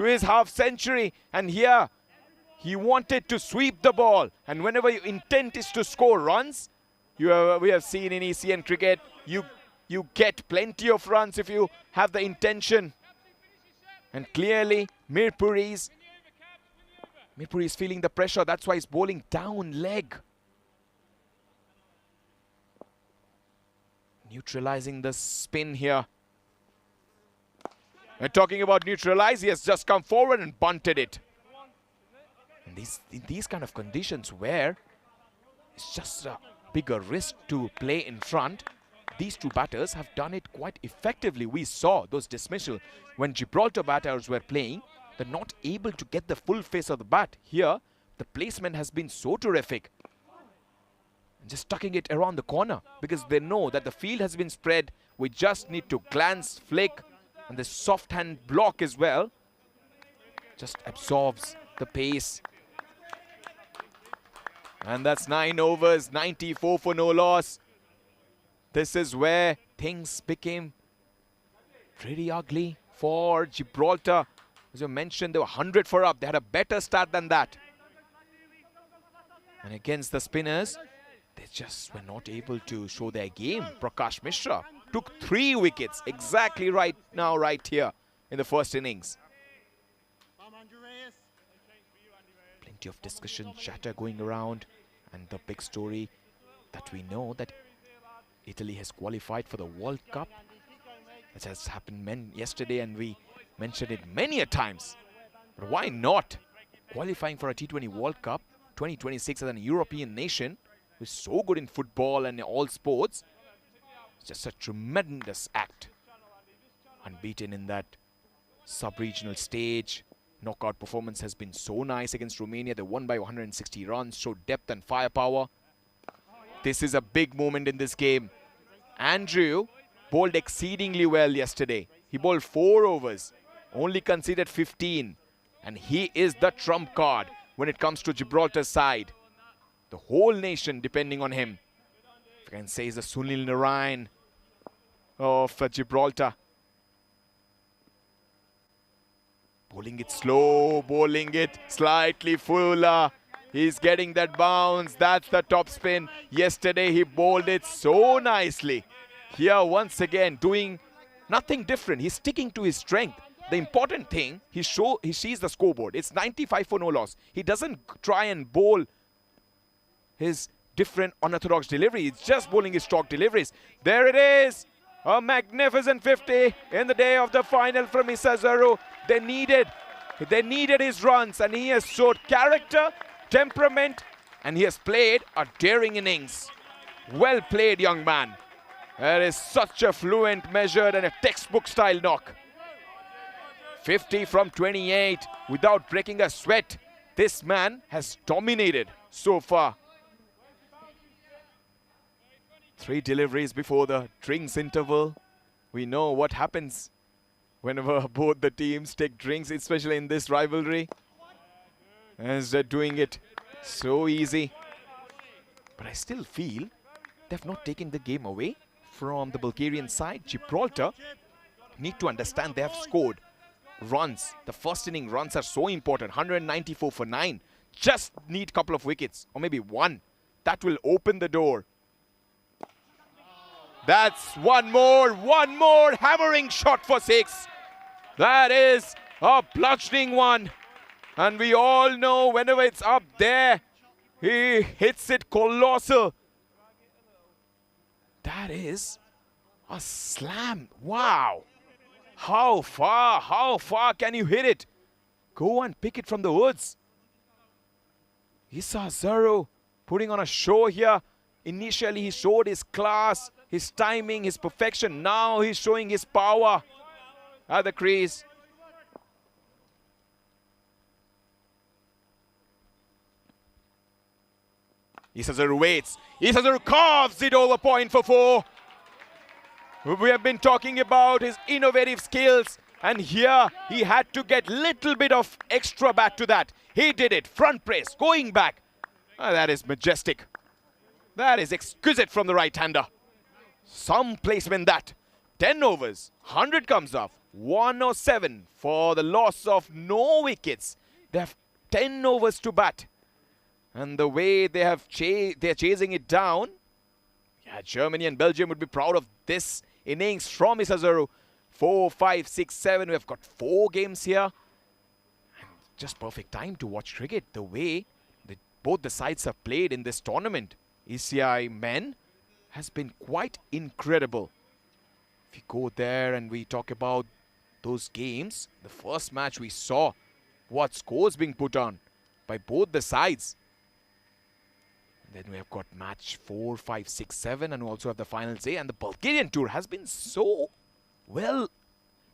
his half century. And here, he wanted to sweep the ball. And whenever your intent is to score runs, we have seen in ECN cricket, you get plenty of runs if you have the intention. And clearly, Mirpuri is feeling the pressure. That's why he's bowling down leg. Neutralizing the spin here. We're talking about neutralize. He has just come forward and bunted it. And in these kind of conditions where it's just a bigger risk to play in front, these two batters have done it quite effectively. We saw those dismissal when Gibraltar batters were playing. They're not able to get the full face of the bat. Here, the placement has been so terrific. Just tucking it around the corner because they know that the field has been spread. We just need to glance, flick, and the soft hand block as well. just absorbs the pace. And that's 9 overs, 94 for no loss. This is where things became pretty ugly for Gibraltar. As you mentioned, they were 100 for up. They had a better start than that. And against the spinners, they just were not able to show their game. Prakash Mishra took 3 wickets exactly right now, right here in the first innings. Plenty of discussion, chatter going around, and the big story that we know that Italy has qualified for the World Cup. That has happened yesterday, and we mentioned it many a times. But why not qualifying for a T20 World Cup 2026 as an European nation who is so good in football and all sports? It's just a tremendous act. Unbeaten in that sub-regional stage. Knockout performance has been so nice against Romania. They won by 160 runs, showed depth and firepower. This is a big moment in this game. Andrew bowled exceedingly well yesterday. He bowled 4 overs, only conceded 15. And he is the trump card when it comes to Gibraltar's side. The whole nation depending on him. If I can say, he's the Sunil Narayan of Gibraltar. Bowling it slow, bowling it slightly fuller. He's getting that bounce. That's the top spin. Yesterday he bowled it so nicely. Here once again doing nothing different. He's sticking to his strength. The important thing, he sees the scoreboard. It's 95 for no loss. He doesn't try and bowl his different unorthodox delivery. He's just bowling his stock deliveries. There it is. A magnificent 50 in the day of the final from Isazaru. They needed his runs, and he has showed character, temperament, and he has played a daring innings. Well played, young man. That is such a fluent, measured, and a textbook style knock. 50 from 28 without breaking a sweat. This man has dominated so far. 3 deliveries before the drinks interval. We know what happens whenever both the teams take drinks, especially in this rivalry, as they're doing it so easy. But I still feel they've not taken the game away from the Bulgarian side. Gibraltar need to understand they have scored runs. The first inning runs are so important. 194 for 9. Just need a couple of wickets, or maybe 1. That will open the door. That's one more hammering shot for 6. That is a bludgeoning one. And we all know whenever it's up there, he hits it colossal. That is a slam. Wow. How far can you hit it? Go and pick it from the woods. Isazaru putting on a show here. Initially he showed his class, his timing, his perfection. Now he's showing his power at the crease. Isazaru waits. Isazaru carves it over point for 4. We have been talking about his innovative skills, and here he had to get little bit of extra bat to that. He did it. Front press, going back. That is majestic. That is exquisite from the right-hander. Some placement that. 10 overs, 100 comes off. 107 for the loss of no wickets. They have 10 overs to bat. And the way they have they're chasing it down, yeah, Germany and Belgium would be proud of this innings from Isazaru. 4, 5, 6, 7. We have got 4 games here. And just perfect time to watch cricket. The way both the sides have played in this tournament. ECI men has been quite incredible. If you go there and we talk about those games, the first match we saw what scores being put on by both the sides. Then we have got match 4, 5, 6, 7, and we also have the finals A. And the Bulgarian tour has been so well.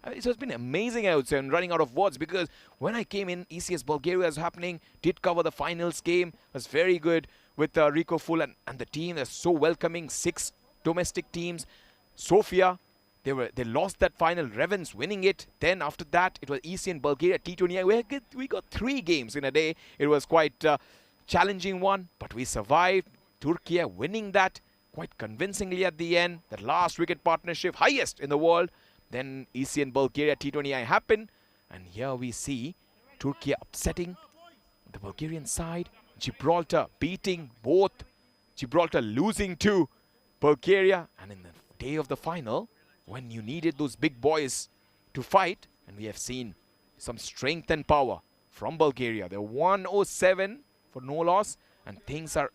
It has been amazing, I would say, and running out of words, because when I came in, ECS Bulgaria was happening, did cover the finals game, was very good with Rico Full and the team. They're so welcoming, 6 domestic teams. Sofia, They lost that final. Revens winning it. Then after that, it was ECN Bulgaria T20I. We got 3 games in a day. It was quite a challenging one, but we survived. Turkey winning that quite convincingly at the end. That last wicket partnership, highest in the world. Then ECN Bulgaria T20I happened, and here we see Turkey upsetting the Bulgarian side. Gibraltar beating both. Gibraltar losing to Bulgaria, and in the day of the final, when you needed those big boys to fight, and we have seen some strength and power from Bulgaria. They're 107 for no loss, and things are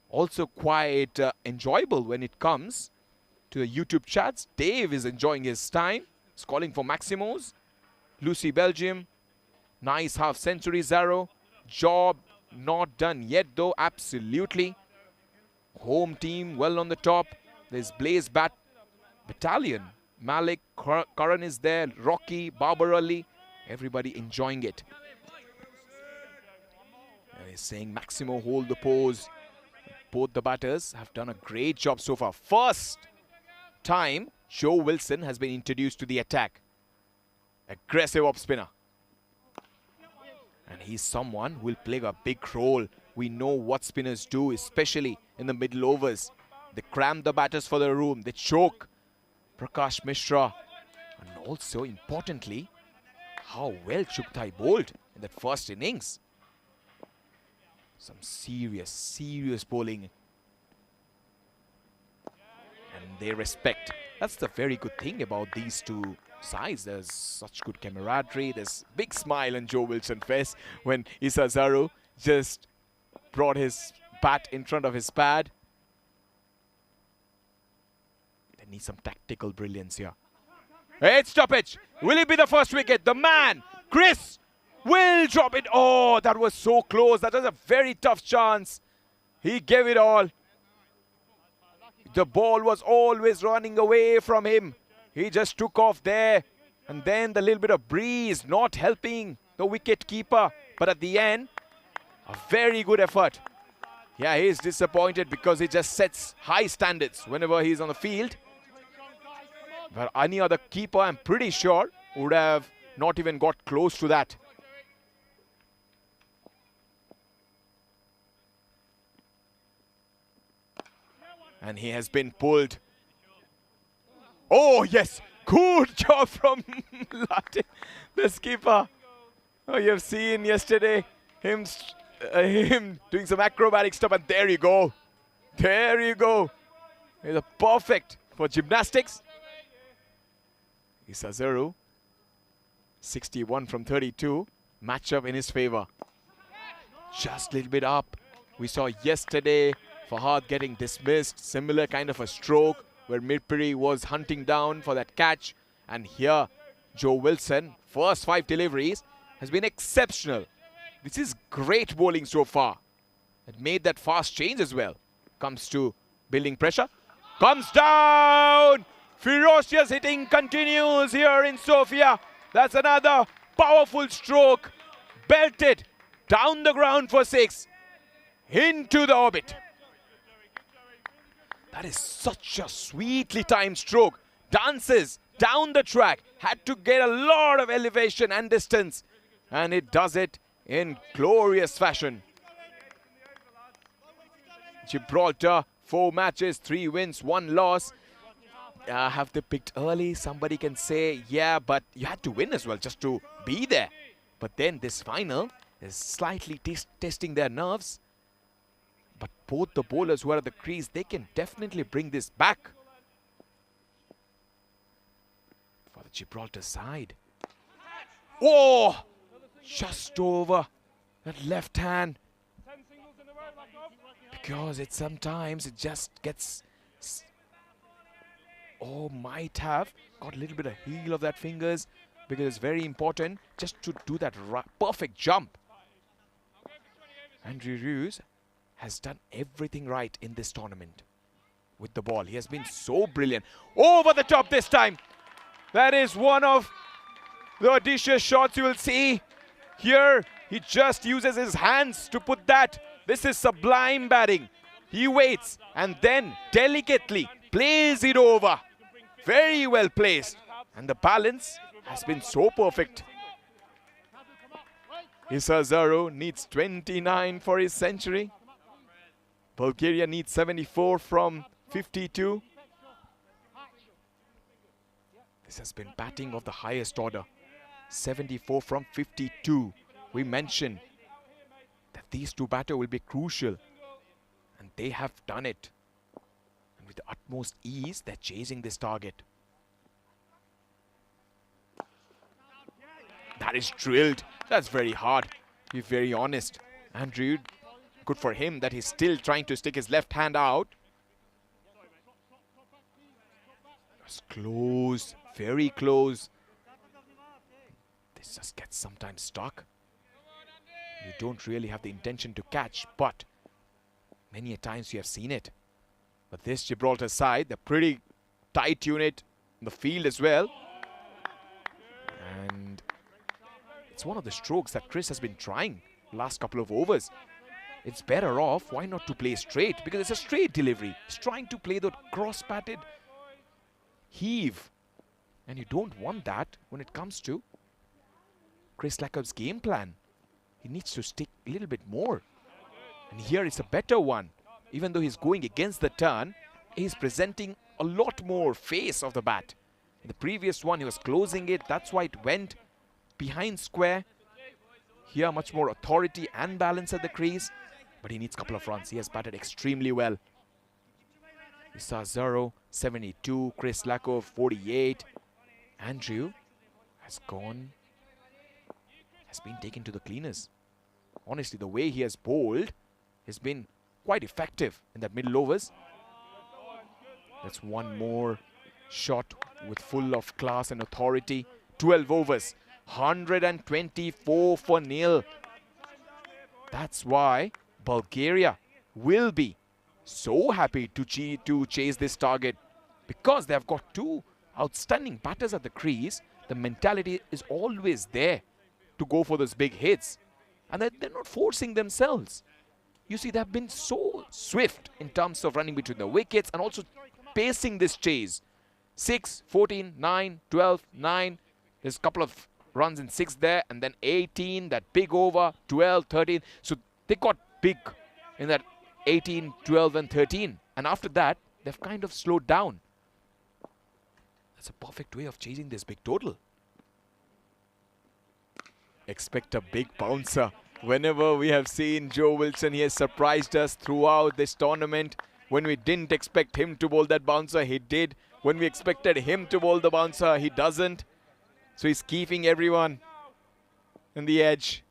also quite enjoyable when it comes to the YouTube chats. Dave is enjoying his time. He's calling for Maximos. Lucy Belgium. Nice half century, Zaro. Job not done yet though, absolutely. Home team well on the top. There's Blaze Battalion. Malik, Karan is there. Rocky, Babar Ali. Everybody enjoying it. And he's saying Maximo hold the pose. Both the batters have done a great job so far. First time Joe Wilson has been introduced to the attack. Aggressive off spinner. And he's someone who will play a big role. We know what spinners do, especially in the middle overs. They cram the batters for the room. They choke Prakash Mishra. And also, importantly, how well Chugtai bowled in that first innings. Some serious bowling. And they respect. That's the very good thing about these two sides. There's such good camaraderie. There's big smile on Joe Wilson's face when Issa Zaru just brought his bat in front of his pad. They need some tactical brilliance here. It's stoppage. Will it be the first wicket? The man, Chris, will drop it. Oh, that was so close. That was a very tough chance. He gave it all. The ball was always running away from him. He just took off there. And then the little bit of breeze not helping the wicket keeper. But at the end, a very good effort. Yeah, he's disappointed because he just sets high standards whenever he's on the field. But any other keeper, I'm pretty sure, would have not even got close to that. And he has been pulled. Oh, yes. Good job from Latin, the skipper. Oh, you have seen yesterday him doing some acrobatic stuff. And there you go. There you go. It's perfect for gymnastics. Isazaru, 61 from 32. Matchup in his favor. Just a little bit up. We saw yesterday Fahad getting dismissed. Similar kind of a stroke where Mirpuri was hunting down for that catch. And here, Joe Wilson, first 5 deliveries, has been exceptional. This is great bowling so far. It made that fast change as well. Comes to building pressure. Comes down! Ferocious hitting continues here in Sofia. That's another powerful stroke. Belted down the ground for 6. Into the orbit. That is such a sweetly timed stroke. Dances down the track. Had to get a lot of elevation and distance. And it does it in glorious fashion. Gibraltar, 4 matches, 3 wins, 1 loss. Have they picked early? Somebody can say, yeah, but you had to win as well just to be there. But then this final is slightly testing their nerves. But both the bowlers who are at the crease, they can definitely bring this back. For the Gibraltar side. Oh! Just over that left hand. Because sometimes it just gets... Oh, might have got a little bit of heel of that fingers. Because it's very important just to do that perfect jump. Andrew Hughes has done everything right in this tournament with the ball. He has been so brilliant. Over the top this time. That is one of the audacious shots you will see. Here, he just uses his hands to put that. This is sublime batting. He waits and then delicately plays it over Very well placed. And the balance has been so perfect. Isazaro needs 29 for his century. Bulgaria needs 74 from 52. This has been batting of the highest order. 74 from 52. We mentioned that these two batters will be crucial. And they have done it. And with the utmost ease, they're chasing this target. That is drilled. That's very hard. Be very honest. Andrew, good for him that he's still trying to stick his left hand out. It's close. Very close. This just gets sometimes stuck. You don't really have the intention to catch, but many a times you have seen it. But this Gibraltar side, they're pretty tight unit in the field as well. And it's one of the strokes that Chris has been trying last couple of overs. It's better off, why not to play straight? Because it's a straight delivery. He's trying to play the cross-batted heave. And you don't want that when it comes to Chris Lackoff's game plan. He needs to stick a little bit more. And here it's a better one. Even though he's going against the turn, he's presenting a lot more face of the bat. In the previous one, he was closing it. That's why it went behind square. Here, much more authority and balance at the crease. But he needs a couple of runs. He has batted extremely well. Isazaro, 72. Chris Lackoff, 48. Andrew has been taken to the cleaners. Honestly, the way he has bowled has been quite effective in that middle overs. That's one more shot with full of class and authority. 12 overs, 124 for nil. That's why Bulgaria will be so happy to chase this target, because they've got two outstanding batters at the crease. The mentality is always there to go for those big hits, and they're not forcing themselves. You see, they've been so swift in terms of running between the wickets and also pacing this chase. 6, 14, 9, 12, 9. There's a couple of runs in 6 there, and then 18, that big over, 12, 13. So they got big in that 18, 12 and 13. And after that, they've kind of slowed down. That's a perfect way of chasing this big total. Expect a big bouncer. Whenever we have seen Joe Wilson, he has surprised us throughout this tournament. When we didn't expect him to bowl that bouncer, he did. When we expected him to bowl the bouncer, he doesn't. So he's keeping everyone in the edge.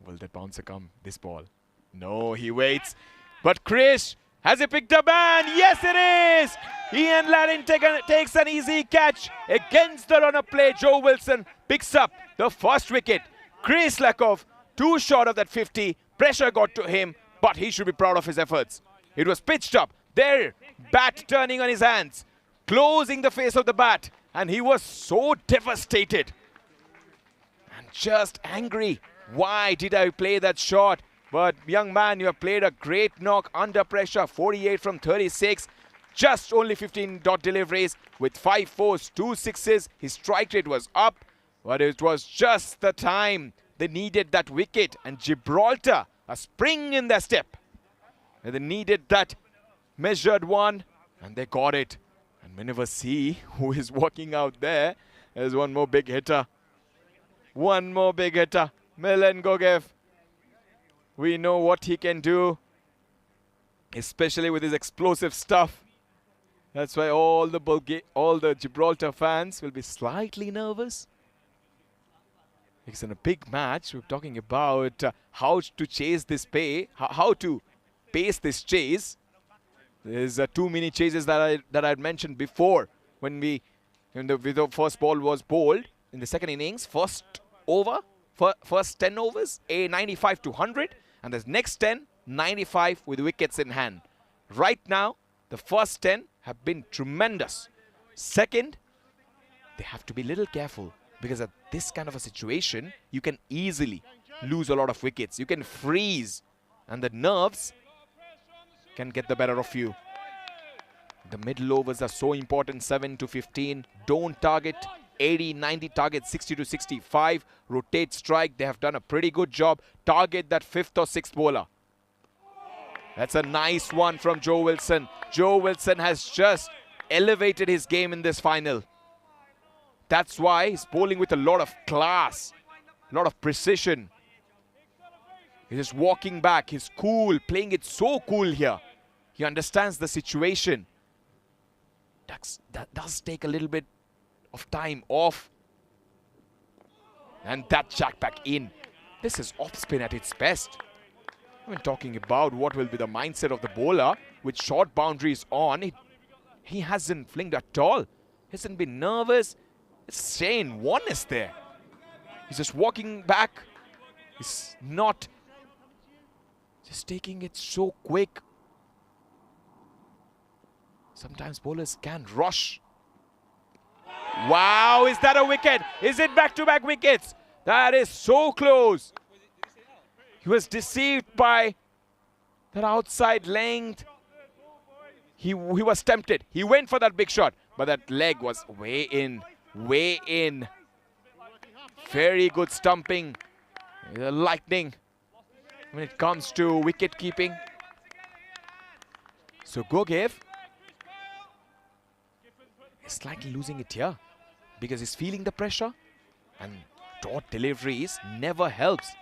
Will that bouncer come this ball? No, he waits. But Krish, has he picked a man? Yes, it is! Ian Laddin takes an easy catch against the runner play. Joe Wilson picks up the first wicket. Chris Lackoff, too short of that 50. Pressure got to him, but he should be proud of his efforts. It was pitched up. There, bat turning on his hands, closing the face of the bat. And he was so devastated and just angry. Why did I play that shot? But young man, you have played a great knock under pressure. 48 from 36. Just only 15 dot deliveries with 5 fours, 2 sixes. His strike rate was up, but it was just the time they needed that wicket. And Gibraltar, a spring in their step. And they needed that measured one, and they got it. And we never see who is walking out there. There's one more big hitter. One more big hitter. Milan Gogev. We know what he can do, especially with his explosive stuff. That's why all the Gibraltar fans will be slightly nervous. Because in a big match, we're talking about how to chase this how to pace this chase. There's too many chases that I had mentioned before when the first ball was bowled in the second innings. First 10 overs, 95 to 100, and the next 10, 95 with wickets in hand. Right now, the first 10 have been tremendous. Second, they have to be a little careful, because at this kind of a situation, you can easily lose a lot of wickets. You can freeze, and the nerves can get the better of you. The middle overs are so important, 7 to 15. Don't target 80, 90, target 60 to 65. Rotate, strike. They have done a pretty good job. Target that 5th or 6th bowler. That's a nice one from Joe Wilson. Joe Wilson has just elevated his game in this final. That's why he's bowling with a lot of class, a lot of precision. He's just walking back. He's cool, playing it so cool here. He understands the situation. That does take a little bit of time off. And that jack back in. This is off spin at its best. When talking about what will be the mindset of the bowler with short boundaries on, he hasn't flinged at all. He hasn't been nervous. It's saying one is there. He's just walking back. He's not just taking it so quick. Sometimes bowlers can rush. Wow, is that a wicket? Is it back-to-back wickets? That is so close. He was deceived by that outside length. He was tempted. He went for that big shot, but that leg was way in, way in. Very good stumping. The lightning when it comes to wicket keeping. So Gogev is slightly losing it here because he's feeling the pressure, and dot deliveries never helps.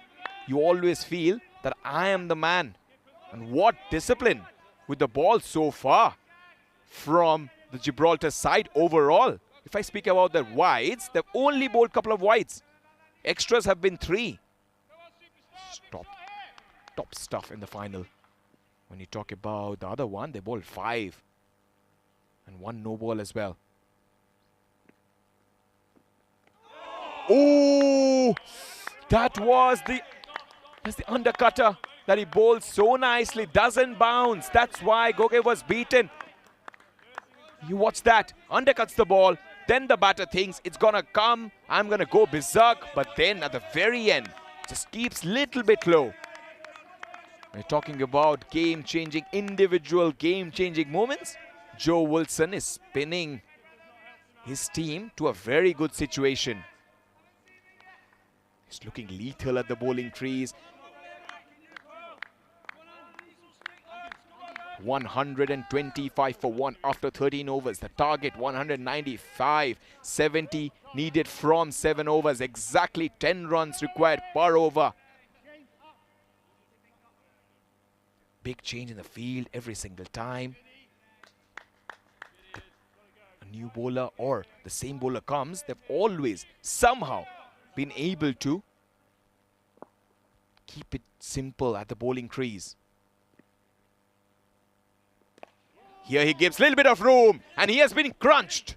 You always feel that I am the man. And what discipline with the ball so far from the Gibraltar side overall. If I speak about the wides, they've only bowled a couple of wides. Extras have been 3. Top stuff in the final. When you talk about the other one, they bowled 5. And 1 no ball as well. Oh, that's the undercutter that he bowls so nicely. Doesn't bounce. That's why Gogev was beaten. You watch that. Undercuts the ball. Then the batter thinks it's gonna come. I'm gonna go berserk. But then at the very end, just keeps little bit low. We're talking about game-changing, individual game-changing moments. Joe Wilson is spinning his team to a very good situation. He's looking lethal at the bowling crease. 125 for 1 after 13 overs. The target 195. 70 needed from 7 overs. Exactly 10 runs required per over. Big change in the field every single time. A new bowler or the same bowler comes, they've always somehow been able to keep it simple at the bowling crease. Here he gives a little bit of room, and he has been crunched.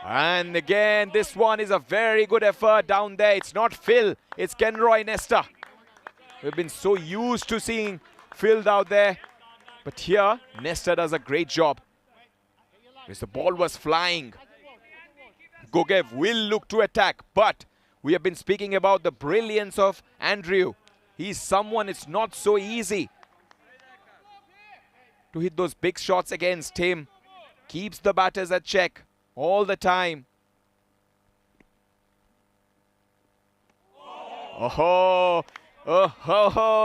And again, this one is a very good effort down there. It's not Phil, it's Kenroy Nesta. We've been so used to seeing Phil out there, but here Nesta does a great job. Because the ball was flying. Gogev will look to attack, but we have been speaking about the brilliance of Andrew. He's someone, it's not so easy to hit those big shots against him. Keeps the batters at check all the time. Oh,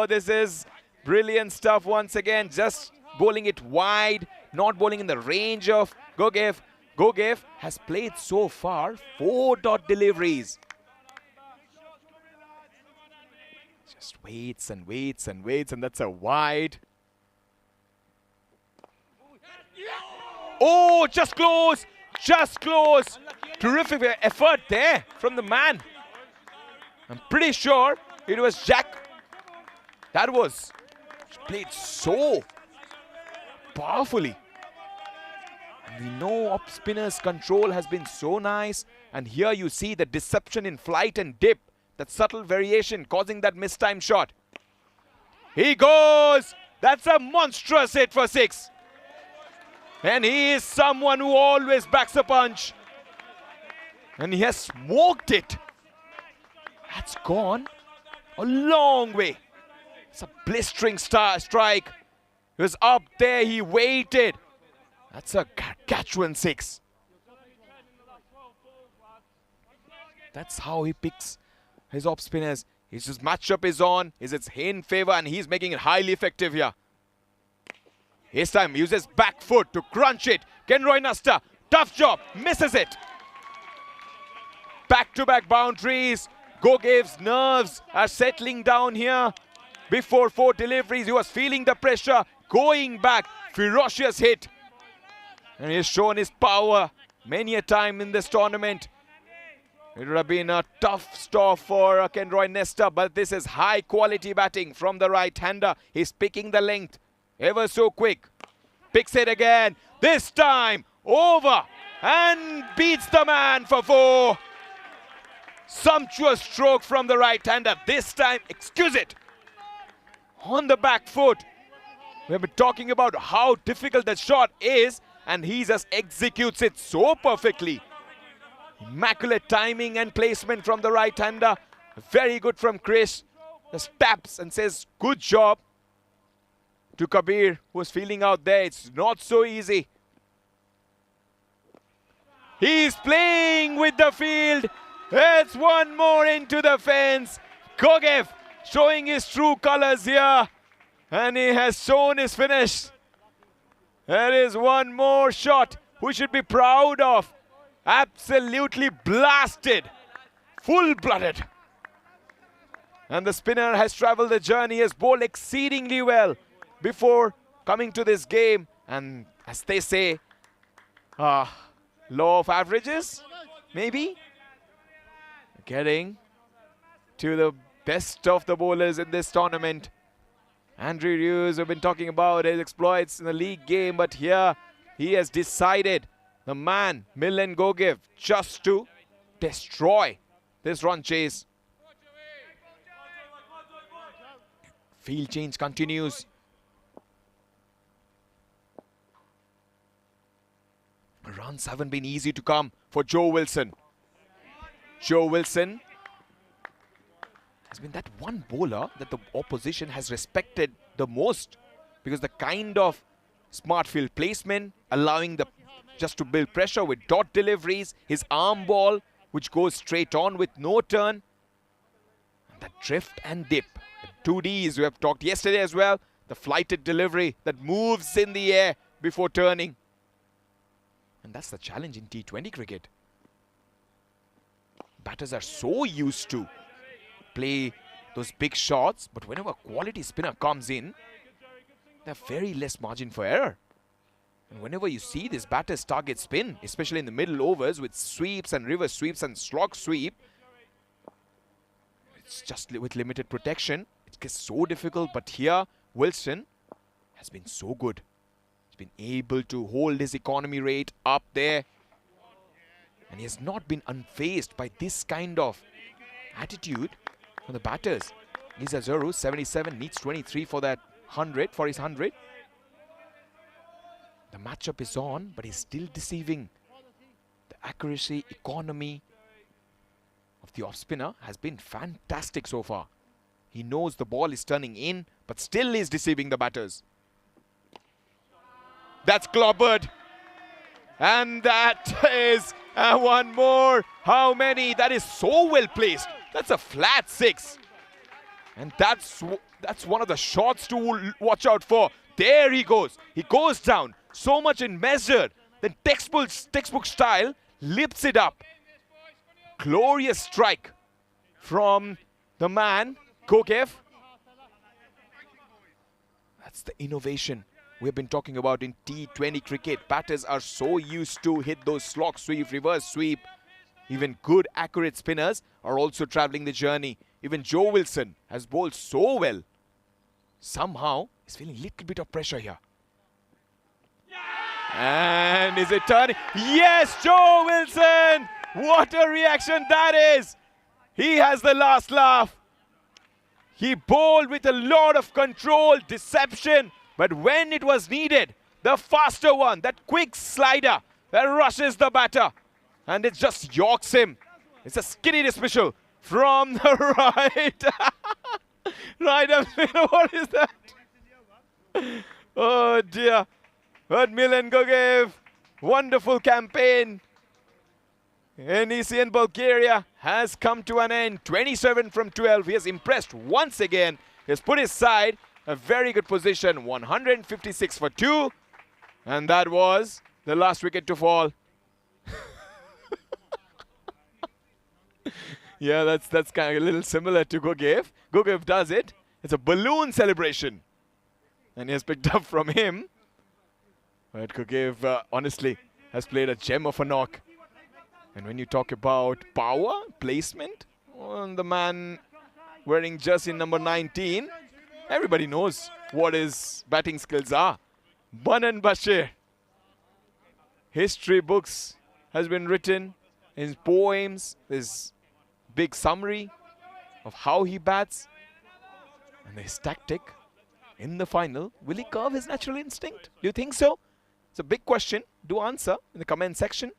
this is brilliant stuff once again. Just bowling it wide, not bowling in the range of Gogev. Gogev has played so far 4 dot deliveries. Just waits and waits and waits, and that's a wide. Oh, just close, just close. Terrific effort there from the man. I'm pretty sure it was Jack. That was played so powerfully. We know up spinner's control has been so nice, and here you see the deception in flight and dip, that subtle variation causing that mistimed shot. He goes. That's a monstrous hit for 6. And he is someone who always backs a punch. And he has smoked it. That's gone a long way. It's a blistering strike. He was up there, he waited. That's a catch 1-6. That's how he picks his off spinners. His matchup is on, it's in favor, and he's making it highly effective here. This time he uses back foot to crunch it. Kenroy Nasta, tough job, misses it. Back-to-back boundaries. Gogev's nerves are settling down here. Before 4 deliveries, he was feeling the pressure. Going back, ferocious hit. And he has shown his power many a time in this tournament. It would have been a tough stop for Kenroy Nesta, but this is high quality batting from the right-hander. He's picking the length ever so quick. Picks it again. This time over and beats the man for 4. Sumptuous stroke from the right-hander. This time, excuse it, on the back foot. We've been talking about how difficult that shot is, and he just executes it so perfectly. Immaculate timing and placement from the right-hander. Very good from Chris. Just taps and says, good job to Kabir, who's feeling out there. It's not so easy. He's playing with the field. It's one more into the fence. Gogev showing his true colors here. And he has shown his finish. There is one more shot we should be proud of. Absolutely blasted. Full-blooded. And the spinner has traveled the journey, has bowled exceedingly well before coming to this game. And as they say, law of averages, maybe? Getting to the best of the bowlers in this tournament. Andrew Hughes, we've been talking about his exploits in the league game, but here he has decided, the man, Milan Gogev, just to destroy this run chase. Field change continues. Runs haven't been easy to come for Joe Wilson. Joe Wilson has been that one bowler that the opposition has respected the most, because the kind of smart field placement, allowing the just to build pressure with dot deliveries, his arm ball which goes straight on with no turn, and that drift and dip, the 2Ds we have talked yesterday as well, the flighted delivery that moves in the air before turning. And that's the challenge in T20 cricket. Batters are so used to play those big shots, but whenever a quality spinner comes in, there's very less margin for error. And whenever you see this batters target spin, especially in the middle overs with sweeps and reverse sweeps and slog sweep, it's just with limited protection. It gets so difficult, but here Wilson has been so good. He's been able to hold his economy rate up there. And he has not been unfazed by this kind of attitude from the batters. Lisa Zuru, 77, needs 23 for that 100, for his 100. The matchup is on, but he's still deceiving. The accuracy, economy of the off-spinner has been fantastic so far. He knows the ball is turning in, but still is deceiving the batters. That's clobbered. And that is one more. How many? That is so well placed. That's a flat 6. And that's one of the shots to watch out for. There he goes. He goes down. So much in measure. Then textbook style lifts it up. Glorious strike from the man, Gogev. That's the innovation we've been talking about in T20 cricket. Batters are so used to hit those slog sweep, reverse sweep. Even good, accurate spinners are also traveling the journey. Even Joe Wilson has bowled so well. Somehow, he's feeling a little bit of pressure here. And is it turning? Yes, Joe Wilson! What a reaction that is! He has the last laugh. He bowled with a lot of control, deception. But when it was needed, the faster one, that quick slider that rushes the batter. And it just yorks him. It's a skinny dismissal from the right. Right, what is that? Oh dear. But Milan Gogev, wonderful campaign in ECN Bulgaria has come to an end. 27 from 12. He has impressed once again. He has put his side a very good position. 156 for 2. And that was the last wicket to fall. Yeah, that's kind of a little similar to Gogev. Gogev does it. It's a balloon celebration. And he has picked up from him. But Gogev, honestly, has played a gem of a knock. And when you talk about power, placement, on the man wearing jersey number 19, everybody knows what his batting skills are. Manan Bashir. History books has been written, his poems, his big summary of how he bats. And his tactic in the final, will he curb his natural instinct? Do you think so? It's a big question. Do answer in the comment section.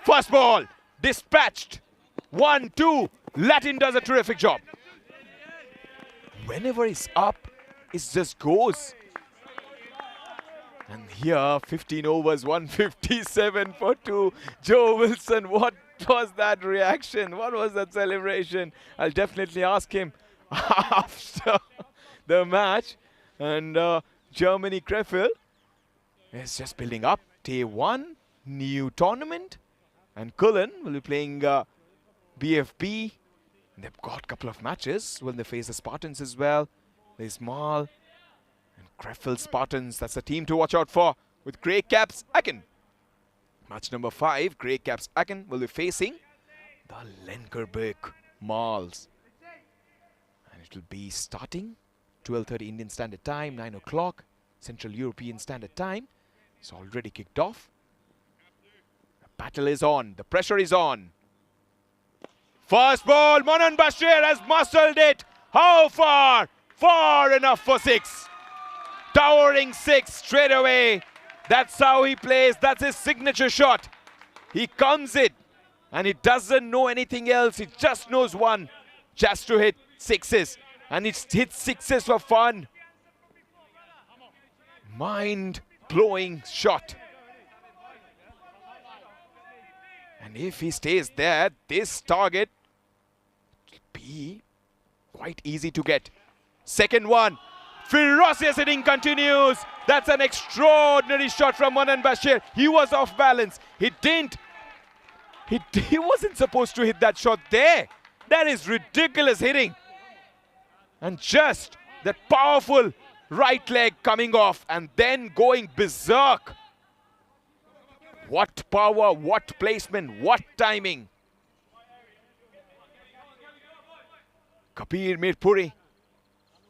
First ball, dispatched. 1-2. Latin does a terrific job. Whenever he's up, it just goes. And here, 15 overs, 157 for 2. Joe Wilson, what was that reaction? What was that celebration? I'll definitely ask him after the match. And Germany Krefeld is just building up. Day 1, new tournament. And Cullen will be playing BFB. They've got a couple of matches when they face the Spartans as well. There's Mal and Krefeld Spartans. That's the team to watch out for with Grey Caps Aken. Match number 5, Grey Caps Aken will be facing the Lenkerberg Mals. And it will be starting 12:30 Indian Standard Time, 9 o'clock Central European Standard Time. It's already kicked off. The battle is on. The pressure is on. First ball, Manan Bashir has muscled it. How far? Far enough for 6. Towering 6 straight away. That's how he plays. That's his signature shot. He comes it and he doesn't know anything else. He just knows one. Just to hit 6s. And it's hit 6s for fun. Mind-blowing shot. And if he stays there, this target will be quite easy to get. Second one. Ferocious hitting continues. That's an extraordinary shot from Manan Bashir. He was off balance. He wasn't supposed to hit that shot there. That is ridiculous hitting. And just that powerful right leg coming off and then going berserk. What power, what placement, what timing. Kabir Mirpuri.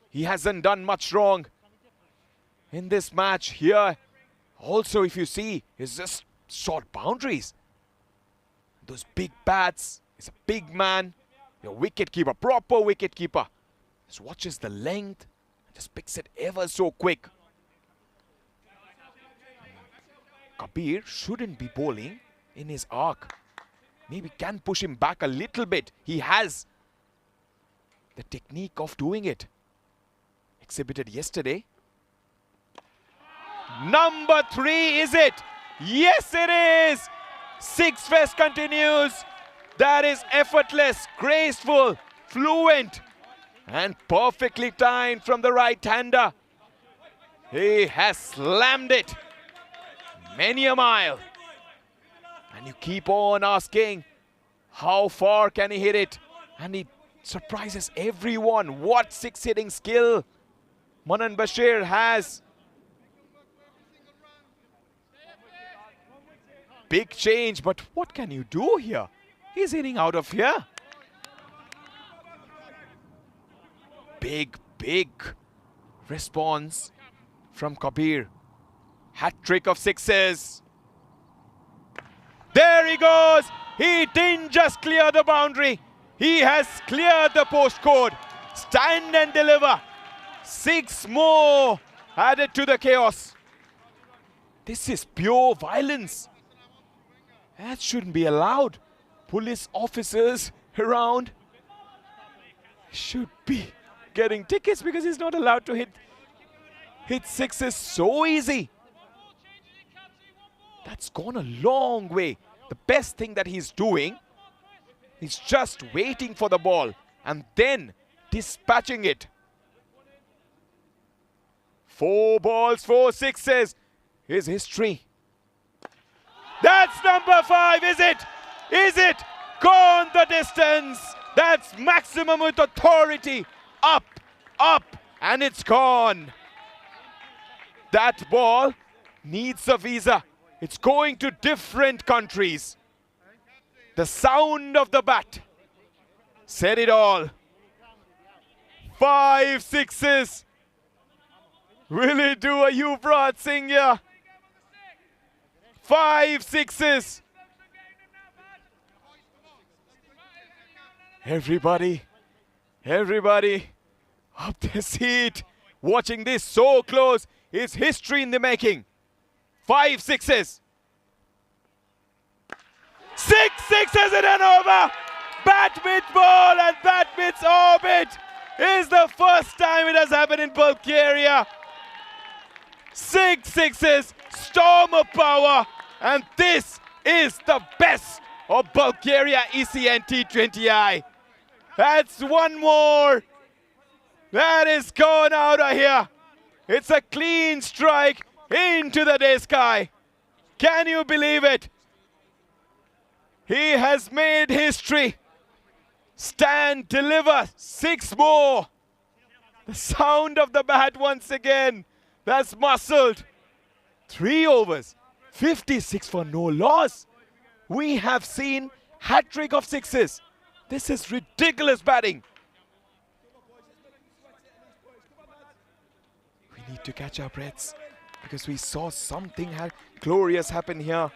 He hasn't done much wrong in this match here. Also, if you see, he's just short boundaries. Those big bats. He's a big man. Your wicket keeper, proper wicket keeper. Just watches the length and just picks it ever so quick. Kabir shouldn't be bowling in his arc. Maybe can push him back a little bit. He has the technique of doing it. Exhibited yesterday. Number 3, is it? Yes, it is. 6 fest continues. That is effortless, graceful, fluent, and perfectly timed from the right-hander. He has slammed it many a mile. And you keep on asking, how far can he hit it? And he surprises everyone. What 6 hitting skill Manan Bashir has. Big change, but what can you do here? He's hitting out of here. Big response from Kabir. Hat-trick of 6s. There he goes. He didn't just clear the boundary. He has cleared the postcode. Stand and deliver. 6 more added to the chaos. This is pure violence. That shouldn't be allowed. Police officers around should be getting tickets because he's not allowed to hit hit sixes so easy. That's gone a long way. The best thing that he's doing is just waiting for the ball and then dispatching it. 4 balls, 4 sixes. His history. That's number 5, is it? Is it? Gone the distance. That's maximum with authority. Up, up, and it's gone. That ball needs a visa. It's going to different countries. The sound of the bat said it all. 5 sixes. Will he do a Yuvraj Singh here? 5 sixes. Everybody up their seat, watching this so close. It's history in the making. 5 sixes. 6 sixes in an over. Bat mid ball and bat mid's orbit is the first time it has happened in Bulgaria. 6 sixes, storm of power, and this is the best of Bulgaria ECN T20I. That's one more. That is gone out of here. It's a clean strike into the day sky. Can you believe it? He has made history. Stand, deliver, 6 more. The sound of the bat once again. That's muscled. 3 overs, 56 for no loss. We have seen hat-trick of sixes. This is ridiculous batting. We need to catch our breaths because we saw something glorious happen here.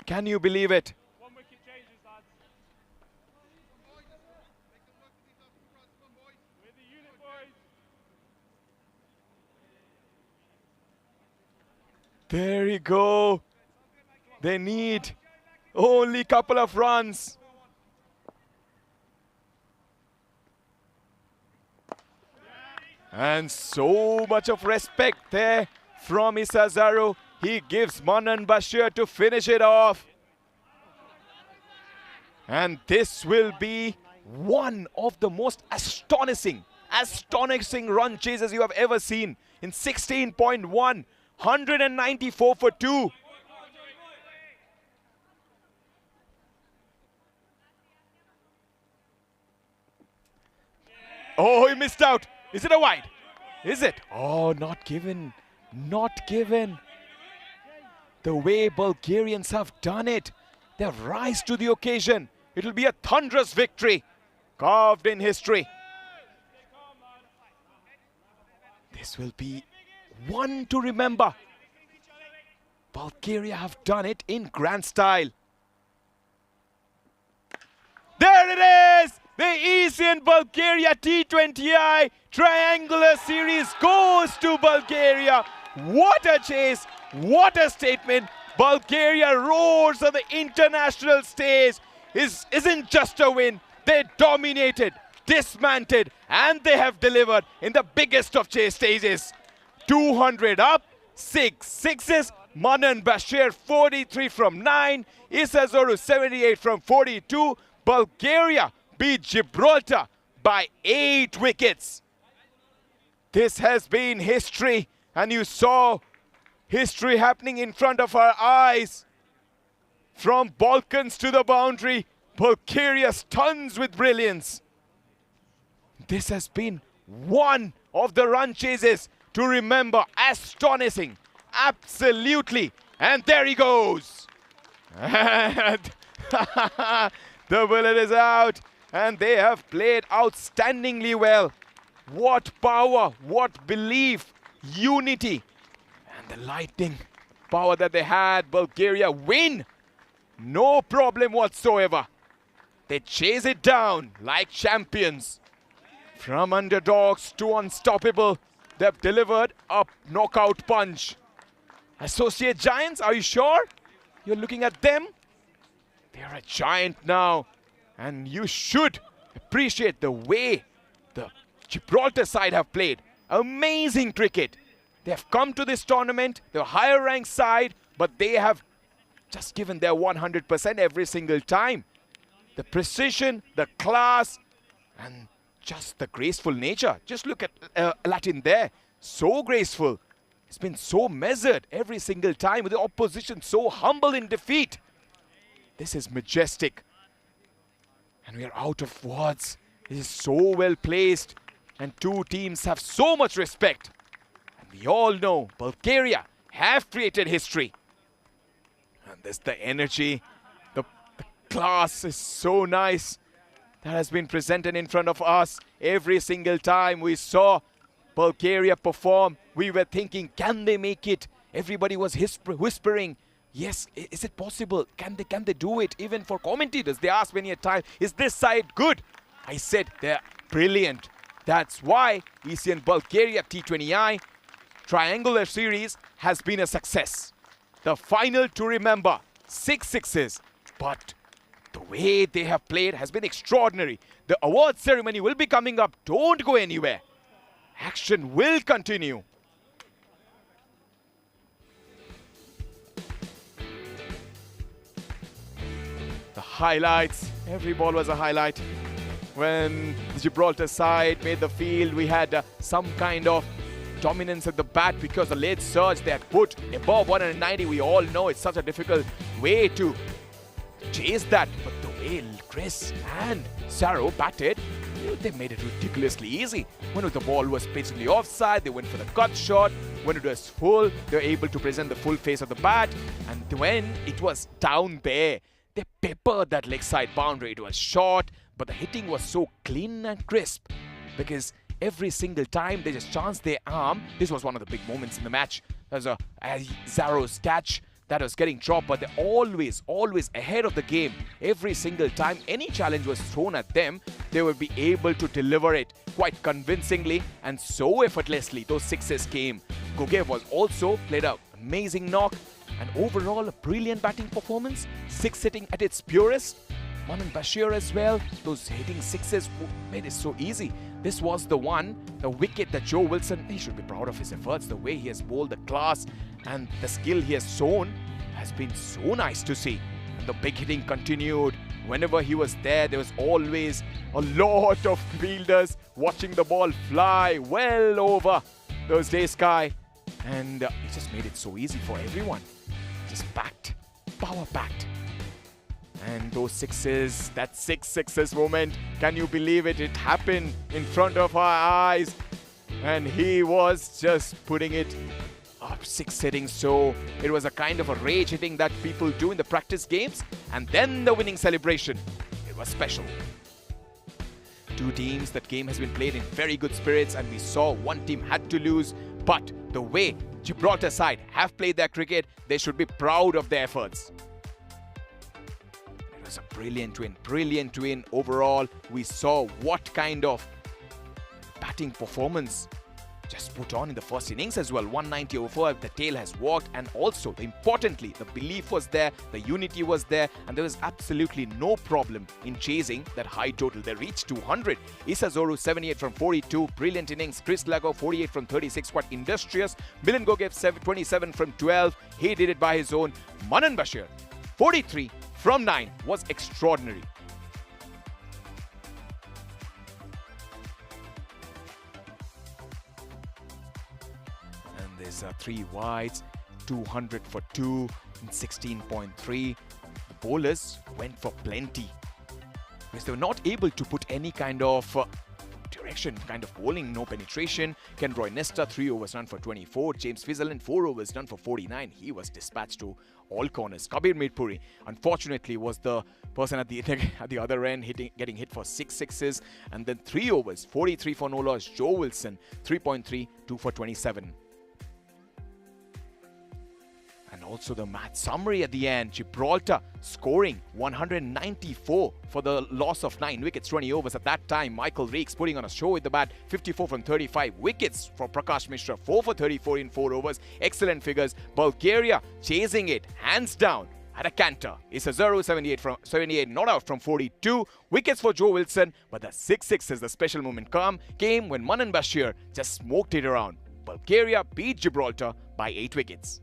Can you believe it? There you go. They need only a couple of runs. And so much of respect there from Isazaru. He gives Manan Bashir to finish it off. And this will be one of the most astonishing run chases you have ever seen. In 16.1, 194 for 2. Oh, he missed out. Is it a wide? Is it? Oh, not given. Not given. The way Bulgarians have done it, they've rise to the occasion. It'll be a thunderous victory, carved in history. This will be one to remember. Bulgaria have done it in grand style. There it is! The ECN Bulgaria T20I Triangular Series goes to Bulgaria. What a chase! What a statement! Bulgaria roars on the international stage. Isn't just a win. They dominated, dismantled, and they have delivered in the biggest of chase stages. 200 up, 6 sixes. Manan Bashir 43 from 9. Isazoru 78 from 42. Bulgaria beat Gibraltar by 8 wickets. This has been history, and you saw history happening in front of our eyes. From Balkans to the boundary, Bulgaria stuns with brilliance. This has been one of the run chases to remember. Astonishing. Absolutely. And there he goes. And the bullet is out. And they have played outstandingly well. What power, what belief, unity. And the lightning power that they had. Bulgaria win. No problem whatsoever. They chase it down like champions. From underdogs to unstoppable, they've delivered a knockout punch. Associate Giants, are you sure? You're looking at them? They're a giant now. And you should appreciate the way the Gibraltar side have played. Amazing cricket. They have come to this tournament, they're a higher ranked side, but they have just given their 100% every single time. The precision, the class, and just the graceful nature. Just look at Latin there. So graceful. It's been so measured every single time, with the opposition so humble in defeat. This is majestic. And we are out of words. This is so well placed. And two teams have so much respect. And we all know Bulgaria have created history. And there's the energy. The class is so nice. That has been presented in front of us. Every single time we saw Bulgaria perform, we were thinking, can they make it? Everybody was whispering, yes, is it possible? Can they do it? Even for commentators, they asked many a time, is this side good? I said, they're brilliant. That's why ECN Bulgaria T20I triangular series has been a success. The final to remember, 6 sixes, but the way they have played has been extraordinary. The award ceremony will be coming up. Don't go anywhere. Action will continue. The highlights. Every ball was a highlight. When the Gibraltar side made the field, we had some kind of dominance at the bat because the late surge they had put above 190. We all know it's such a difficult way to chase that. But the way Chris and Saro batted, they made it ridiculously easy. When the ball was basically offside, they went for the cut shot. When it was full, they were able to present the full face of the bat. And when it was down there, they peppered that leg side boundary. It was short, but the hitting was so clean and crisp because every single time they just chanced their arm. This was one of the big moments in the match. There's a Zaro's catch that was getting dropped, but they're always ahead of the game. Every single time any challenge was thrown at them, they would be able to deliver it quite convincingly and so effortlessly. Those sixes came. Gogev was also played an amazing knock, and overall a brilliant batting performance. Six hitting at its purest. Manan Bashir as well. Those hitting sixes made it so easy. This was the wicket that Joe Wilson, he should be proud of his efforts. The way he has bowled, the class and the skill he has shown has been so nice to see. And the big hitting continued. Whenever he was there was always a lot of fielders watching the ball fly well over Thursday sky. And it just made it so easy for everyone. Just packed, power packed. And those sixes, that 6 sixes moment, can you believe it? It happened in front of our eyes. And he was just putting it up, 6 hitting. So it was a kind of a rage hitting that people do in the practice games. And then the winning celebration. It was special. Two teams, that game has been played in very good spirits. And we saw one team had to lose. But the way Gibraltar side have played their cricket, they should be proud of their efforts. It was a brilliant win overall. We saw what kind of batting performance just put on in the first innings as well. 190 over 4, the tail has walked, and also importantly the belief was there, the unity was there, and there was absolutely no problem in chasing that high total. They reached 200. Issa Zoru 78 from 42, brilliant innings. Chris Lago 48 from 36, quite industrious. Milan Gogev 27 from 12, he did it by his own. Manan Bashir 43 from 9 was extraordinary. There's 3 wides, 200 for 2, and 16.3. The bowlers went for plenty because they were not able to put any kind of direction, kind of bowling, no penetration. Ken Roy Nesta, 3 overs done for 24. James Fizzaland, 4 overs done for 49. He was dispatched to all corners. Kabir Midpuri, unfortunately, was the person at the other end getting hit for 6 sixes. And then 3 overs, 43 for no loss. Joe Wilson, 3.3, 2 for 27. And also the match summary at the end. Gibraltar scoring 194 for the loss of 9 wickets, 20 overs. At that time, Michael Reeks putting on a show with the bat, 54 from 35 wickets for Prakash Mishra, 4 for 34 in 4 overs. Excellent figures. Bulgaria chasing it, hands down, at a canter. Issa Zoru 78 not out from 42. Wickets for Joe Wilson, but the 6 sixes, the special moment came when Manan Bashir just smoked it around. Bulgaria beat Gibraltar by 8 wickets.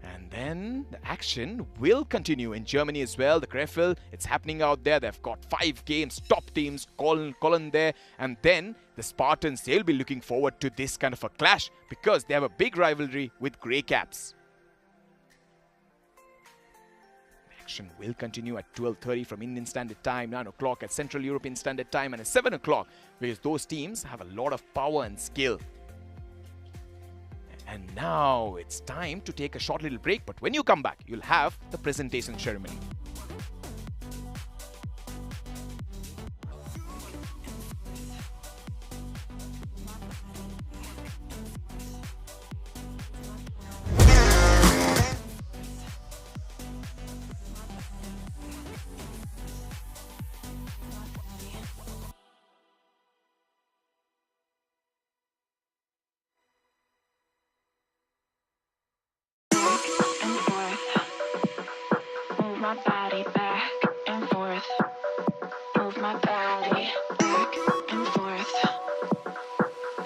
And then the action will continue in Germany as well. The Krefeld, it's happening out there. They've got 5 games, top teams, Colin there. And then the Spartans, they'll be looking forward to this kind of a clash because they have a big rivalry with Grey Caps. The action will continue at 12:30 from Indian Standard Time, 9 o'clock at Central European Standard Time, and at 7 o'clock because those teams have a lot of power and skill. And now it's time to take a short little break, but when you come back, you'll have the presentation ceremony. My body back and forth. Move my body back and forth.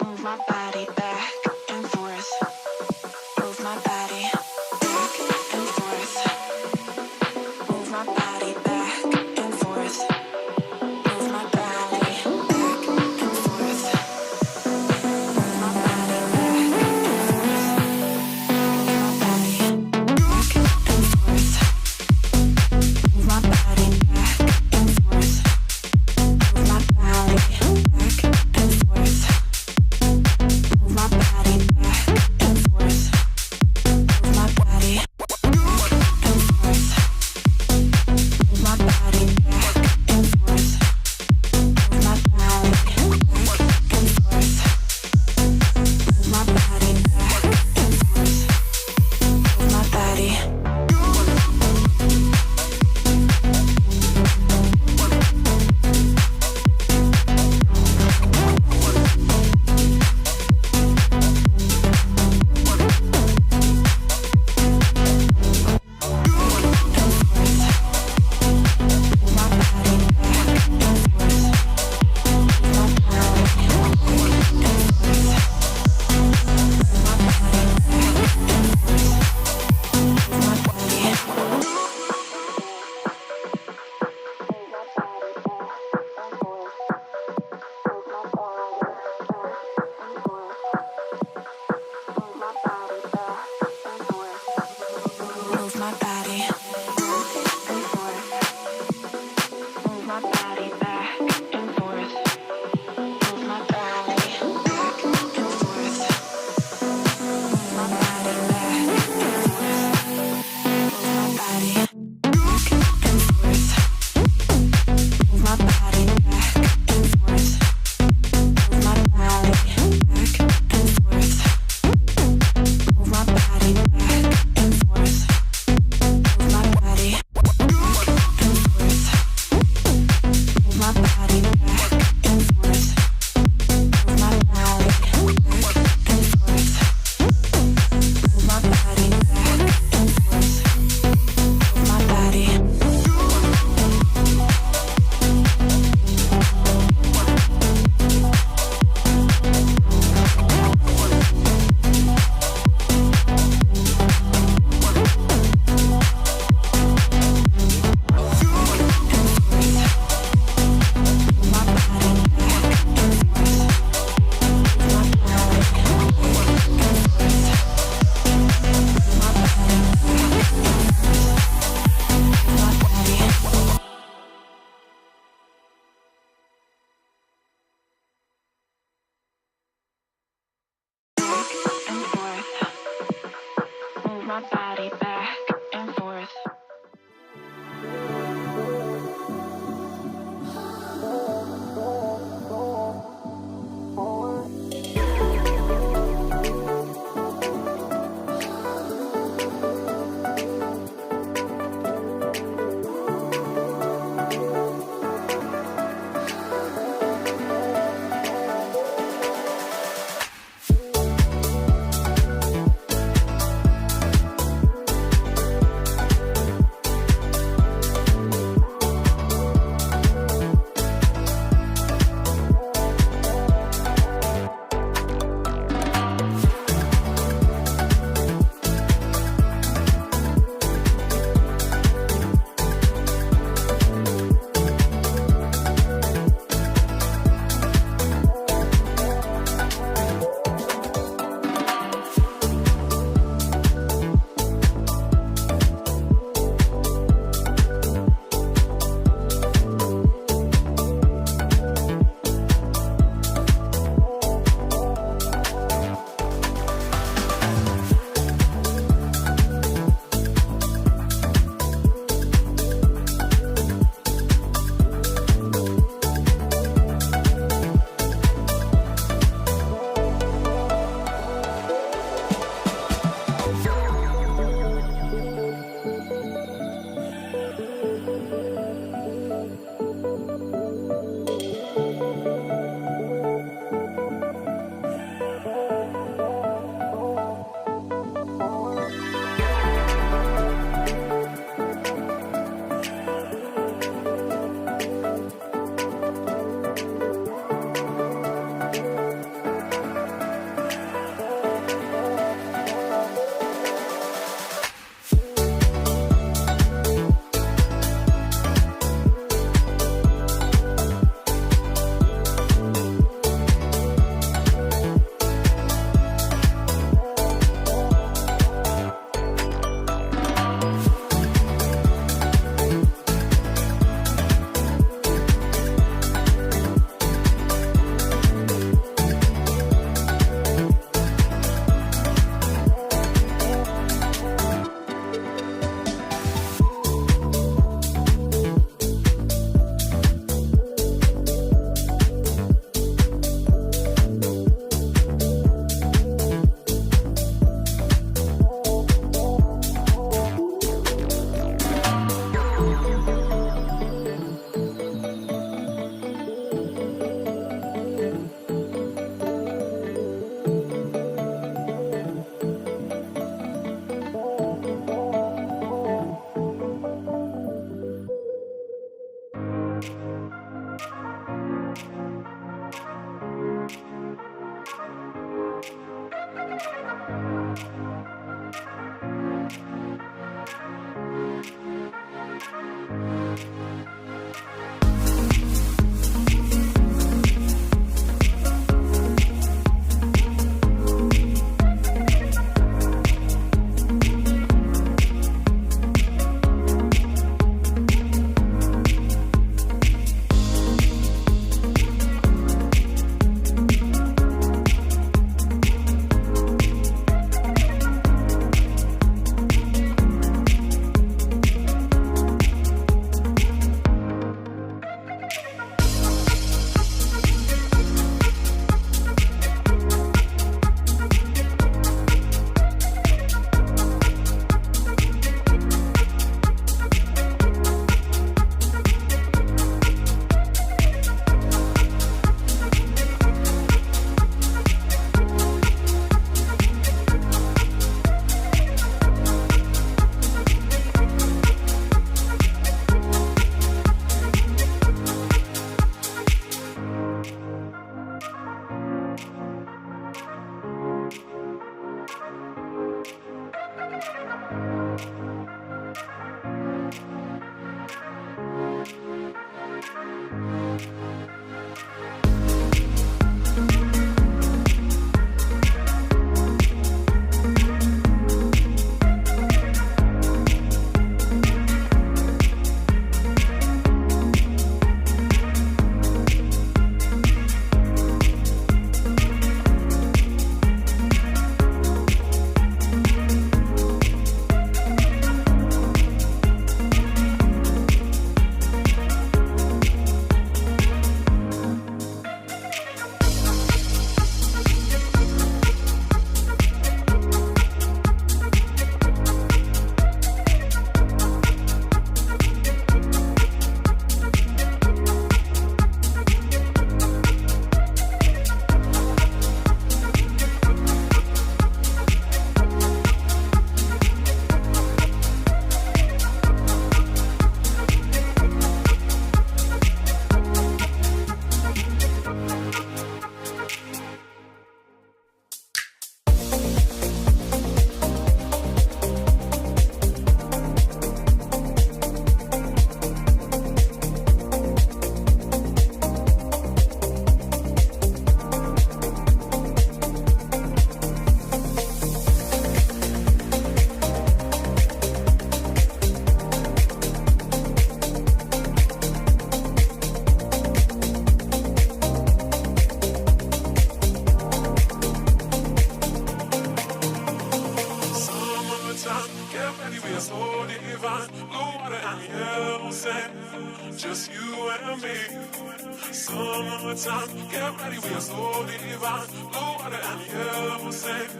Move my body back and forth. Move my body back and forth. Move my body back and forth. Move my body back and forth. Move my body back and forth. Move my body back and forth. Move my body back and forth. Say, just you and me. Summertime, get ready, we are so divine. Blue water and yellow sand.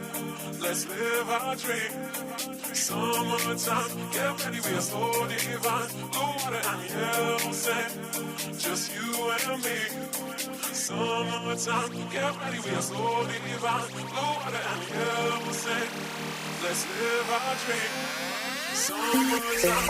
Let's live our dream. Summertime, get ready, we are so divine. Blue water and yellow sand. Just you and me. Summertime, get ready, we are so divine. Blue water and yellow sand. Let's live our dream. Summertime.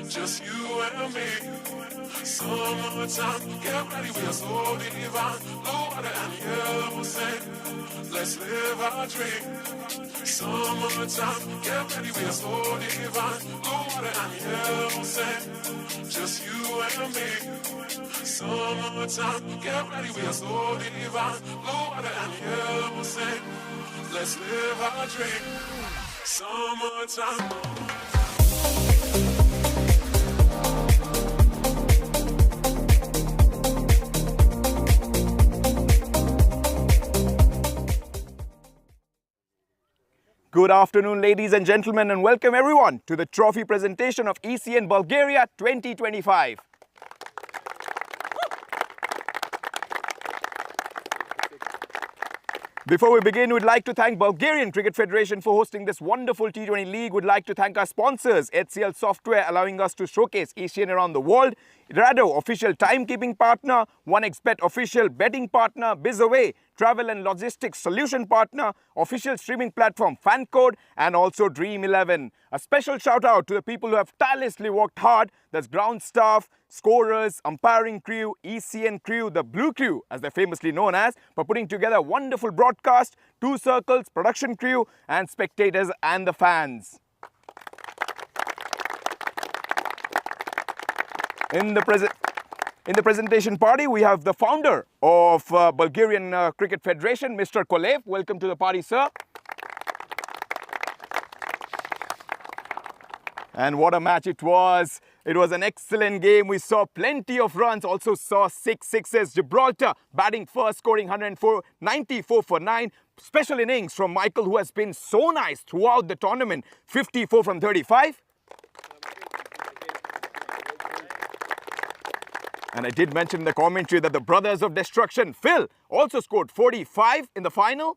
Just you and me. Summertime, get ready, we are so divine. Blue water and yellow sand. Let's live our dream. Summertime, get ready, we are so divine. Blue water and yellow sand. Just you and me. Summertime, get ready, we are so divine. Blue water and yellow sand. Let's live our dream. Summertime. Good afternoon, ladies and gentlemen, and welcome everyone to the trophy presentation of ECN Bulgaria 2025. Before we begin, we'd like to thank Bulgarian Cricket Federation for hosting this wonderful T20 league. We'd like to thank our sponsors, HCL Software, allowing us to showcase ECN around the world, Rado, official timekeeping partner, 1xBet official betting partner, BizAway, travel and logistics solution partner, official streaming platform FanCode, and also Dream11. A special shout out to the people who have tirelessly worked hard. That's ground staff, scorers, umpiring crew, ECN crew, the Blue Crew, as they're famously known as, for putting together a wonderful broadcast, 2 circles, production crew, and spectators and the fans. In the presentation party, we have the founder of Bulgarian Cricket Federation, Mr. Kolev. Welcome to the party, sir. And what a match it was. It was an excellent game. We saw plenty of runs, also saw 6 sixes. Gibraltar batting first, scoring 94 for 9. Special innings from Michael, who has been so nice throughout the tournament, 54 from 35. And I did mention in the commentary that the Brothers of Destruction, Phil, also scored 45 in the final.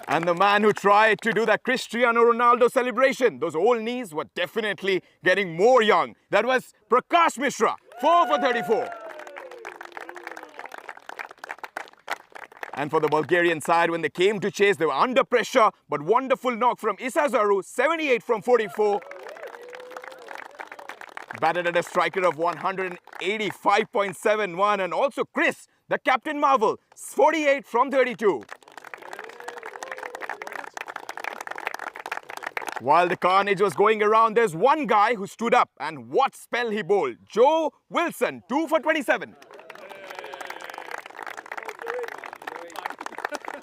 And the man who tried to do that Cristiano Ronaldo celebration, those old knees were definitely getting more young. That was Prakash Mishra, 4 for 34. And for the Bulgarian side, when they came to chase, they were under pressure, but wonderful knock from Isazaru, 78 from 44. Batted at a striker of 185.71, and also Chris, the Captain Marvel, 48 from 32. While the carnage was going around, there's one guy who stood up, and what spell he bowled. Joe Wilson, 2 for 27.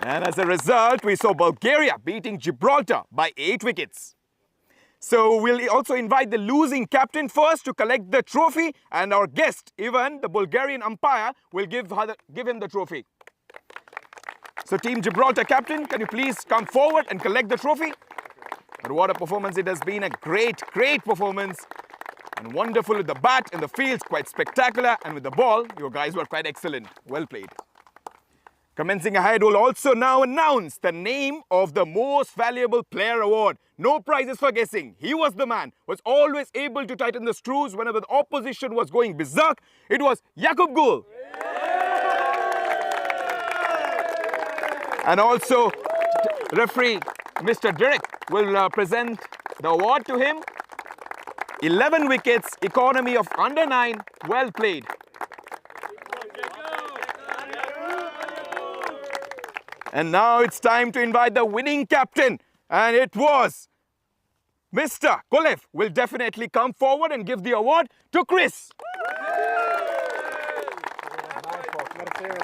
And as a result, we saw Bulgaria beating Gibraltar by 8 wickets. So we'll also invite the losing captain first to collect the trophy, and our guest, Ivan, the Bulgarian umpire, will give him the trophy. So Team Gibraltar captain, can you please come forward and collect the trophy? But what a performance it has been, a great performance. And wonderful with the bat in the fields, quite spectacular. And with the ball, your guys were quite excellent. Well played. Commencing ahead, we'll also now announce the name of the Most Valuable Player Award. No prizes for guessing. He was the man who was always able to tighten the screws whenever the opposition was going berserk. It was Jakub Gul. And also, referee Mr. Derek will present the award to him. 11 wickets, economy of under 9, well played. And now it's time to invite the winning captain. And it was Mr. Kolev will definitely come forward and give the award to Chris.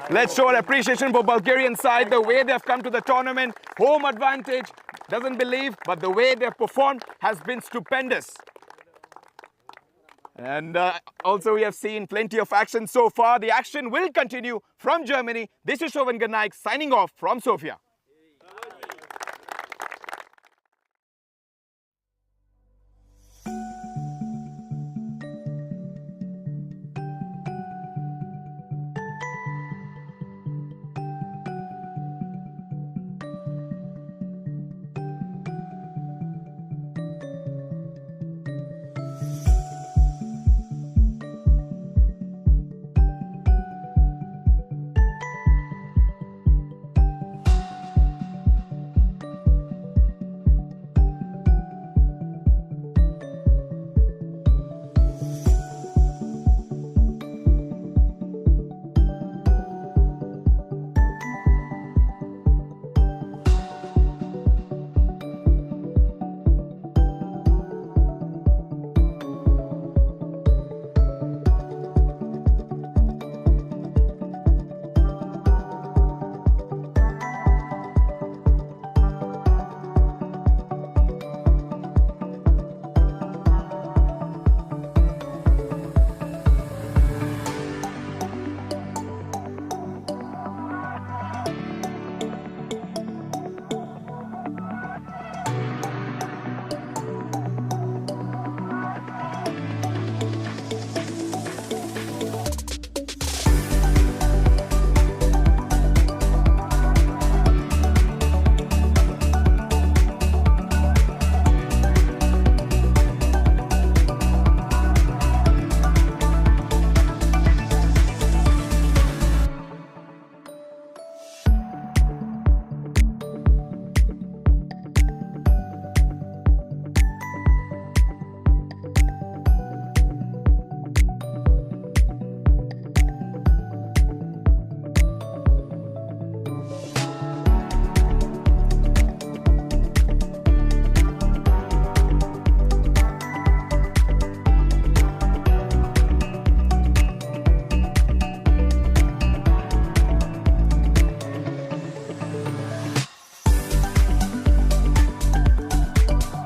Let's show our appreciation for Bulgarian side, the way they've come to the tournament. Home advantage, doesn't believe, but the way they've performed has been stupendous. And also we have seen plenty of action so far. The action will continue from Germany. This is Shovan Ganaik signing off from Sofia.